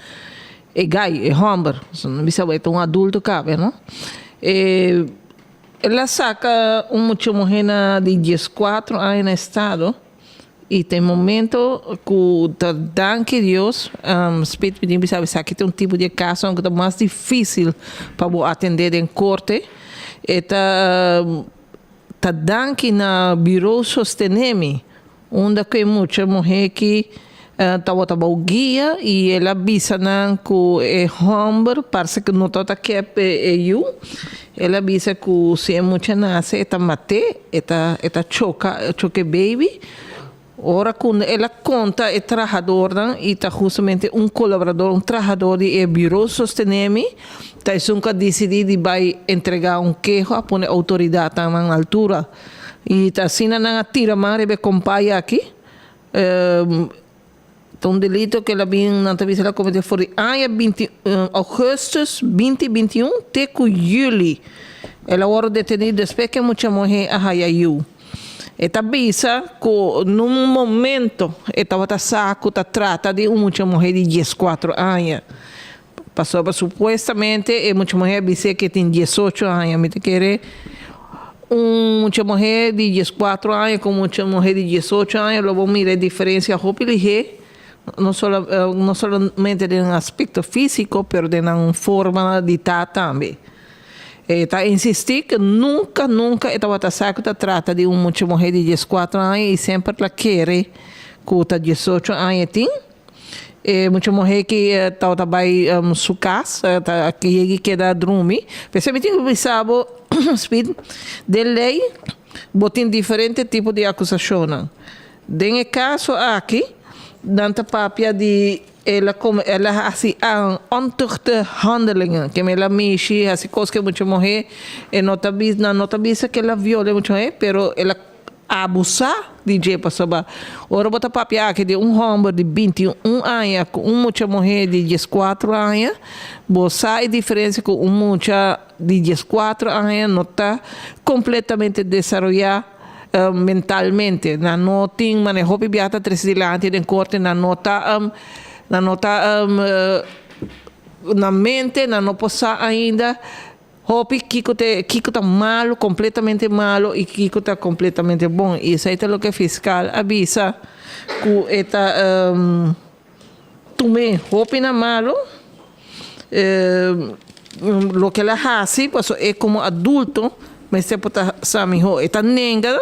É gay, é homem. Não sabe, é um adulto cabe, não? Ela saca muita mulher de 14 anos no estado e tem momento que danke Deus, respeito me sabe que tem tipo de caso que é mais difícil para atender em corte. Tá danke na bureau sosteneme, onde que muita mulher que tava o guia e ela avisa que é homem, parece que não está que é eu. Ela avisa que se é muito nasce, ela mate, ela choque baby. Ora, quando ela conta, é trabalhador, e está justamente colaborador, trabalhador de bureau sosteneme, está nunca decidido de vai entregar queijo a pôr autoridade na altura. E está assim, não tira mais, ele acompanha aqui. Um delito que ela vinha na entrevista ela cometeu foi em agosto 2021 até julho. Ela foi detenida depois que muita mulher arraiou. Esta bisa que num momento estava saco tá trata de uma mulher de 14 anos. Passou supostamente muita mulher disse que tem 18 anos, me querer uma mulher de 14 anos com uma mulher de 18 anos, logo mira a diferença roupa não somente em aspecto físico, mas em forma de estar também. Está insistir que nunca estava saco da trata de uma mulher de 14 anos e sempre ela quer que está 18 anos tem. Muita mulher que está vai sua casa, que queda dormir. Principalmente que sabe speed de lei, botem diferente tipo de acusação. Nesse caso aqui, danta papia de ela assim ontuchte handelingen que ela mexe assim coisas que muita mulher nota bisa que ela viola muita mulher, pero ela abusa de jeito para ora bota papia aqui de homem de 21 anos com muita mulher de 14 anos, você é diferença com muita de 14 anos não está completamente desenvolvida mentalmente, não tem manejo pibiata tres dilante de corte na nota na mente, não possa ainda hopi Kiko tá malo, completamente malo e Kiko tá completamente bom. E isso aí é o que o fiscal avisa que eta tume hopi na malo lo que ela faz, pues é como adulto, mas se pode saber eta nenga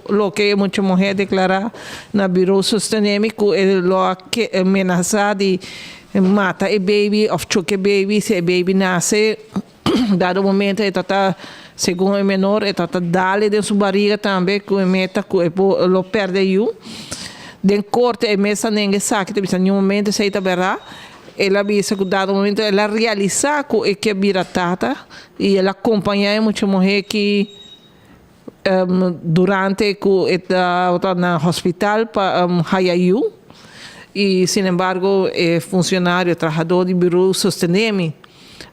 lo que muita mulher declara na Bureau Sustentamiento que lo que amenaça de mata o baby ou choque baby se o baby nasce dado momento está segundo o menor está dale de sua barriga também que meta que lo perde eu den corte e mesa ninguém sabe que em um momento se está verá ela avisa que dado momento ela realiza que é vira tata e ela acompanha muita mulher que durante que está na hospital para Hayayu e, sin embargo, funcionário, trabalhador de Bureau Sustentamiento,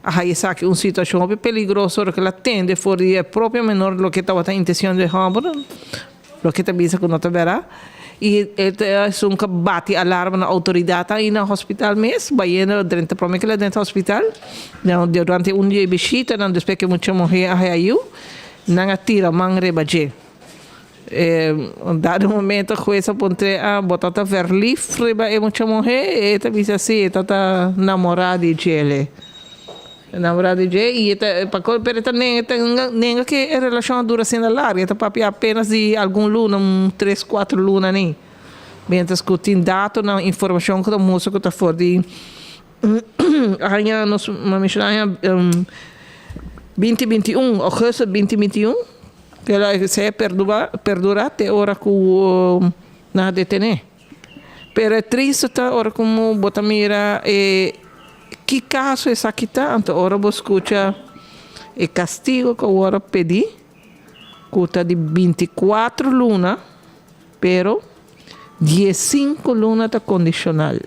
aí sabe uma situação bem peligrosa que ela atende fora o próprio menor do que estava a intenção de roubar, do que está vista que não está verá. E é um que bate alarme na autoridade aí no hospital mesmo, vai dentro para mim que lá dentro do hospital, durante um dia de visita, depois que muita mulher a Hayayu, não atira mangre baje dado momento coisa ponte botata ver livre ba muita mulher eta bisa assim tá namorada de ele e para pereta nem que a relação dura sendo larga tá papi apenas de algum luna 3-4 luna nem bem tá escutando dado na informação que o moço que tá fora de ainda nos mencionar 2021, agosto 2021, que ela se perdura até hora que na detener. Pero é triste tá hora como bota mira que caso é aqui tá, então hora você escuta o castigo que hora pedi, que tá de 24 luna, pero 15 luna tá condicional.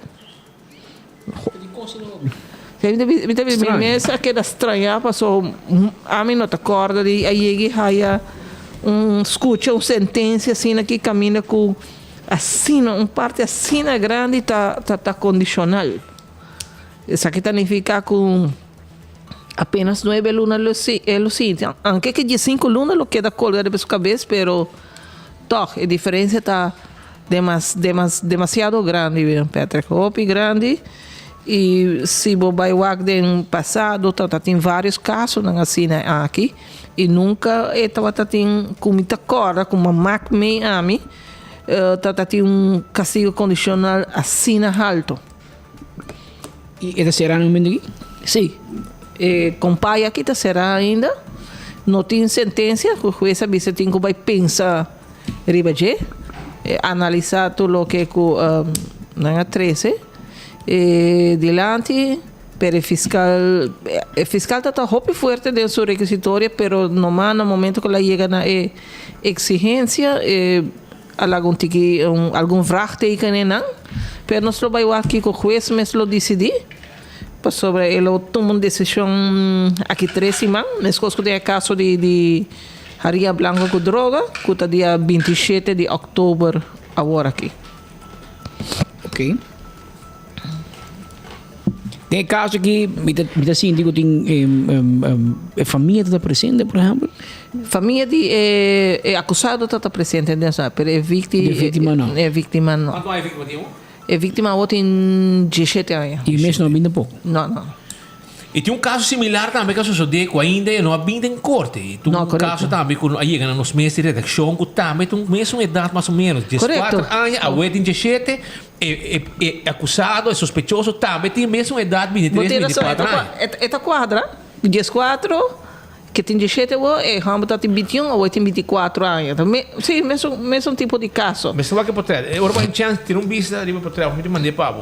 Mesa que era estranha, passou a mim não te acorda de aí haya escuta sentença assim que caminha com assim parte assim grande tá condicional. Isso aqui significa com apenas 9 lunas lo sítio, aunque que 15 lunas lo queda colgado de sua cabeça, pero toque a diferença tá demasiado grande, Patrick, hopi grande. E se você vai ver no passado, tem vários casos assim aqui e nunca estava tendo como muita corda, como uma máquina a mim, tem castigo condicional assim alto. E esta será no mundo aqui? Sim. Com pai aqui será ainda. Não tem sentença, o juiz avisa tem que vai pensar ribaje, analisar tudo o que na 13. Delante pero el fiscal está muy fuerte de su requisitoria, pero nomás en el momento que la llega a exigencia algún vraagteken pero nosotros vamos aquí con el juez lo decidir pues sobre el toma una decisión aquí 3 semanas. Después que el caso de Maria Blanco con droga que está día 27 de octubre ahora aquí. Ok. Tem caso que me síndico tem a família está presente, por exemplo? Família de acusado está presente, mas é vítima não. É vítima não. Quanto é vítima de um? É vítima tem 17 anos. E mesmo não ainda pouco? Não. E tem um caso similar também que sucedeu com ainda não há vindo em corte. E tem um caso também com aí nos meses de redação que também tem mesma idade mais ou menos, 14 anos, a wedding 17 é acusado, é suspeitoso, também tem a mesma idade, 23, 24 anos. Esta quadra, 14, que tem 17 e Rambo tem 21 ou tem 24 anos. Sim, mesmo tipo de caso. Mas só que pode ter, agora vai chance ter um vista ali para trás, me mandei para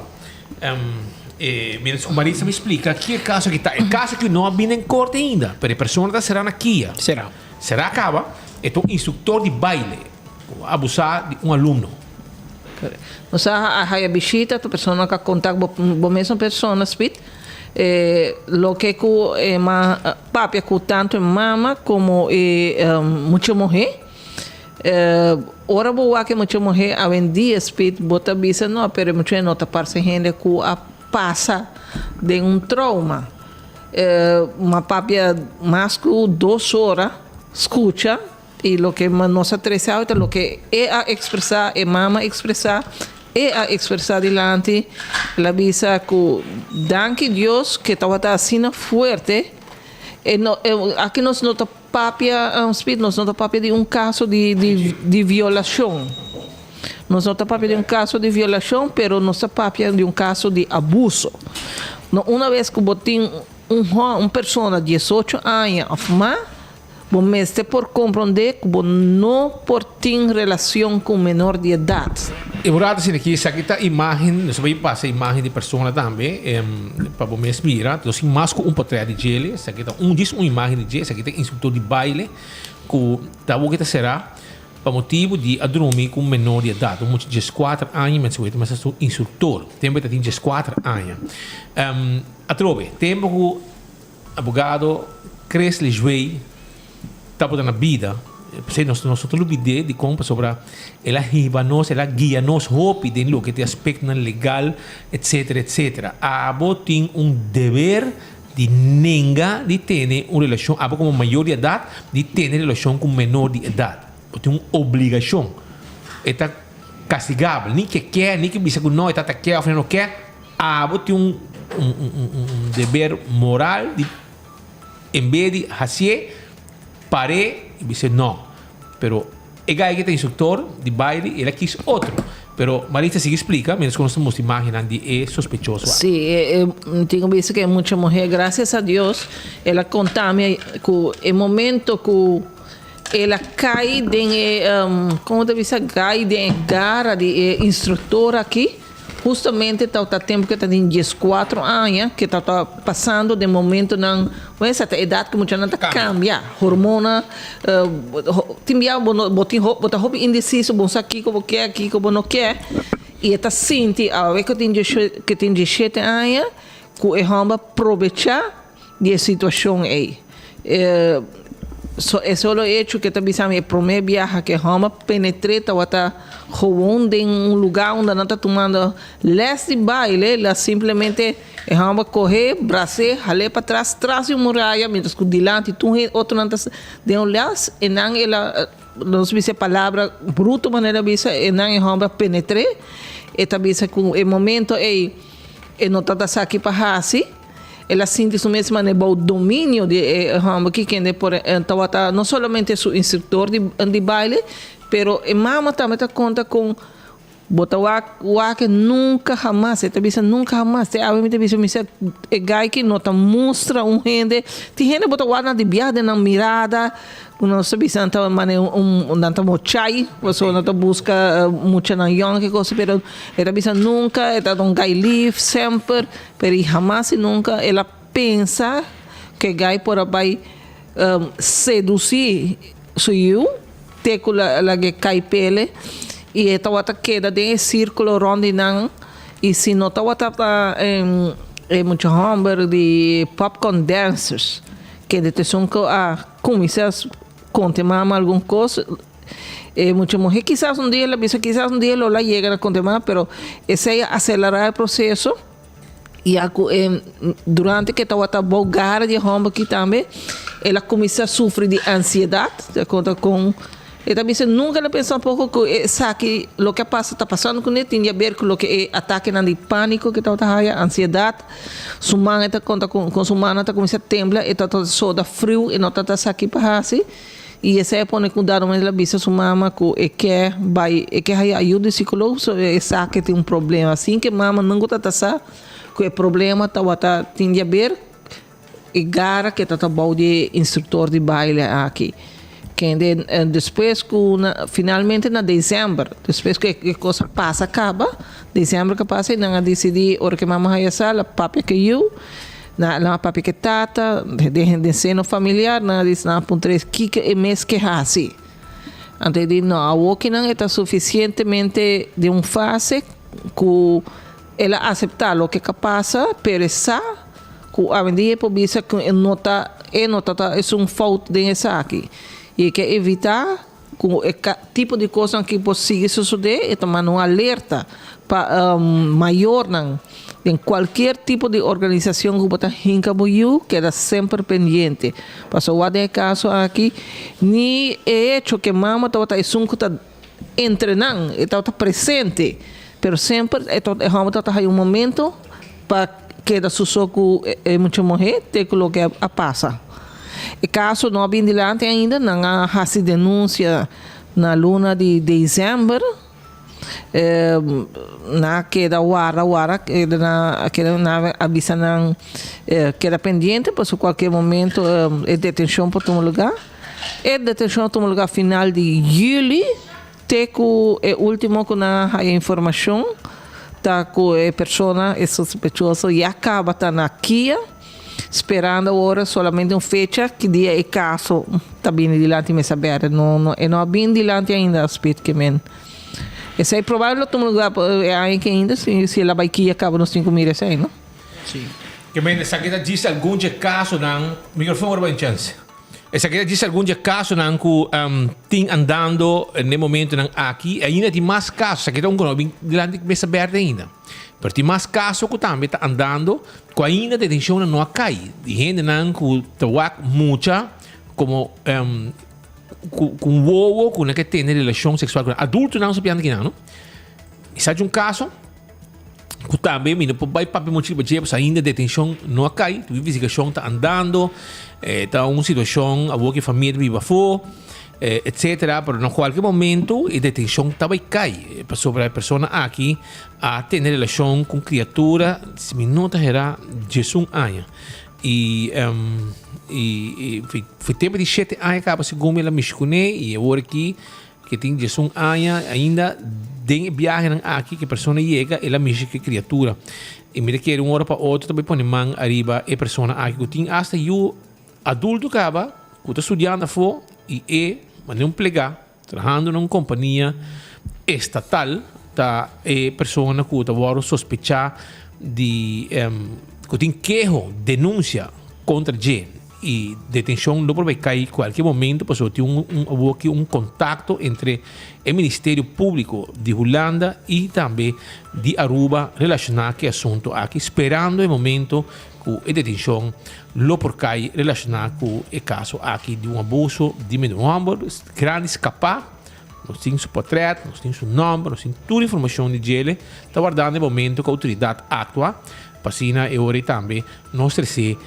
Menos Marisa me explica que é caso que está. É caso que não há vindo em corte ainda. Mas a pessoa será na Kia. Será acaba. É um instrutor de baile. Abusar de um aluno. Nós a visita, a pessoa que contact com a mesma pessoa, speed. Lo que papi com tanto mama como muita mulher. Ora boa que muita mulher a vendia speed bota bisa não, pero muita nota parece gente que a passa de um trauma. Uma papia mais que 2 horas escuta e lo que nossa atrasado é lo que é a expressar, é mama expressar, é a expressar delante, la visa que danke Deus que estava assim forte. Aqui nós nota papia, nós nota papia de um caso de violação. Nós não estamos de um caso de violação, mas nós estamos de um caso de abuso. Uma vez que botem uma pessoa de 18 anos a fumar, você pode compreender que não pode ter relação com menor de idade. E por outro lado, aqui está a imagem, nós vamos passar a imagem de pessoa também, para você mirar, então assim, mais com portrait de gel, aqui está uma imagem de gel, aqui tem instrutor de baile, que está será para motivo de dormir com menor de idade. Um de 14 anos, mas é um instrutor. Tempo que tem 14 anos. A trove, tempo que o advogado cresce lejuei, está na vida. Nós temos ideia de como sobre ela riba nós, ela guia nós, hope de lo que tem aspecto legal, etc, etc. A tem dever de nenga de ter uma relação, como maior de idade, de ter relação com menor de idade. Tem uma obrigação. É castigável. Nem que quer, nem que diz que não, está quer ou não quer. Tem um dever moral de, em vez de fazer, parar e dizer não. Pero é que tem instrutor de baile, ele quis outro. Pero Marisa se explica, menos que nós estamos imaginando de sospechoso. Sim, tenho visto que muita mulher, graças a Deus, ela conta-me que o momento que ela cai de como deve ser, cai de garra de instrutor aqui, justamente está o tempo que está em 14 anos, que está passando de momento na essa idade que muita gente cambia, hormona, timbia, bota roupa indeciso, bom aqui como quer, aqui como não quer, e está sente a vez que tem 17 anos, que é uma aproveitar de situação aí. É só o hecho que também sabe o primeiro viagem que Roma penetrei, estava rolando em um lugar onde não está tomando leste de baile, ela simplesmente Roma correr, braçar, raler para trás, traz uma muralha, mientras que delante tu outro não está de um lado, e não ela não se diz palavra bruta maneira visa, e não Roma penetrei, e também que o momento é não está aqui para assim. Ela sente isso mesmo o domínio de que não somente o instrutor de baile, pero a mama também conta com botar que nunca jamás, nunca jamás, é gai que não mostra gente, tem gente botar o de viagem na mirada, não sabe se não não mochai, você não busca muita na young que coisa, pero ela nunca, ela um gai live sempre, pero jamás e nunca ela pensa que gai por aí seduzir suyo, te com a que cai pele e estava queda de círculo rondinang e se não estava muito hamburger de popcorn dancers que de são a começar conte mama alguma coisa muita mulher quizás um dia ela pensa quizás um dia ela chega a conte mama pero esse é acelerar o processo e durante que estava bolgar de hamburger aqui também ela começa a sofrer de ansiedade de acordo com E também se nunca le pensa um pouco que sabe o que passa está passando com ele tem a ver com o que é ataque de pânico que está a ansiedade sumana está conta com sumana está começa a temblar e está só da frio e não está aqui para assim e esse é pone cuidado mas a vista sumama que vai que aí ajuda psicólogo é sabe que tem problema assim que mama não gosta tá que o problema tá tem a ver e gara que está bom de instrutor de baile aqui que depois finalmente na dezembro depois que a coisa passa acaba dezembro que passa e não decidi hora que mamãe ia sala papi que eu na papi que tata de seno familiar na disse na ponto 3 que é mês que assim antes de não a o que não está suficientemente de fase que ela aceitar o que passa peresa que a vendia por visa que nota é falta de essa aqui e que evitar com o tipo de coisa que possível suceder e tomar um alerta maior em qualquer tipo de organização que bota hinca boiu queda sempre pendente passou o caso aqui ni é hecho que mama tá está treinando está presente pero sempre está um momento para que da susoco é muito morrer ter que o que passa. E caso não bem dilante ainda, não há se denúncia na luna de dezembro, na queda wara queda na avisa não queda pendente, pois qualquer momento é detenção para todo lugar. É detenção para todo lugar final de julho, até que é último que na a informação tá com a pessoa é suspeitosa e acaba tá na Kia esperando agora somente fecha que dia é caso tá bem dilante me saber não é bem dilante ainda aspecto que men esse é provável todo lugar é aí que ainda se ela vai Kia acaba nos 5 meses aí não sim que men sa kita diz algum caso ng microfone ba chance essa que diz algum caso não que tem andando no momento não aqui ainda tem mais casos que não conhecem dilante que me saber ainda mas tem mais casos que também está andando que ainda detenção não cai de gente não que trabalha muita como com o com que tem relação sexual com adulto não sabia que não isso é caso que também menino vai para motivo de ainda detenção não cai a investigação está andando está uma situação a que a família viva fora etc. Pero em qualquer momento a detenção também cai sobre a pessoa aqui a ter relação com criatura se me não terá Jesus anos e foi tempo de 7 anos acaba segundo ela me escolheu e agora aqui que tem 11 anos ainda tem viagem aqui que a pessoa chega ela me que criatura e me quer hora para outro também põe mão arriba a pessoa aqui que tem hasta eu adulto acaba que está estudando fora e mas não plegar trabalhando numa companhia estatal tá pessoa que está sospechar de que tem queijo denúncia contra gente e detenção não pode cair em qualquer momento porque tem um contato entre o Ministério Público de Holanda e também de Aruba relacionado com o assunto aqui esperando o momento que a detenção lo por cair relacionado com o caso aqui de abuso de menor grande escapar nós temos o portrait, nós temos o nome, nós temos toda a informação de ele está guardando o momento que a autoridade atua Passina e ora também nós trazer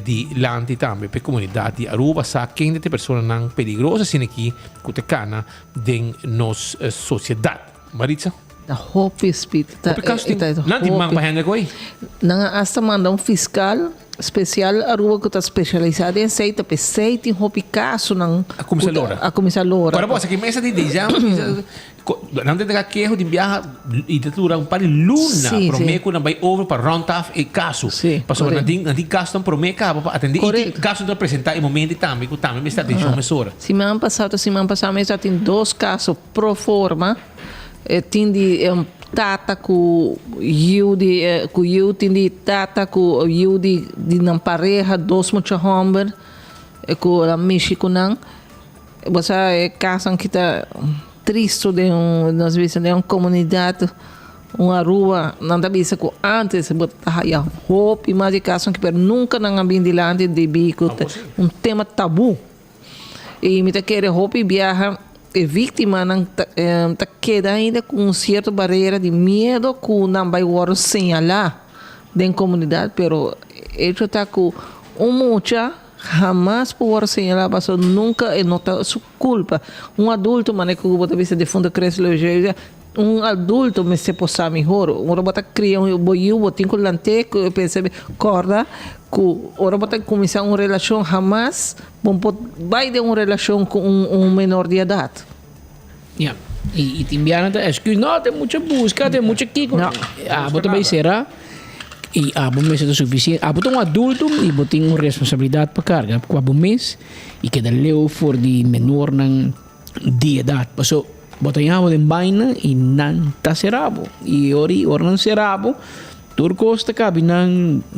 dilante também para a comunidade de Aruba sabe quem de pessoas não perigosa assim aqui que te cana de nossa sociedade Maritza da hope speed não tem mais para ainda coi não hasta manda fiscal especial Aruba que está especializado em seita pesseita em hope caso não a comissária agora posso que mesa de dezembro não tem que erro de viajar e de durar par de luna prometo não vai over para Rontaf e caso passou não tem caso não prometo para atender e caso não apresentar em momento também que também me está deixando mesura semana passada me já tem 2 casos pro forma tem de tata com eu tem de tata com eu de não pareja 2 muitos homens com a México não você é caso que está triste nós vemos de uma comunidade uma rua não da vista que antes botava roupa mas de caso que nunca não havia dilante de bico tema tabu e me quer roupa e viaja vítima não queda ainda com uma certa barreira de medo que não vai ser señalar da comunidade, pero ele está com mucha jamás por señalar, mas nunca nota sua culpa. Adulto, mas que você vê de fundo cresce adulto me se possa melhor. Ora bota cria boiu, botin com lante, que pensa corda, que ora bota começar uma relação jamás, vai de uma relação com menor de idade. Yeah. E timbiana é que não tem muita busca, tem muita kiko. Bota bem será. E bom mês é suficiente. Bota adulto e bota uma responsabilidade para carga, com bom mês e que leu for de menor de idade. Passou bota em baina e não tá serabo. E ori não serabo. Turco está cabe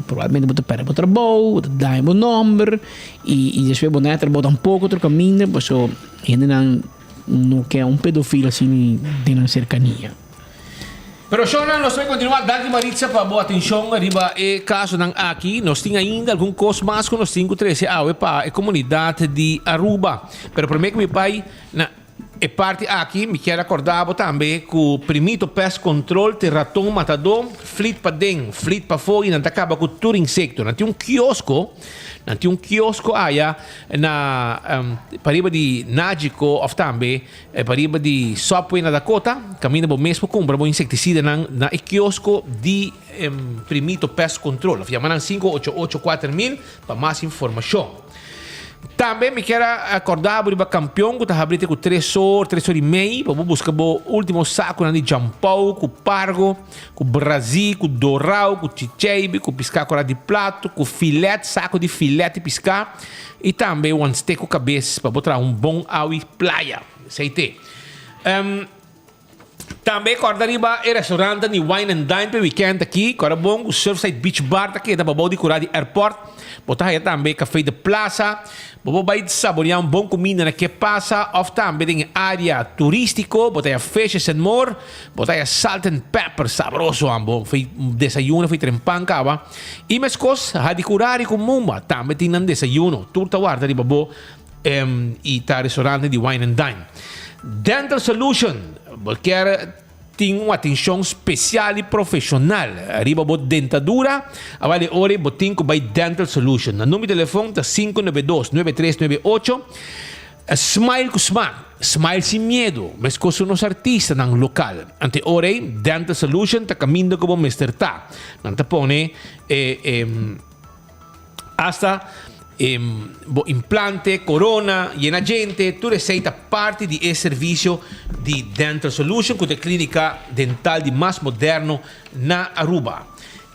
provavelmente bota para o trabalho, dá um número e depois bota um pouco outro caminho, passou ainda não quer pedofilo assim de na cercania. Pero Shona, nós vamos continuar dando Maritza para boa atenção arriba e caso não aqui nós temos ainda algum coisa mais que nós temos 13 para a comunidade de Aruba. Pero primeiro que meu pai e parte aqui me quero acordar também que o primito pest control de ratão matador flit para dentro, flit para fora e não acaba com todo insecto. Não tem um quiosco aí na pariba de Nágico ou também pariba de Subway na Dakota, caminho bom mesmo compra bom inseticida na quiosco de primito pest control. Chamaram 5884.000 para mais informação. Também me quero acordar para o campeão que está abrindo com 3 horas e meia para buscar o último saco de jampau, com pargo, com brasil, com dourau, com chicheibe, com piscar de prato, com filete, saco de filete piscar e também um steak com cabeça para botar bom aui playa. Aceite. Também acorda riba e restaurante de Wine and Dine para weekend aqui, agora bom, o Surfside Beach Bar aqui, da babau de curar de airport. Botar aí também café de plaza, vai saborear bom comida que passa, ou também em área turístico, botar aí fishes and more, botar aí salt and pepper, saboroso bom, foi desayuno, foi trempan cava. E mais coisas, há de curar e com mumba, também tem desayuno, turta guarda riba bo, e tá restaurante de Wine and Dine. Dental Solution, quer tem uma atenção especial e profissional. Arriba a dentadura, avale ore botinco by Dental Solution. O número de telefone é 592-9398. Smile com smile. Smile sem medo. Mas com os artistas no local. Ante ore, Dental Solution está caminhando como Mr. Ta. Não te pone hasta implante, corona, llena gente, tu receita parte di servizio di Dental Solution, con la clinica dental di mais moderno na Aruba.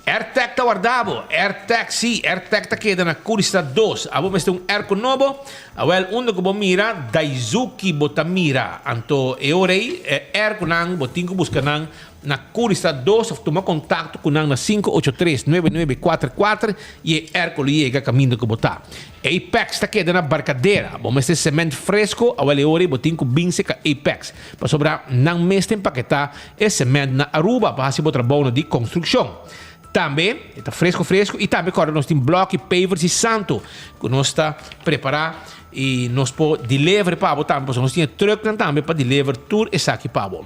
AirTag ta guardavo, AirTag sì, AirTag ta queda na Curista 2. Abo meste un airco novo, awel uno ko bomira, Daisuki botamira, anto e orei, airco nang botingo busca nang na Curista 2, of toma contato con nang na 583-9944 e airco liega caminho ko bota. Apex ta queda na Barcadeira, bo meste cement fresco, awel e orei botingo binse ka Apex. Pa sobra nang meste empaquetar e cement na Aruba, pa hasi botra bono di construção. Também, está fresco, e também agora nós temos bloco e pavers e santo, que nós está preparando e nós podemos deliver para você também, nós temos truck também para deliver tour e saque para você.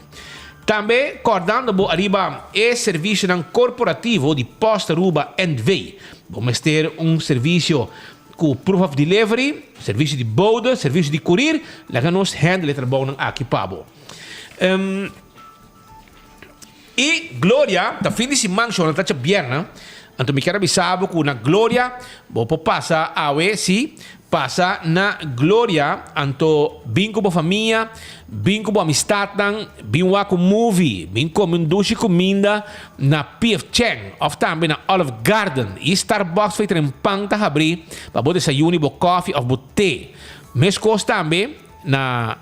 Também, acordando arriba é serviço corporativo de Posta Aruba NV. Vamos ter serviço com proof of delivery, serviço de bordo, serviço de courier, lá que nós handle trabalho aqui para você. E Glória, da fim de semana, na taxa bierna, então me quero avisar que na Glória, vou passar a si, passa na Glória, então vim com a família, vim com a amistade, vim com movie, vim com um duche comida na P.F. Chang, ou também na Olive Garden, e Starbucks foi trempang ta abrir, para botar desayuno, bo coffee ou bo té. Mas coisa também na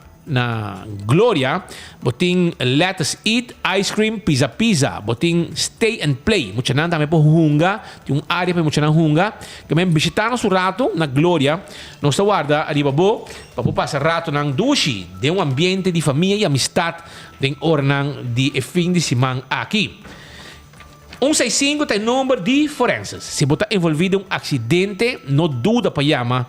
Glória, boting Let Us Eat, Ice Cream, Pizza, boting Stay and Play. Mucha nan também por hunga, tem área para mucha nan hunga. Que me visitar nosso rato na Glória, nossa guarda arriba bo, para passar rato nang dushi, de ambiente de família e amistade, de ornang de fim de semana aqui. 165 tem número de forenses. Se você envolvido em acidente, não duda para chamar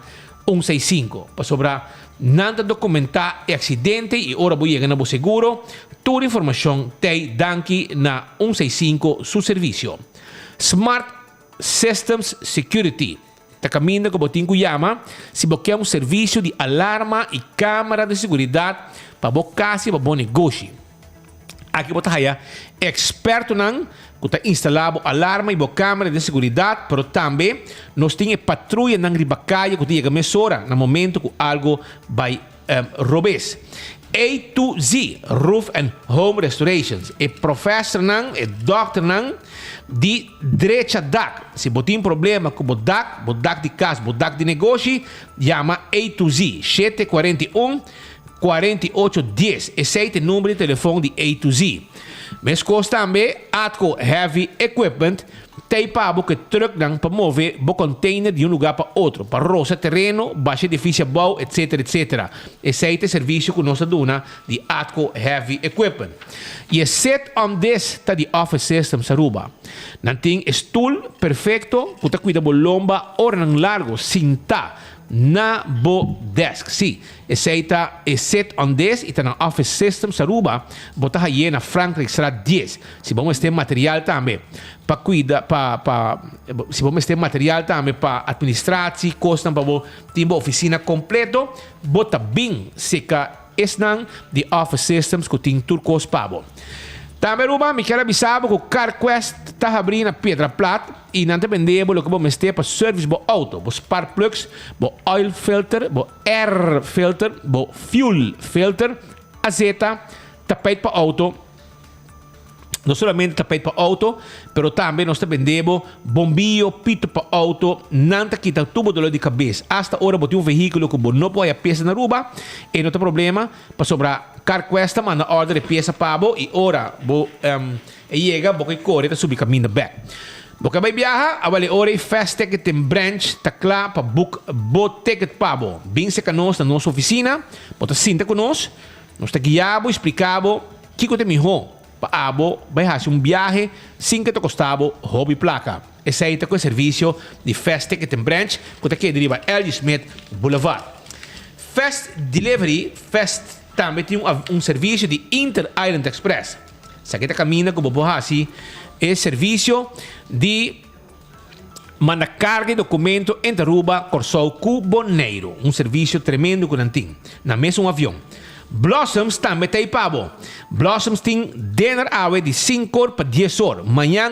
165. Para sobra nada documentar acidente e ora vou chegar na seguro. Toda informação tem danki na 165 su serviço. Smart Systems Security. Tá caminho que botin ku llama se você quer serviço de alarma e câmera de segurança para você casa e para bom negócio. Aqui você haya experto nang que está instalado alarma e câmera de segurança, pero também nós temos patrulha nang ribacaya que chega mesora no momento que algo vai robes. A to Z Roof and Home Restorations. E professor nang, e doctor nang di direita dak. Se botin problema com o dak de casa, o dak de negócio, chama A to Z 741 4810. Esse é o número de telefone de A to Z. Mas costa também Atco Heavy Equipment tem para que truck nang para mover o container de lugar para outro, para roça terreno, baixa edifício bau, etc, etc. Esse é o serviço que nós damos de Atco Heavy Equipment. E é set on this tá de Office Systems Aruba. Não tem stool perfeito, que cuida de lomba ou nang largo, cinta na bo desk. Sim, esse é set on this e tá na Office Systems Aruba, bota aí na Franklin Street 10. Se vamos ter material também para cuidar, se vamos ter material também para administração, custa para ter uma oficina completo, bota bem seca esnang de Office Systems que tem turcos pabo. Também Aruba, me quero avisar que o CarQuest está abrindo a Pedra Plata e não depende do que vamos ter para service do auto, do spark plugs, do oil filter, do air filter, do fuel filter, azeta, tapete para auto. Não somente tapete para auto, mas também nós dependemos bombillo, pito para auto, não te quita tubo dolor de cabeça. Hasta agora, você tem veículo que não pode peça na Aruba e não tem problema para sobrar. CarQuest manda order de peça para você e ora chega, você corre para subir caminho back. Você vai viajar, avale ora fast ticket em branch, tá claro para book bot ticket para você. Vem se conosco na nossa oficina, você senta conosco, nós te guiamos, explicamos o que você melhor. Para abo, vai fazer viagem sem que te custava hobby placa. Esse é o serviço de Fast Ticket em Branch, que te deriva L. Smith Boulevard. Fast Delivery, Fast também tem serviço de Inter-Island Express. Se você caminha com o Bobohasi, é serviço de manda carga e documento entre Aruba, Corsol, Cuboneiro. Serviço tremendo que não tem. Na mesma avião. Blossoms também tem pavo. Blossoms tem dinner hour de 5 para 10 horas. Manhã,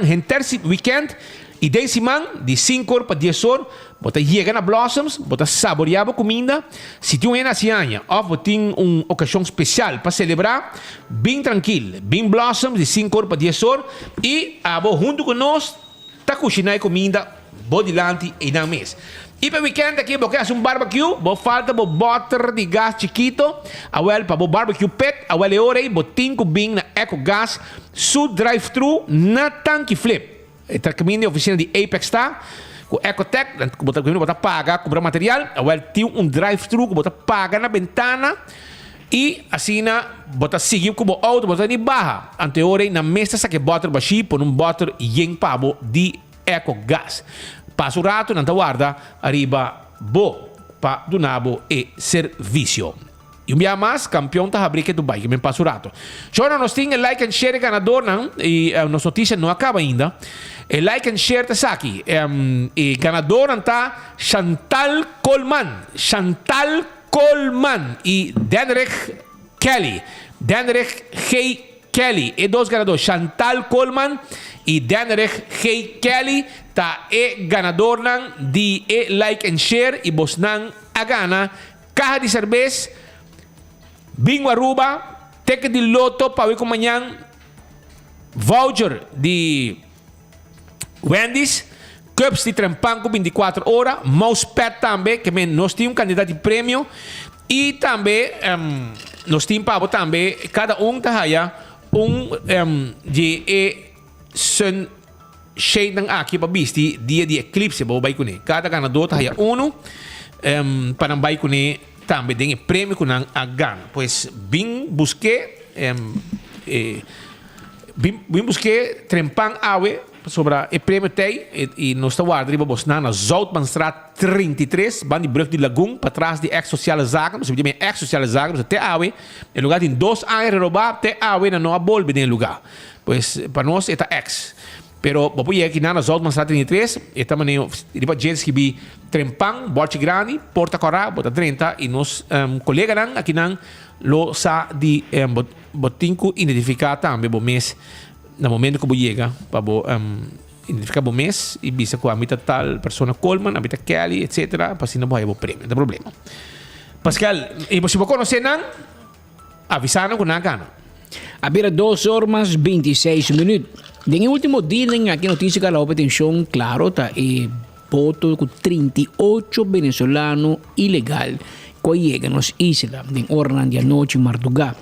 weekend, e 10 semana de 5 para 10 horas. Você chega na Blossoms, você saborear a comida. Se tem uma nacianha, ou você tem uma ocasião especial para celebrar, bem tranquilo. Bem Blossoms de 5 para 10 horas. E junto com nós, está cozinhando comida, bodilante e na mesa. E para o weekend aqui, você faz barbecue, você falta butter de gás chiquito, para o barbecue pet, você ora você tem que vir na Eco Gas, su drive-thru, na tanque flip. Está caminho de oficina de Apex está, com Ecotech, você paga, comprar material, você tem drive-thru que você paga na ventana, e assim, você segue com o auto, você de barra. Ante ora, na mesa, saque butter baixi, por butter yen pabo de Eco Gas. Passo rato, não guarda, arriba bo para donabo e serviço. E um mais, campeão da Fabrica do Bike, me passo rato. Agora nós temos like and share ganador, não? E a nossa notícia não acaba ainda. E like and share está aqui. E ganador está Chantal Coleman. Chantal Coleman e Denrich Kelly. Denrich G. Kelly. E dois ganadores, Chantal Coleman e Denrich G. Kelly. Ta e ganador de like and share e vos a gana caja de cerveza, bingo Aruba, ticket de loto para ver como amanhã, voucher de Wendy's, cups de trempanco 24 horas, mousepad também, que nós temos candidato de prêmio e também nós temos para também cada tá aí de sun shade ng aqui para bisti dia de eclipse ba bay kuni cada ganador haya uno para bay kuni também tem prêmio com agan pues bing busqué busqué trempan awe sobre o prêmio tem e nós está guardando na Zoutmanstraat 33, van die brug de Lagoon, para trás de ex-sociale zaken, dus we ex-sociale zaken, dus até awe, em lugar de 2 anos roubar, até awe na não abolbe em lugar. Pois para nós é ex. Pero papo ye aqui na Zoutmanstraat 33, eta maneiro, riba gente que bi Trempang, Borte Grande, Porta Corá, Bota 30 e nos colega nan aqui nan lo sa di botinco identificar também bo mês no momento que chega para bo identificar bo mês e bisa com a mita tal persona Coleman, a mita Kelly, etc. para não vai bo prêmio, não tem problema. Pascal, e você conhecer nan avisando com na gana. Abira 2 horas 26 minutos. Den último dia, aqui notícia que a atenção, claro, tá e voto com 38 venezuelanos ilegal que chegam nas islas, em Orlando à noite, em Marduga.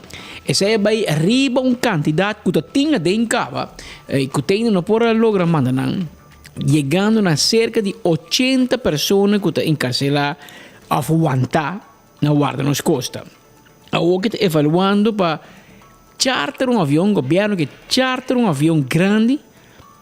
Essa é vai arriba candidato que tinha de encava, que tem no por logra mandanan, chegando a cerca de 80 pessoas que estão encarceladas a aguentar na guarda nos costa. A o que está evaluando para charter um avião, governo que charter um avião grande,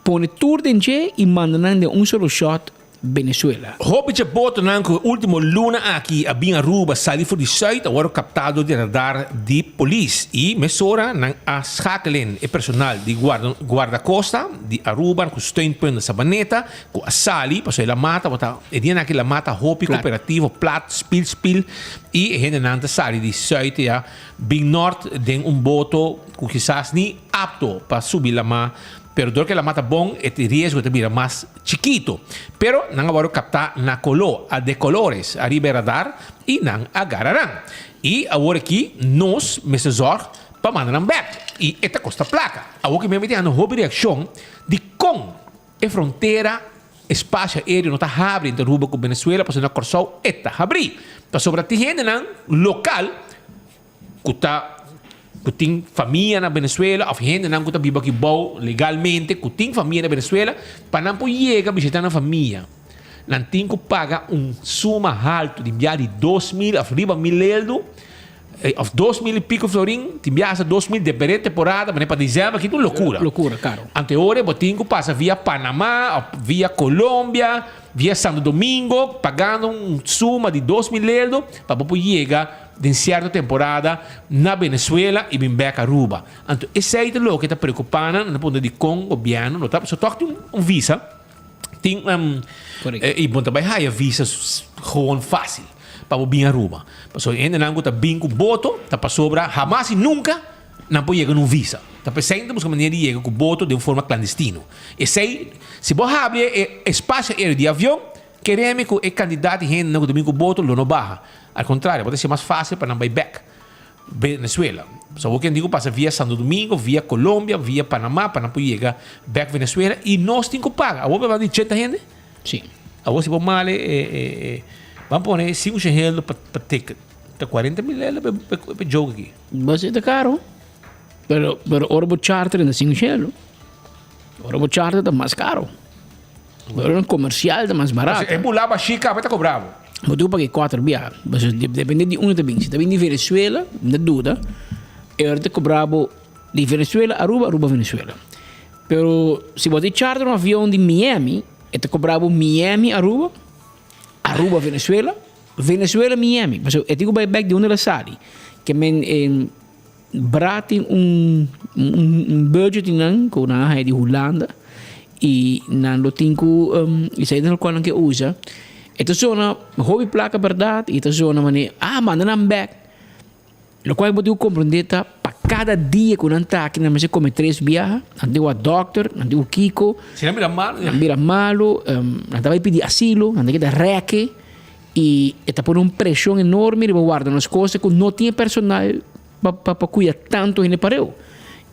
põe tudo em dia e manda de um solo shot Venezuela. Hobby de boto nanco último luna aqui a bem Aruba sali voor die Zuid agora captado de radar de polícia e mesora nang a schakelen e personal de guarda-costa de Aruba com steunpunt de Sabaneta com a sali para ela mata bota e dia naquela mata hobby cooperativo plat spil e gente nanta sali de Zuid ja bem norte den boto com quizás ni apto para subir la ma pero dor que la mata bom e te riesgo de mira mais chiquito pero nang agora captar na color a de colores arriba radar e nang agarrarán e agora aqui nós me zorg para mandar back e esta costa placa agora que me meti no hobby reação de com a fronteira espaço aéreo não está abre entre Aruba com Venezuela para na Corsol está abrir para sobre a gente nang local que está que tem família na Venezuela, ou gente não que vive aqui bom legalmente, que tem família na Venezuela, para não poder chegar a visitar a família. Não tem que pagar suma alta de enviar de 2.000 a 1.000 euros, of 2.000 e pico florim, te enviar 2.000 de primeira temporada, mas para dezembro aqui é loucura. Loucura, caro. Anteora, botinho passa via Panamá, via Colômbia, via Santo Domingo, pagando suma de 2.000 euros para poder chegar de certa temporada na Venezuela e bem back a Aruba. Então, esse é o que está preocupando no ponto de com o governo, não tá? Só toca um visa, tem e bom também há visa gewoon fácil para o bem Aruba. Só ainda não está bem com boto, tá para sobra, jamais e nunca não pode chegar num visa. Tá presente busca maneira de chegar com boto de uma forma clandestina. Esse aí, se você abre espaço aéreo de avião, queremos que o candidato e gente não tem com boto, não barra. Al contrário, pode ser mais fácil para não ir back. Venezuela. Só o que eu digo passa via Santo Domingo, via Colômbia, via Panamá, para não poder chegar back Venezuela e nós temos que pagar. A outra vai dizer a gente? Sim. A outra se for mal, vamos pôr 5 reais para ticket. Está 40 mil reais para jogo aqui. Mas é caro. Pero o charter ainda 5 reais. O charter está mais caro. O comercial está mais barato. É pular para Chica, vai estar cobrado. Mas tu paguei 4 viagens. Depende de onde também. Se também de Venezuela, não dúvida, eu te cobrava de Venezuela, Aruba, Venezuela. Pero se você charter um avião de Miami, eu te cobrava Miami, Aruba, Venezuela, Miami. Mas eu digo back de onde ela sai. Que men brati budget nan ko na de Holanda e nan lo tinku isa ito ko que usa. Ito zona hobby placa verdade, ito zona mane manda nam back. Lo qual pode compreender para cada dia que não está aqui na mesa come 3 viajes, andigo a doctor, andigo Kiko, se não mira malo, não vai pedir asilo, não tem que reque e está por uma pressão enorme de guardar as coisas que não tinha personal para cuidar tanto em pareu.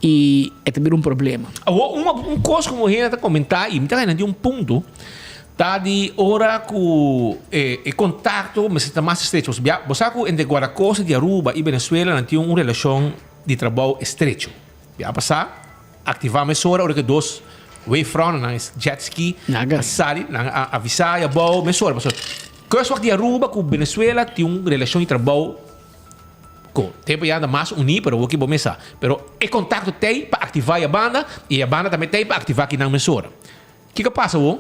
E é também um problema. Uma coisa como a gente está comentando, e muita gente tem um ponto, tá de hora com contato, mas está mais estreito. Você sabe, entre Guarda-Costa de Aruba e Venezuela, não tem uma relação de trabalho estreito. Já passar, ativamos a hora que dois wavefront, jet ski, sair, avisar, a boa, mas hora. Coisa de Aruba com Venezuela tem uma relação de trabalho Tempo já anda mais unir para o que vou começar. Pero é contato tem para ativar a banda e a banda também tem para ativar aqui na emissora. O que passa, o?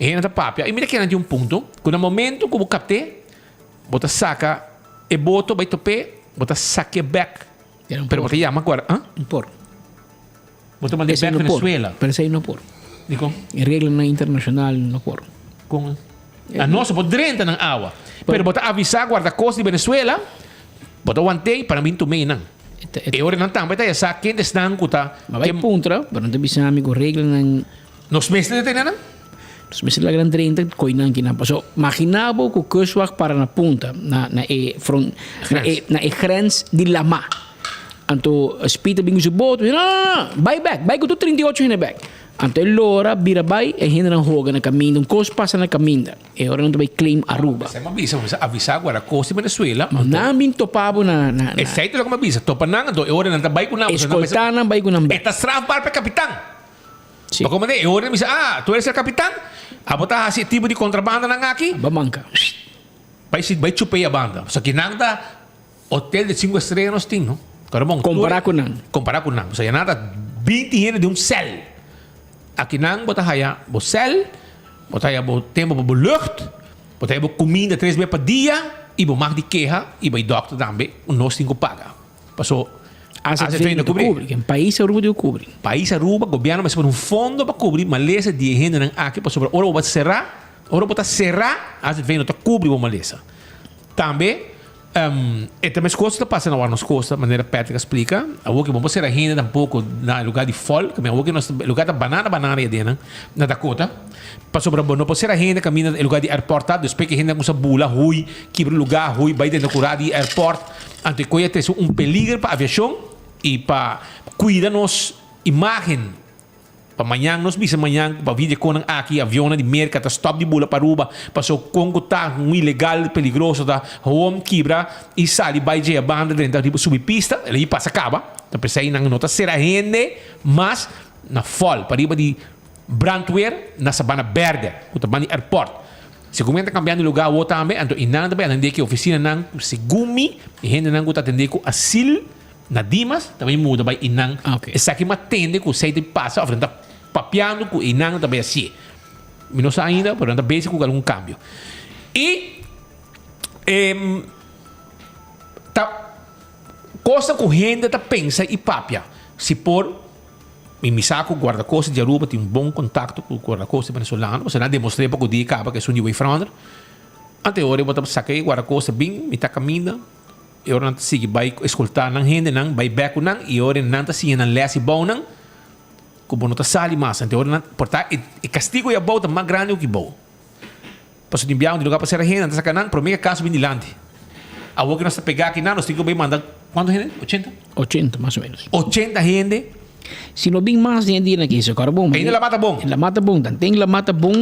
E na papia, e me que de um ponto, que no momento que eu captei, bota saca e boto, vai tope, bota saque back. Pero bota chama agora, Um por. Bota mandar back Venezuela. Pero isso não por. Dico? Em regra na internacional não por. Com a nossa bota drenta na água. Pero bota avisar guarda-costas de Venezuela, bota wantei para mim também não. E ora não também tá essa quem estão cuta. Mas vai puntra, para não ter bisa amigo regra na nos meses de tenen. Os meses la gran 30 coinan que na paso. Imaginabo que o kuswak para na punta na grens de Lama. Anto spita bingo su boto. Não, vai back, vai com tu 38 in back. Anto lora bira vai e hinda na hoga na caminho, um cos passa na caminho. E ora não vai claim Aruba. Você me avisa agora costa Venezuela. Na min topabo na. É feito como avisa, topa nang do e ora não vai com nada. Escoltana vai com nada. Eta straf para capitão. Sim. Como é, ora me diz, tu eres o capitão? A botar esse tipo de contrabando na aqui? Bamanca. Vai chupei a banda. Só que nada hotel de 5 estrelas nós tem, não? Comparar com não. Comparar com não. Ou seja, nada 20 gente de um cel. Aqui não botar aí o cel, botar aí o tempo para lucht, botar aí o comida 3 vezes por dia e o mar de queixa e o doctor também, nós temos que pagar. Passou Em país Aruba de cobrir. País Aruba, governo mas por um fundo para cobrir maleza de gente não aqui para sobre ora vai cerrar, ora botar cerrar, as vem não cobrir o maleza. Também e também as coisas passam na hora nas costas, maneira Patrick explica. A que vamos ser a gente tampouco na lugar de fol, que o que nós lugar da banana aí dentro na Dakota. Passou para não pode ser a gente caminha no lugar de aeroporto, depois que a gente com essa bula rui, que lugar rui, vai dentro curado de aeroporto, ante coisa tem peligro para aviação e para cuidar nos imagem. Para amanhã, nós vimos amanhã, para vir com aqui, avião de merca, stop de bula para Aruba, passou Congo, tá um ilegal, peligroso, tá home, quebra, e sai, vai de a banda, dentro de subpista, ele passa acaba, então pensei aí, não está ser a gente, mas na fall, para ir de Brandweer, na Sabana Verde, o tamanho airport. Se comenta cambiando de lugar, o também, então, e não também, atender que a oficina não, segumi, e gente não está atender com asil, na Dimas, também muda, vai e não, essa aqui uma tende que o seite passa, a frente papiando com e não também assim. Não sei ainda, porém, também com algum cambio. E coisa que a gente pensa e papia, se por me saco guarda-costas de Aruba tem um bom contato com o guarda-costas venezuelano, você não demonstrei para o dia que é um way frounder. Até agora eu vou sacar guarda-costas bem, me está caminhando. E ora não sigue vai escutar não gente não vai back não e ora não está sigue não lesse bom não como não está sali mais então ora não portar e castigo é bom mais grande do que bom posso enviar de lugar para ser a gente não está sacando para mim caso bem dilante a o que nós pegar aqui não nós temos que mandar quanto gente 80 mais ou menos 80 gente se não bem mais gente aqui isso cara bom ainda la mata bom tem la mata bom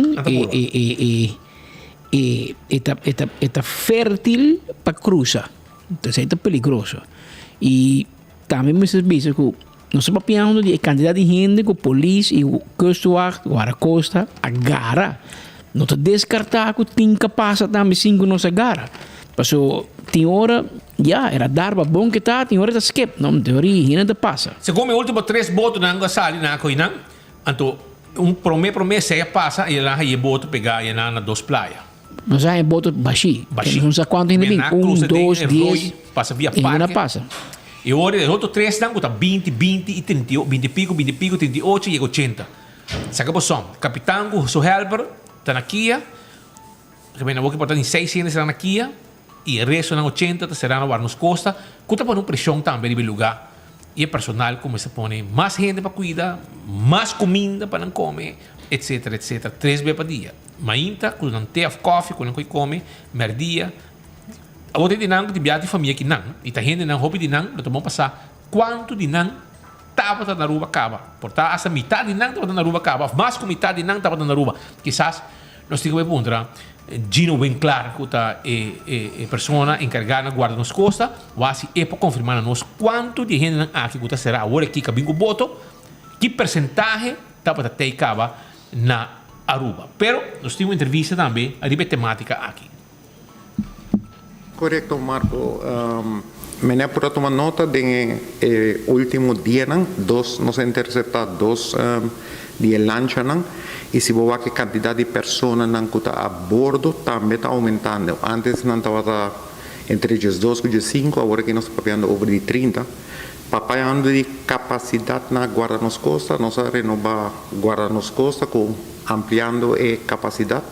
e está fértil para cruzar. Então, isso é perigoso. E também muitas vezes que nós estamos pensando de quantidade de gente que a polícia e o Kustwacht, o Aracosta, agarra. Não está descartar que tem que passar também sim que nós agarra. Porque tem hora, era darba bom que está, tem hora está skip. Não, teoria, ainda passa. Segundo o último 3 votos na água sali na coisa, então, promessa é passa e lá ia voto pegar e na 2 praias. Mas aí é boto baixinho. Não sei quanto ainda vem. 1, 2, 10. Passa via parque. Ainda passa. E agora, os outros 3 não, está 20, 20 e 38, 20 e pico, 38 e 80. Saca por som. Capitão, o seu helper, está na Kia. Que vem na boca, portanto, em 600 será na Kia. E o resto na 80 será na Barnos Costa. Que está por pressão também no lugar. E o personal começa a pôr mais gente para cuidar, mais comida para não comer, etc, etc. 3 vezes por dia. Mainta, quando não tem coffee, quando não come, merdia. A outra de não, de viagem de família que não. E a gente não, hobby de não, nós vamos passar quanto de não estava na rua acaba. Portanto, essa metade de não estava na rua acaba. Mais que metade de não estava na rua. Quizás, nós temos que perguntar, Gino bem claro que está a pessoa encarregada de guardar nas costas, ou assim é para confirmar a nós quanto de gente aqui que será agora aqui que bingo voto, que percentagem estava até acaba na Aruba. Pero nós temos uma entrevista também a nível temática aqui. Correto, Marco. Meneer por tomar nota de último dia nos interceptar dos de lancha e se boa que quantidade de pessoas que está a bordo também está aumentando. Antes não estava entre 2 e 5, agora que nós estamos pagando over de 30. Papaiando de capacidade na guarda-nos costa, nós renovar guarda-nos costa com ampliando a capacidade.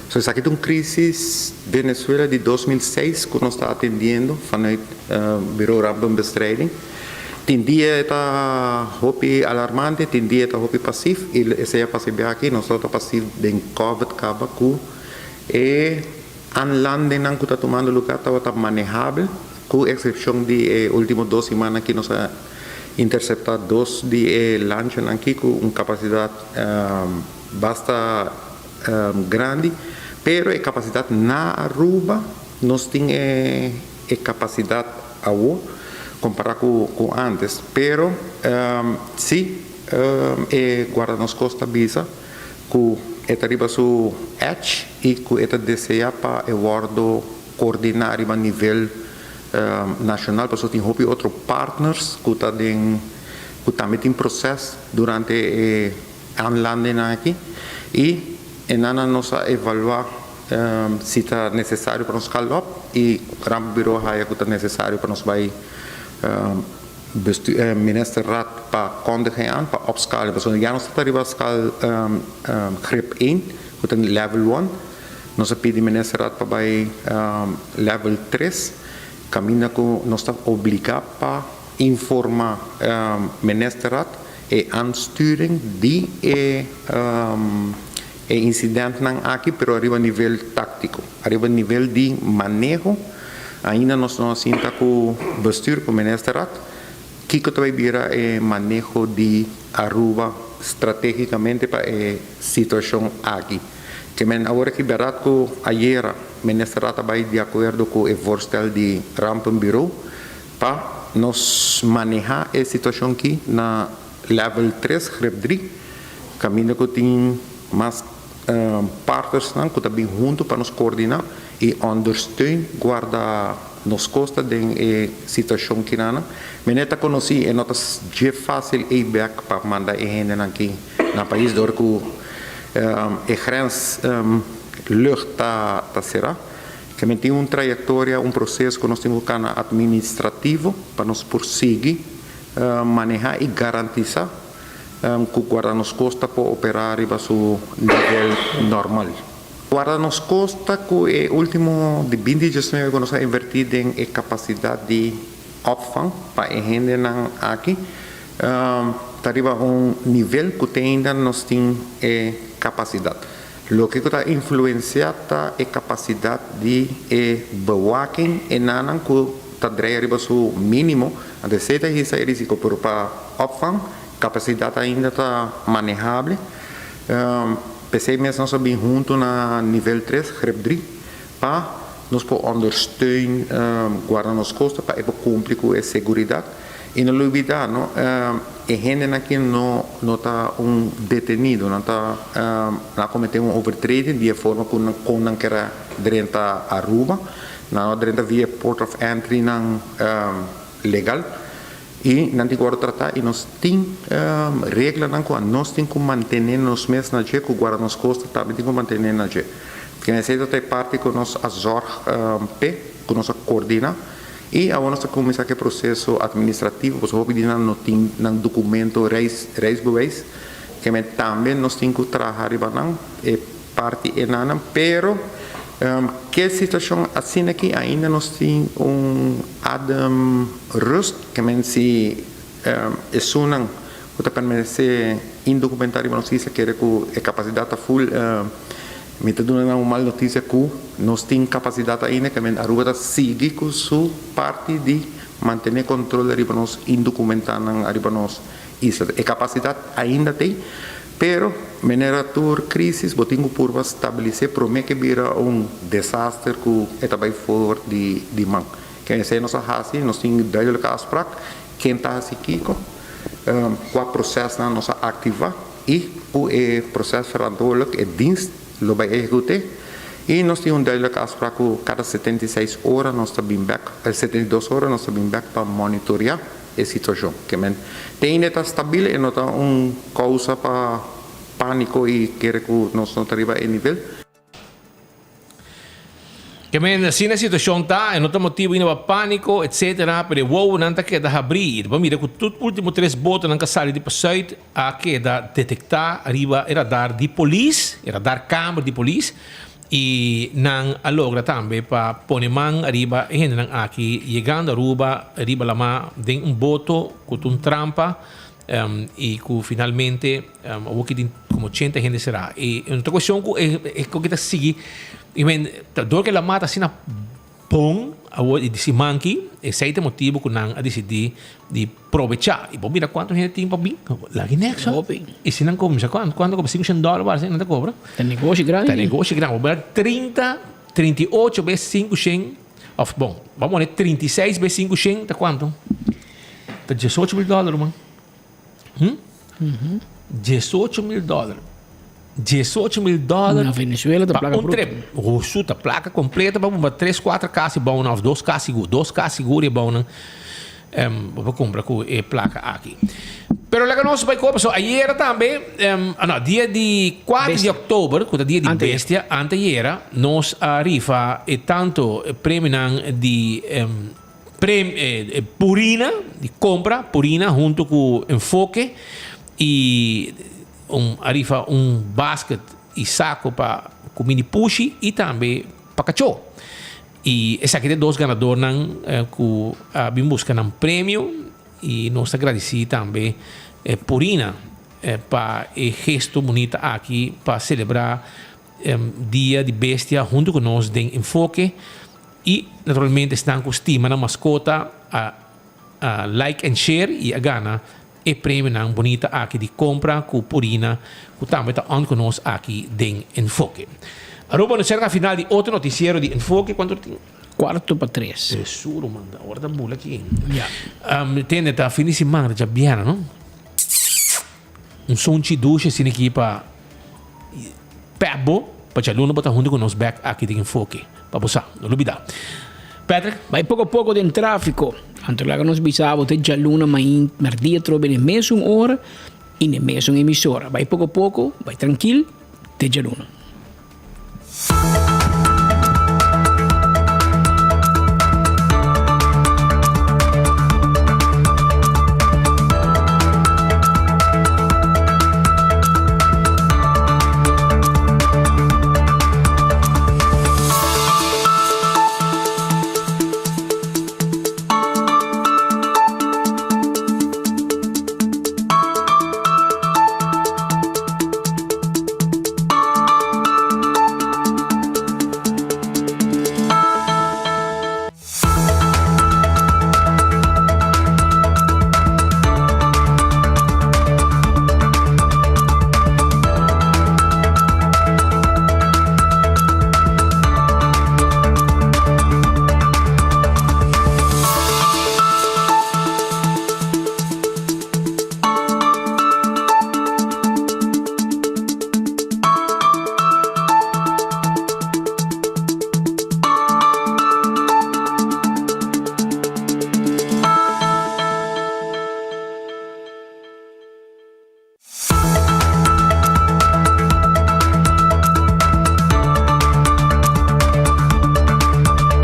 So, isso aqui é uma crise Venezuela de 2006 que nós estamos atendendo vanuit Bureau Rampenbestrijding. Tem dia está hopi alarmante, tem dia está hopi passivo. E esse é passivo aqui, nós estamos passivo de COVID acaba com e anlande não que está tomando lugar está manejável, com exceção de últimas 2 semanas que nós interceptado 2 de lancha aqui com uma capacidade bastante grande. Pero a capacidade na Aruba nós temos a capacidade agora comparado com antes. Pero sim, guarda-nos costa visa que está arriba su edge e que está deseja para o guardo coordinar a nível nacional. Porque tem outros partners que também tem processo durante a landing aqui e nós nos evaluar se está necessário para nos calor e o Bureau Raia que está necessário para nos vai ministerraad para kondigen para opschalen. Dus ja, nos está arriba escal grip 1, que é level 1. Nós pedimos ministerraad para vai level 3. Caminha com nós está obrigado para informar ministerraad e aansturing die incidente não aqui, pero arriba nível tático, arriba nível de manejo. Ainda nós não sinta com o bestuur, com o ministerraad, que vai virar manejo de Aruba estrategicamente para a situação aqui. Que agora que verá que ayer o ministerraad vai de acordo com o voorstel de Rampenbureau para nos manejar a situação aqui na level 3, grip 3, caminho que tem mais partners que também junto para nos coordenar e ondersteunen guarda nos costa de situação que nana. Meneta conheci e notas je fácil e back para mandar e gente aqui na país door que a grens lucht tá será que men tem trajetória processo que nós temos que administrativo para nos prosseguir manejar e garantizar que o guarda-nos costa pode operar a seu nível normal. Guarda-nos costa que é o último de 2019 que nós temos invertido em capacidade de opvang para a gente aqui. Arriba nível que ainda nós temos capacidade. O que está influenciado é a capacidade de bewaking e nanan que está arriba seu mínimo. A certa é risco para opvang. Capacidade ainda está manejável. PC mesmo nós bem junto na nível 3, grip 3, para nos ondersteunen guarda-nos costa para cumprir com a segurança. E não olvidar, não, a gente aqui não está detenido, não está cometendo overtreding de forma que não quer dentro da Aruba, não dentro via port of entry não legal. E não tem que tratar e nós temos regras que nós temos que manter nos meses na que o guarda-nos costa também tem que manter na que. Porque necessita ter parte que nós azorga que nós coordena e agora nós começar aquele processo administrativo, pois o que não tem documento reisbewijs, que também nós temos que trabalhar e parte enana, pero que a situação assim aqui ainda nós temos adem rust que se sunam que permanece indocumentário mas notícia que a capacidade full me está dando uma mal notícia que nós temos capacidade ainda que a Aruba sigue com sua parte de manter controle arriba nos indocumentados arriba nos islas. A capacidade ainda tem. Pero, menerator crisis, botingo por estabelecer, promete que vira desastre que está bem fora de mão. Que é nossa raça, nós temos duidelijke afspraak, quem está aqui, qual processo nós ativar e o processo verantwoordelijk, o dienst, lo vai executar E nós temos duidelijk afspraak cada 76 horas nós estamos back, 72 horas nós estamos back para monitorear a situação. Que men tem está estável e não está causa para pânico e querer que nós não arriba a nível. Que men assim na situação tá, não tem motivo ainda para pânico, etc. Pero wow, não tá que da abrir. Vamos ver que tudo último 3 botas não casale de passeio a que da detectar arriba era dar de polícia, era dar câmera de polícia. E nang alogra também para pôr man arriba e nang aqui chegando arriba lama tem boto com trampa e que finalmente o que tem como 80 gente será e outra questão é que está seguir e men dor que la mata assim na pong a desse monkey e sei tem motivo que nang a decidir de aproveitar e bom mira quanto gente tem para bem lagi nexo e se não começa quanto com $500 para não te cobra tem negócio grande tem negócio grande vou 38 vezes 500 of bom vamos ver 36 vezes 500 tá quanto tá $18,000 mano $18,000 $18,000 na Venezuela da placa bruta. Placa completa para uma 3, 4 casas bom, 2 casas seguras bom, vou comprar com a placa aqui. Pero lá que nós vai comprar, so ayer também, dia de 4 de outubro, que é dia de bestia, anteera, nós arriva e tanto prêmio de Purina, de compra Purina junto com Enfoque e arriva basket e saco para mini pushi e também para cachorro. E esse aqui é 2 ganadores que vim buscar um prêmio e nós agradecemos também Purina para o gesto bonito aqui para celebrar dia de bestia junto com nós de Enfoque e naturalmente estão com estima na mascota a like and share e a gana e prêmio não bonita aqui de compra com Purina que também está on conosco aqui de Enfoque. Aruba no cerca final de outro noticiero de Enfoque quanto tem? 4:03. É suro manda, agora da bula aqui. Tende tá fim de semana já biana, não? Som de ducha sin aqui para pebo para já luna botar junto conosco back aqui de Enfoque para você não olvidar. Patrick, vai pouco a pouco de tráfico. Antes lá que nós bisavo te já luna mas dia trobe na mesma hora e na mesma emissora. Vai pouco a pouco, vai tranquilo, te já luna.